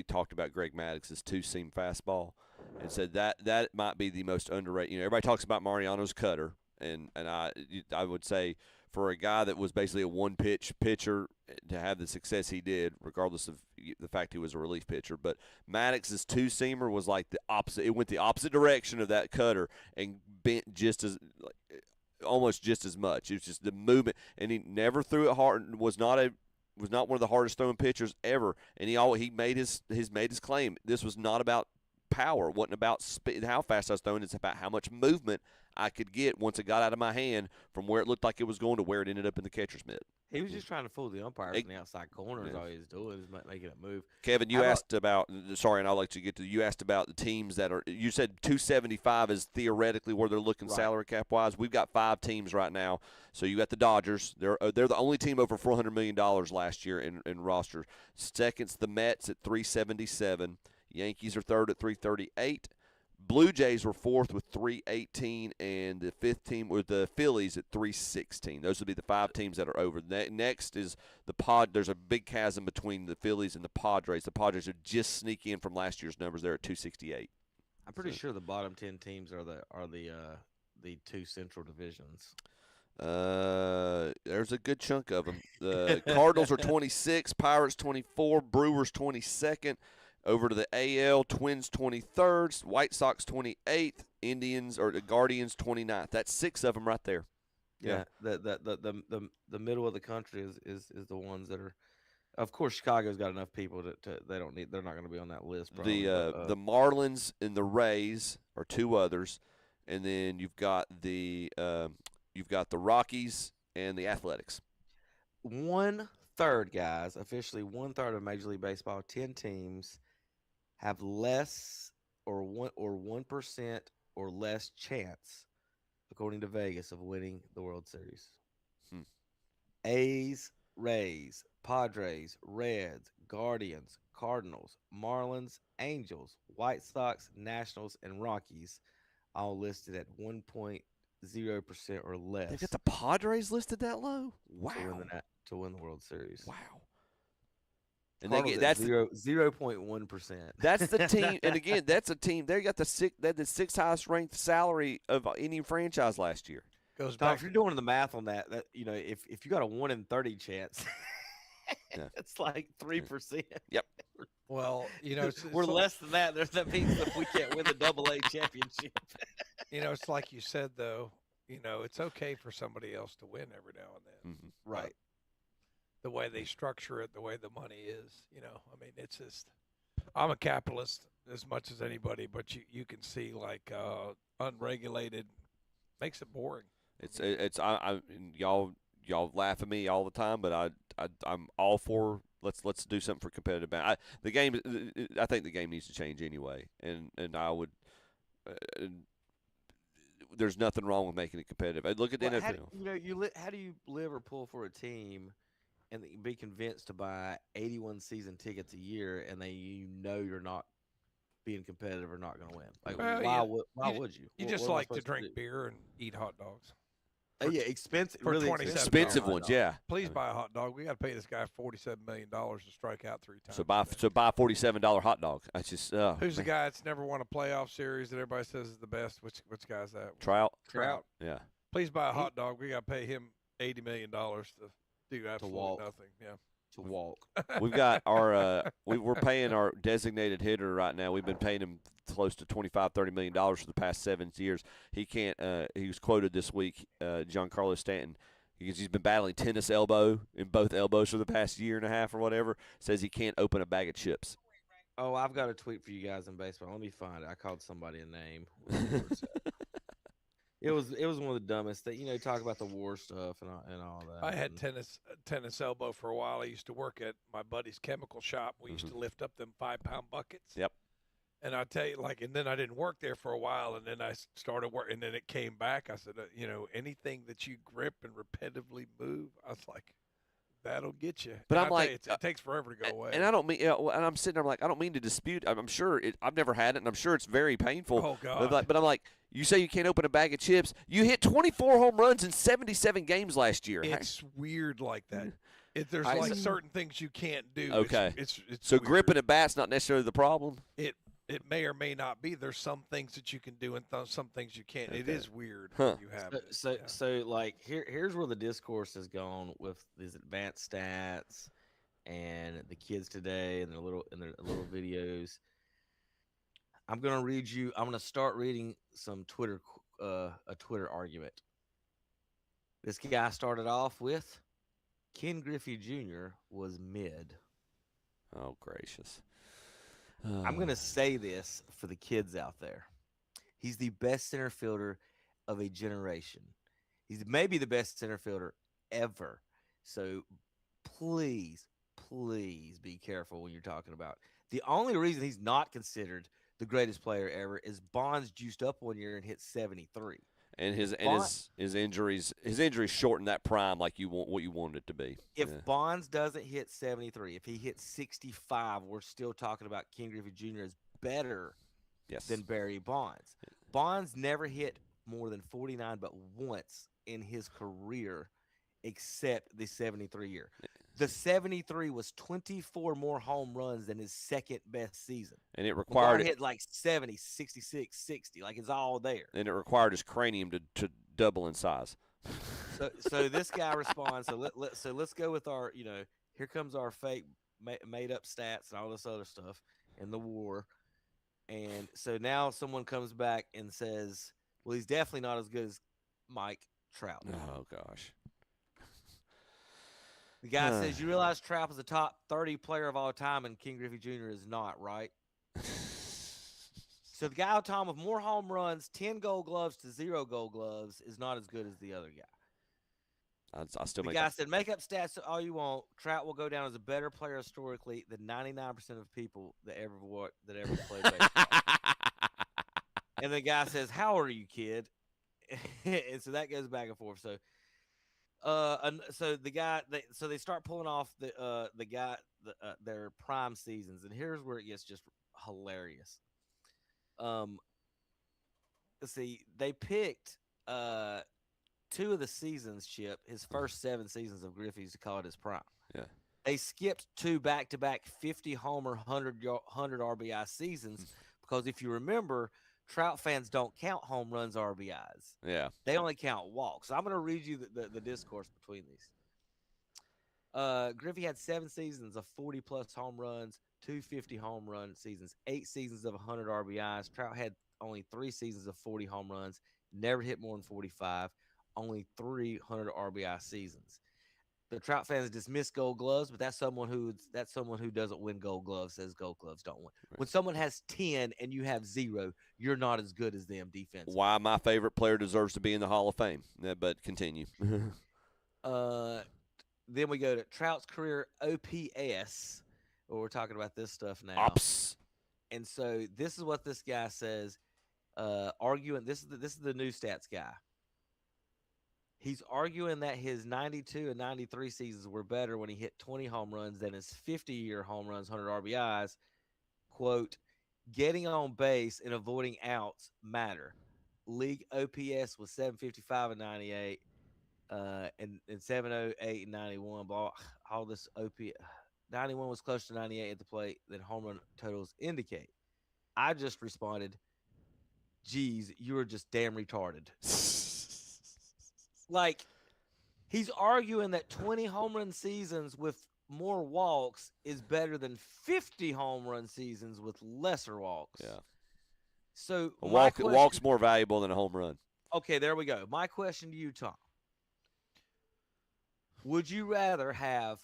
talked about Greg Maddux's two-seam fastball and said that might be the most underrated. You know, everybody talks about Mariano's cutter. And I would say for a guy that was basically a one-pitch pitcher to have the success he did, regardless of the fact he was a relief pitcher, but Maddux's two-seamer was like the opposite. It went the opposite direction of that cutter and bent almost just as much. It was just the movement, and he never threw it hard. Was not one of the hardest throwing pitchers ever, and he made his claim. This was not about power. It wasn't about speed, how fast I was throwing. It's about how much movement I could get once it got out of my hand from where it looked like it was going to where it ended up in the catcher's mitt. He was just trying to fool the umpires in the outside corner. Is all he was doing, is making it move. Kevin, you asked about. Sorry, and I'll let you get to. You asked about the teams that are. You said 275 is theoretically where they're looking salary cap wise. We've got 5 teams right now. So you got the Dodgers. They're the only team over $400 million last year in roster. Second's the Mets at 377. Yankees are third at 338. Blue Jays were fourth with 318, and the fifth team were the Phillies at 316. Those would be the 5 teams that are over. Next is the There's a big chasm between the Phillies and the Padres. The Padres are just sneaking in from last year's numbers. They're at 268. I'm pretty sure the bottom 10 teams are the 2 central divisions. There's a good chunk of them. The Cardinals are 26, Pirates 24, Brewers 22nd. Over to the AL, Twins 23rd, White Sox 28th, Indians or the Guardians 29th. That's 6 of them right there. Yeah. The middle of the country is the ones that are. Of course, Chicago's got enough people they're not going to be on that list. Probably, the Marlins and the Rays are 2 others, and then you've got the Rockies and the Athletics. 1/3, guys, officially 1/3 of Major League Baseball, 10 teams have less or 1% or less chance, according to Vegas, of winning the World Series. A's, Rays, Padres, Reds, Guardians, Cardinals, Marlins, Angels, White Sox, Nationals, and Rockies, all listed at 1.0% or less. They got the Padres listed that low? Wow. To win the World Series. Wow. And that's 0.1%. That's the team, and again, that's a team. They got the 6th highest ranked salary of any franchise last year. Goes Tom, back. if you're doing the math on that, if you got a 1 in 30 chance, it's like 3%. Yep. Well, we're less than that. That means that we can't win the AA championship. It's like you said though. It's okay for somebody else to win every now and then. Mm-hmm. Right. The way they structure it, the way the money is, it's just, I'm a capitalist as much as anybody, but you can see like unregulated makes it boring. Y'all laugh at me all the time, but I'm all for let's do something for competitive. I think the game needs to change anyway, and I would. There's nothing wrong with making it competitive. Look at the NFL. How do you live or pull for a team and be convinced to buy 81 season tickets a year, and you're not being competitive or not going to win? Like, why would you? You just like to drink beer and eat hot dogs. Expensive, for really expensive ones. Yeah. Please buy a hot dog. We got to pay this guy $47 million to strike out 3 times. So buy a $47 hot dog. That's just who's the guy that's never won a playoff series that everybody says is the best? Which guy's that? Trout. Trout. Yeah. Please buy a hot dog. We got to pay him $80 million to do absolutely walk. nothing. Yeah. To walk. We've got our we're paying our designated hitter right now. We've been paying him close to $25-30 million for the past 7 years. He can't. He was quoted this week, Giancarlo Stanton, because he's been battling tennis elbow in both elbows for the past year and a half or whatever. Says he can't open a bag of chips. Oh, I've got a tweet for you guys in baseball. Let me find it. I called somebody a name. It was one of the dumbest that talk about the war stuff and all that. I had tennis elbow for a while. I used to work at my buddy's chemical shop. We used to lift up them 5-pound buckets. Yep. And I tell you, and then I didn't work there for a while, and then I started work, and then it came back. I said, anything that you grip and repetitively move, I was like, that'll get you. But and I'm like, it takes forever to go away. And I don't mean, and I'm sitting there, I'm like, I don't mean to dispute. I'm sure I've never had it, and I'm sure it's very painful. Oh God! But I'm like, you say you can't open a bag of chips. You hit 24 home runs in 77 games last year. It's weird like that. There's certain things you can't do. Okay. It's so weird. gripping a bat's not necessarily the problem. It may or may not be. There's some things that you can do and some things you can't. Okay. It is weird when you have it. So like here's where the discourse has gone with these advanced stats and the kids today and their little videos. I'm gonna start reading some Twitter a Twitter argument. This guy started off with Ken Griffey Jr. was mid. Oh gracious. I'm going to say this for the kids out there. He's the best center fielder of a generation. He's maybe the best center fielder ever. So please be careful when you're talking about. The only reason he's not considered the greatest player ever is Bonds juiced up one year and hit 73. And his injuries shortened that prime like what you wanted it to be. If Bonds doesn't hit 73, if he hits 65, we're still talking about Ken Griffey Jr. is better than Barry Bonds. Bonds never hit more than 49 but once in his career except the 73 year. The 73 was 24 more home runs than his second best season. And it required hit like 70, 66, 60. Like it's all there. And it required his cranium to double in size. So this guy responds. So let's go with our, here comes our fake made up stats and all this other stuff in the war. And so now someone comes back and says, well, he's definitely not as good as Mike Trout. Oh gosh. The guy says, you realize Trout is the top 30 player of all time and Ken Griffey Jr. is not, right? So the guy on top with more home runs, 10 gold gloves to 0 gold gloves is not as good as the other guy. The guy said, make up stats all you want. Trout will go down as a better player historically than 99% of people that ever played baseball. And the guy says, how old are you, kid? And so that goes back and forth. So so they start pulling off their prime seasons, and here's where it gets just hilarious. Let's see, they picked 2 of the seasons, Chip, his first 7 seasons of Griffey's to call it his prime. Yeah. They skipped 2 back-to-back 50 homer 100 RBI seasons because if you remember, Trout fans don't count home runs RBIs. Yeah. They only count walks. So I'm going to read you the discourse between these. Griffey had 7 seasons of 40-plus home runs, 2 50 home run seasons, 8 seasons of 100 RBIs. Trout had only 3 seasons of 40 home runs, never hit more than 45, only 300 RBI seasons. The Trout fans dismiss Gold Gloves, but that's someone who doesn't win Gold Gloves, says Gold Gloves don't win. Right. When someone has 10 and you have 0, you're not as good as them defensively. Why my favorite player deserves to be in the Hall of Fame. But continue. Then we go to Trout's career OPS. Well, we're talking about this stuff now. Ops. And so this is what this guy says, arguing. This is the new stats guy. He's arguing that his 92 and 93 seasons were better when he hit 20 home runs than his 50-year home runs, 100 RBIs. Quote, getting on base and avoiding outs matter. League OPS was 755 and 98, and 708 and 91. All this OPS, 91 was closer to 98 at the plate than home run totals indicate. I just responded, geez, you were just damn retarded. like he's arguing that 20 home run seasons with more walks is better than 50 home run seasons with lesser walks. Yeah. So A walk's more valuable than a home run. Okay, there we go. My question to you, Tom. Would you rather have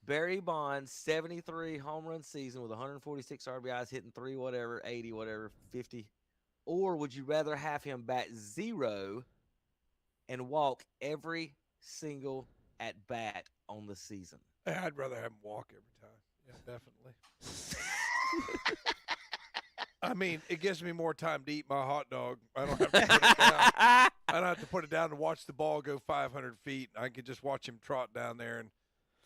Barry Bonds' 73 home run season with 146 RBIs, hitting 3 whatever, 80 whatever, 50, or would you rather have him bat 0 and walk every single at bat on the season? I'd rather have him walk every time. Yeah, definitely. I mean, it gives me more time to eat my hot dog. I don't have to put it down. I don't have to put it down to watch the ball go 500 feet. I can just watch him trot down there, and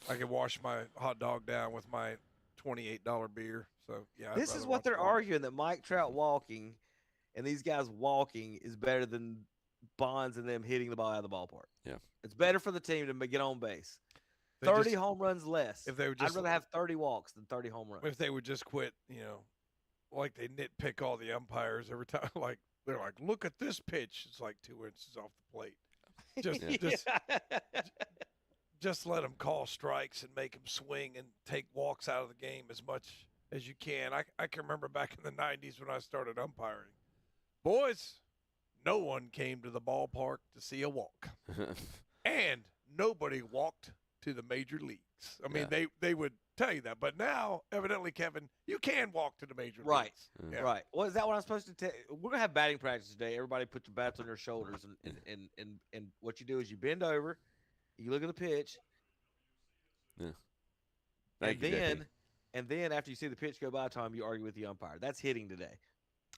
I can wash my hot dog down with my $28 beer. So, yeah. This is what they're arguing, that Mike Trout walking and these guys walking is better than Bonds and them hitting the ball out of the ballpark. Yeah. It's better for the team to get on base. 30 home runs less. If they would just, I'd rather have 30 walks than 30 home runs. If they would just quit, like they nitpick all the umpires every time. Like they're like, look at this pitch. It's like 2 inches off the plate. Just let them call strikes and make them swing and take walks out of the game as much as you can. I can remember back in the 90s when I started umpiring. Boys, no one came to the ballpark to see a walk. And nobody walked to the major leagues. I mean, they would tell you that. But now, evidently, Kevin, you can walk to the major leagues. Yeah. Right. Well, is that what I'm supposed to tell? We're going to have batting practice today. Everybody put your bats on your shoulders. And what you do is you bend over, you look at the pitch. Yeah. And then after you see the pitch go by, Tom, you argue with the umpire. That's hitting today.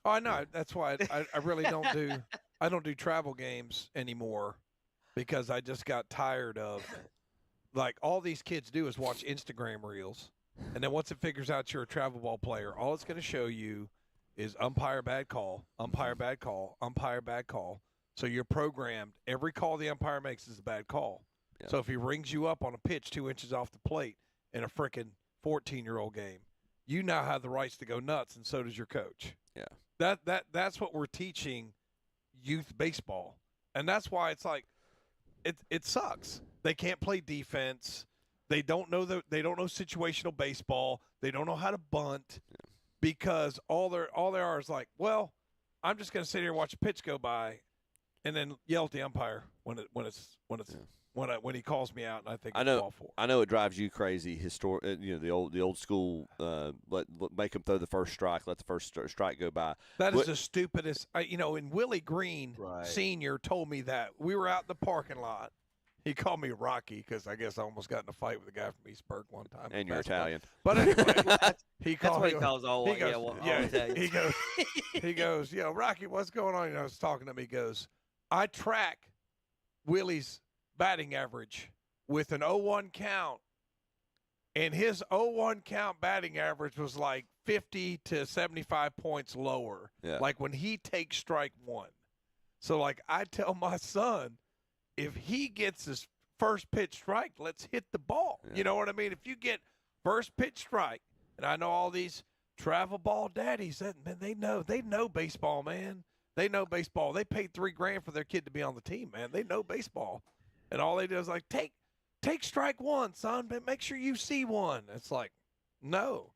Oh, I know. That's why I really don't do – I don't do travel games anymore because I just got tired of – like all these kids do is watch Instagram reels, and then once it figures out you're a travel ball player, all it's going to show you is umpire bad call, umpire bad call, umpire bad call. So you're programmed. Every call the umpire makes is a bad call. Yeah. So if he rings you up on a pitch 2 inches off the plate in a freaking 14-year-old game, you now have the rights to go nuts, and so does your coach. Yeah. That's what we're teaching youth baseball, and that's why it's like it sucks. They can't play defense. They don't know situational baseball. They don't know how to bunt because all they are is like, well, I'm just going to sit here and watch a pitch go by, and then yell at the umpire when he calls me out, and I think it's ball four. I know it drives you crazy. The old school. Make them throw the first strike. Let the first strike go by. That is the stupidest. And Willie Green Sr. told me that we were out in the parking lot. He called me Rocky because I guess I almost got in a fight with a guy from East Burke one time. And you're Italian. But anyway, he goes, Rocky, what's going on? I was talking to him. He goes, I track Willie's batting average with an 0-1 count, and his 0-1 count batting average was like 50 to 75 points lower. Yeah. Like when he takes strike one. So like I tell my son, if he gets his first pitch strike, let's hit the ball. Yeah. You know what I mean? If you get first pitch strike, and I know all these travel ball daddies, they know baseball, man. They know baseball. They paid $3,000 for their kid to be on the team, man. They know baseball. And all they do is like, take strike one, son, but make sure you see one. It's like, no.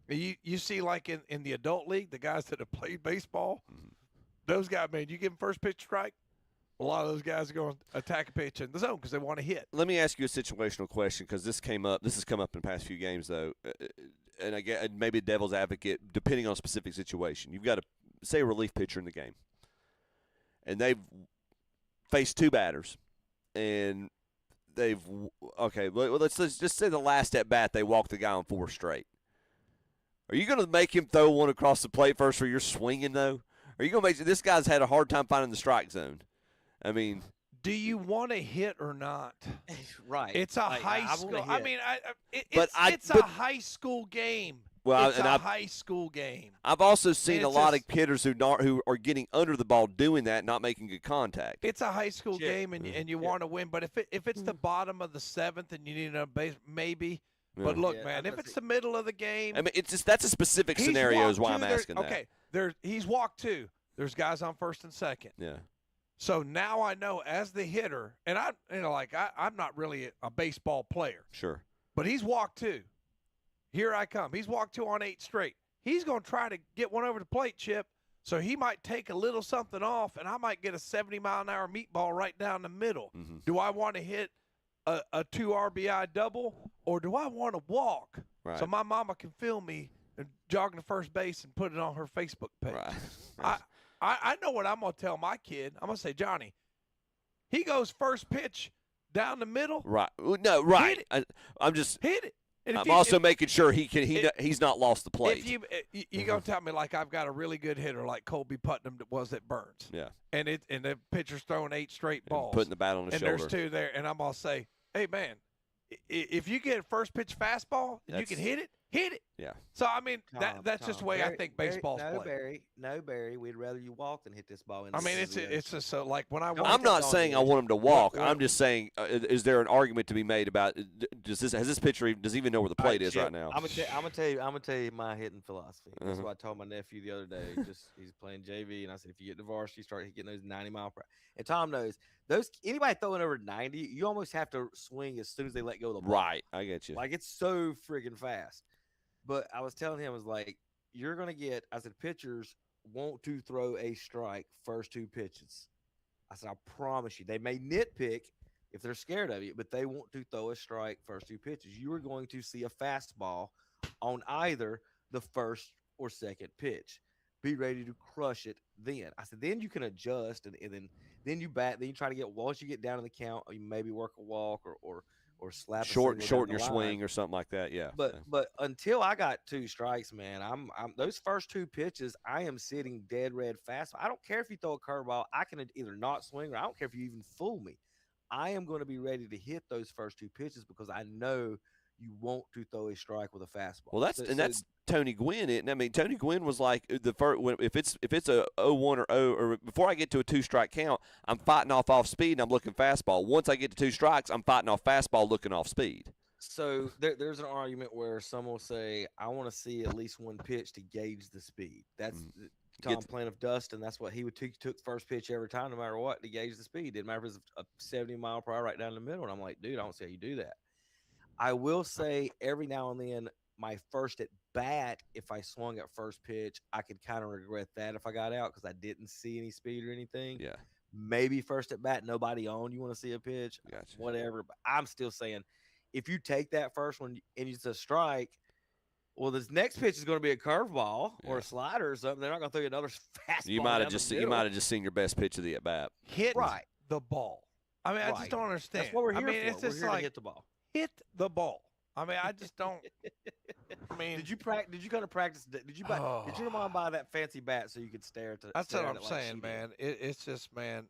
You see like in the adult league, the guys that have played baseball, those guys, man, you give them first pitch strike, a lot of those guys are going to attack a pitch in the zone because they want to hit. Let me ask you a situational question because this has come up in the past few games, though. And I get maybe a devil's advocate, depending on a specific situation. You've got a relief pitcher in the game, and they've faced two batters, and let's just say the last at bat they walked the guy on 4 straight. Are you going to make him throw one across the plate first where you're swinging, though? Are you going to make this guy's had a hard time finding the strike zone? I mean, do you want to hit or not? Right. It's a high school. I mean, it's a high school game. Well, it's a high school game. I've also seen a lot of hitters who are getting under the ball doing that, not making good contact. It's a high school game, and you want to win. But if it's the bottom of the 7th and you need a base, maybe. Yeah. But look, man, if it's the middle of the game, I mean, that's a specific scenario. Is why I'm asking that. Okay, he's walked 2. There's guys on first and second. Yeah. So now I know as the hitter, and I'm not really a baseball player. Sure. But he's walked 2. Here I come. He's walked 2 on 8 straight. He's going to try to get one over the plate, Chip. So he might take a little something off, and I might get a 70-mile-an-hour meatball right down the middle. Mm-hmm. Do I want to hit a 2 RBI double, or do I want to walk Right. so my mama can film me and jogging to first base and put it on her Facebook page? Right. I know what I'm going to tell my kid. I'm going to say, Johnny, he goes first pitch down the middle. Right. No, right. Hit it. I'm just hit it. And I'm also making sure he's not lost the plate. If you gonna tell me like I've got a really good hitter like Colby Putnam that was at Burns, Yeah. and the pitcher's throwing 8 straight balls, putting the bat on the and shoulder. there's 2 there, and I'm gonna say, hey man, if you get a first pitch fastball and you can hit it, hit it. Yeah. So I mean that's just the way I think baseball's played. Barry, we'd rather you walk than hit this ball. In I mean, it's just so like when I walk. I'm not saying I want him to walk. I'm just saying, is there an argument to be made about does this pitcher does he even know where the plate is right now? I'm gonna tell you my hitting philosophy. That's what I told my nephew the other day. He's playing JV, and I said if you get to varsity, start getting those 90-mile-per-hour. And Tom knows anybody throwing over 90, you almost have to swing as soon as they let go of the ball. Right, I get you. Like it's so friggin' fast. But I was telling him, I was like, you're gonna get. I said pitchers want to throw a strike first 2 pitches. I said, I promise you. They may nitpick if they're scared of you, but they want to throw a strike first 2 pitches. You are going to see a fastball on either the first or second pitch. Be ready to crush it then. I said, then you can adjust and then you bat. Then you try to get once you get down to the count, or you maybe work a walk or slap shorten your line. swing or something like that. Yeah. But until I got 2 strikes, man, I'm those first 2 pitches, I am sitting dead red fast. I don't care if you throw a curveball. I can either not swing, or I don't care if you even fool me. I am going to be ready to hit those first 2 pitches because I know you want to throw a strike with a fastball. Well, that's Tony Gwynn. I mean, Tony Gwynn was like the first. If it's a 0-1 or 0, or before I get to a 2-strike count, I'm fighting off speed and I'm looking fastball. Once I get to 2 strikes, I'm fighting off fastball, looking off speed. So there's an argument where some will say, I want to see at least 1 pitch to gauge the speed. That's Tom playing of Dustin. That's what he would took first pitch every time, no matter what, to gauge the speed. Didn't matter if it was a 70-mile-per-hour right down the middle. And I'm like, dude, I don't see how you do that. I will say every now and then, my first at bat, if I swung at first pitch, I could kind of regret that if I got out because I didn't see any speed or anything. Yeah. Maybe first at bat, nobody on. You want to see a pitch, gotcha. Whatever. But I'm still saying, if you take that first one and it's a strike, well, this next pitch is going to be a curveball or a slider or something. They're not going to throw you another fastball. You might have just seen your best pitch of the at bat. Hit the ball. I mean, I just don't understand. That's what we're here for. It's just we're here like to hit the ball. Hit the ball. I mean, I just don't. I mean, did you kind of practice? Did you Did your mom buy that fancy bat so you could stare at it? That's what I'm saying, man. It's just, man,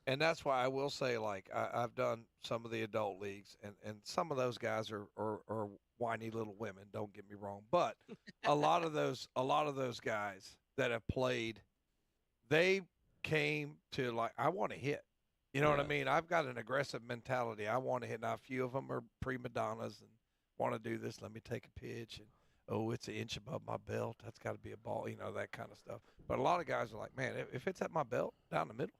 and that's why I will say, like, I've done some of the adult leagues, and some of those guys are whiny little women. Don't get me wrong, but a lot of those guys that have played, they came to like, I want to hit. You know what I mean? I've got an aggressive mentality. I want to hit. Now, a few of them are prima donnas and want to do this. Let me take a pitch, and it's an inch above my belt. That's got to be a ball. That kind of stuff. But a lot of guys are like, man, if it's at my belt down the middle,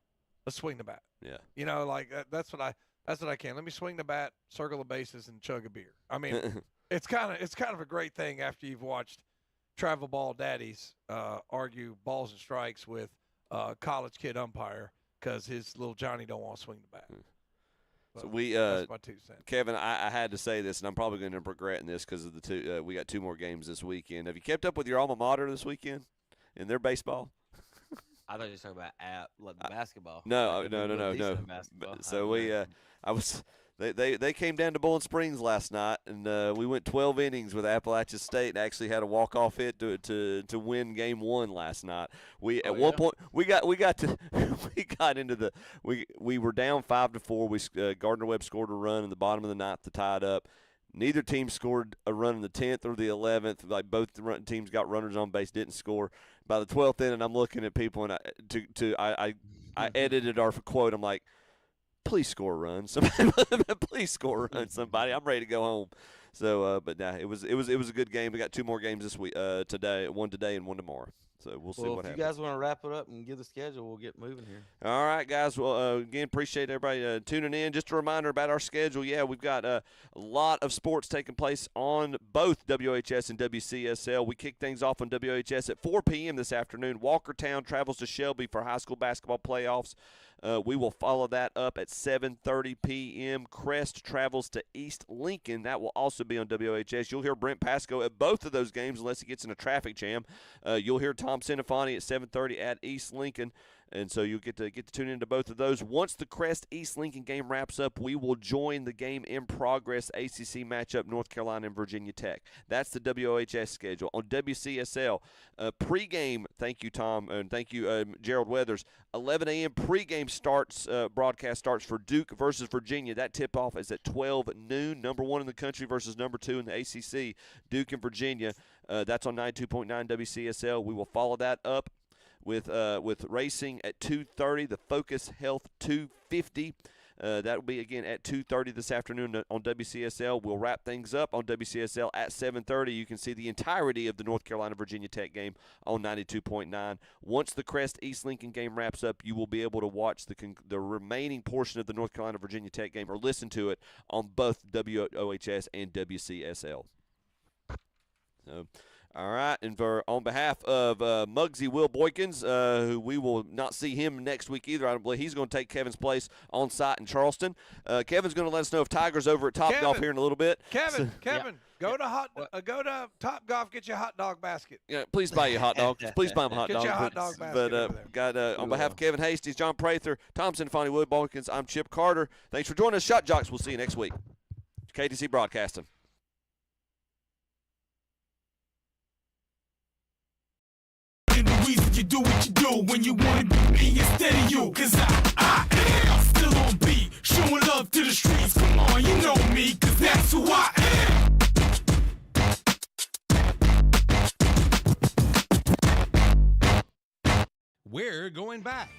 let's swing the bat. Yeah. Like that's what I can. Let me swing the bat, circle the bases, and chug a beer. I mean, it's kind of a great thing after you've watched travel ball daddies argue balls and strikes with a college kid umpire because his little Johnny don't want to swing the bat. So that's my 2 cents. Kevin, I had to say this, and I'm probably going to regret this because of the 2. We got 2 more games this weekend. Have you kept up with your alma mater this weekend in their baseball? I thought you were talking about basketball. No. So they came down to Bowling Springs last night, and we went 12 innings with Appalachia State, and actually had a walk-off hit to win Game 1 last night. We one point we got into the we were down 5-4. Gardner Webb scored a run in the bottom of the 9th to tie it up. Neither team scored a run in the 10th or the 11th. Like both teams got runners on base, didn't score. By the 12th inning, I'm looking at people, and I edited our quote. I'm like, please score a run, somebody. Please score a run, somebody. I'm ready to go home. So, but nah, it was a good game. We got 2 more games this week. Today, one today and one tomorrow. So we'll see Well, what if happens. you guys want to wrap it up and give the schedule, we'll get moving here. All right, guys. Well, again, appreciate everybody tuning in. Just a reminder about our schedule. Yeah, we've got a lot of sports taking place on both WHS and WCSL. We kick things off on WHS at 4 p.m. this afternoon. Walkertown travels to Shelby for high school basketball playoffs. We will follow that up at 7:30 p.m. Crest travels to East Lincoln. That will also be on WHS. You'll hear Brent Pasco at both of those games unless he gets in a traffic jam. You'll hear Tom Sinifani at 7:30 at East Lincoln. And so you'll get to tune into both of those. Once the Crest East Lincoln game wraps up, we will join the game in progress ACC matchup North Carolina and Virginia Tech. That's the WOHS schedule. On WCSL, pregame, thank you, Tom, and thank you, Gerald Weathers, 11 a.m. pregame broadcast starts for Duke versus Virginia. That tip-off is at 12 noon. Number 1 in the country versus number 2 in the ACC, Duke and Virginia. That's on 92.9 WCSL. We will follow that up with racing at 2:30, the Focus Health 250. That will be, again, at 2:30 this afternoon on WCSL. We'll wrap things up on WCSL at 7:30. You can see the entirety of the North Carolina-Virginia Tech game on 92.9. Once the Crest East Lincoln game wraps up, you will be able to watch the remaining portion of the North Carolina-Virginia Tech game or listen to it on both WOHS and WCSL. So, all right, and on behalf of Muggsy Will Boykins, who we will not see him next week either, I don't believe he's going to take Kevin's place on site in Charleston. Kevin's going to let us know if Tiger's over at Topgolf here in a little bit. Kevin, go to Topgolf, get you a hot dog basket. Yeah, please buy you a hot dog. Please buy him a hot dog. Get you a hot dog basket. But on behalf of Kevin Hastings, John Prather, Tom Sinifani, Will Boykins, I'm Chip Carter. Thanks for joining us, Shot Joxx. We'll see you next week. KTC Broadcasting. You do what you do when you want to be me instead of you. Cause I am still on beat, showing love to the streets. Come on, you know me, cause that's who I am. We're going back.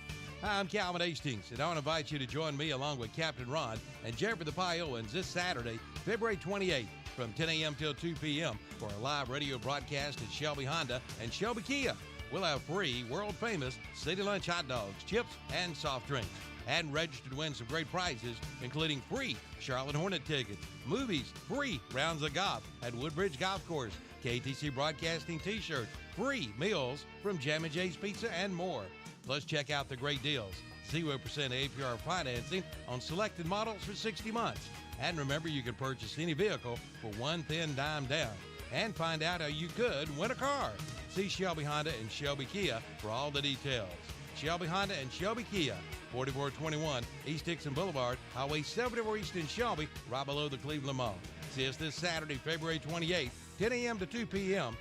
Hi, I'm Calvin Hastings, and I want to invite you to join me along with Captain Ron and Jeffrey the Pie Owens this Saturday, February 28th from 10 a.m. till 2 p.m. for a live radio broadcast at Shelby Honda and Shelby Kia. We'll have free, world-famous City Lunch hot dogs, chips, and soft drinks. And register to win some great prizes, including free Charlotte Hornet tickets, movies, free rounds of golf at Woodbridge Golf Course, KTC Broadcasting t-shirt, free meals from Jam & Jay's Pizza, and more. Plus, check out the great deals. 0% APR financing on selected models for 60 months. And remember, you can purchase any vehicle for one thin dime down. And find out how you could win a car. See Shelby Honda and Shelby Kia for all the details. Shelby Honda and Shelby Kia, 4421 East Dixon Boulevard, Highway 74 East in Shelby, right below the Cleveland Mall. See us this Saturday, February 28th, 10 a.m. to 2 p.m.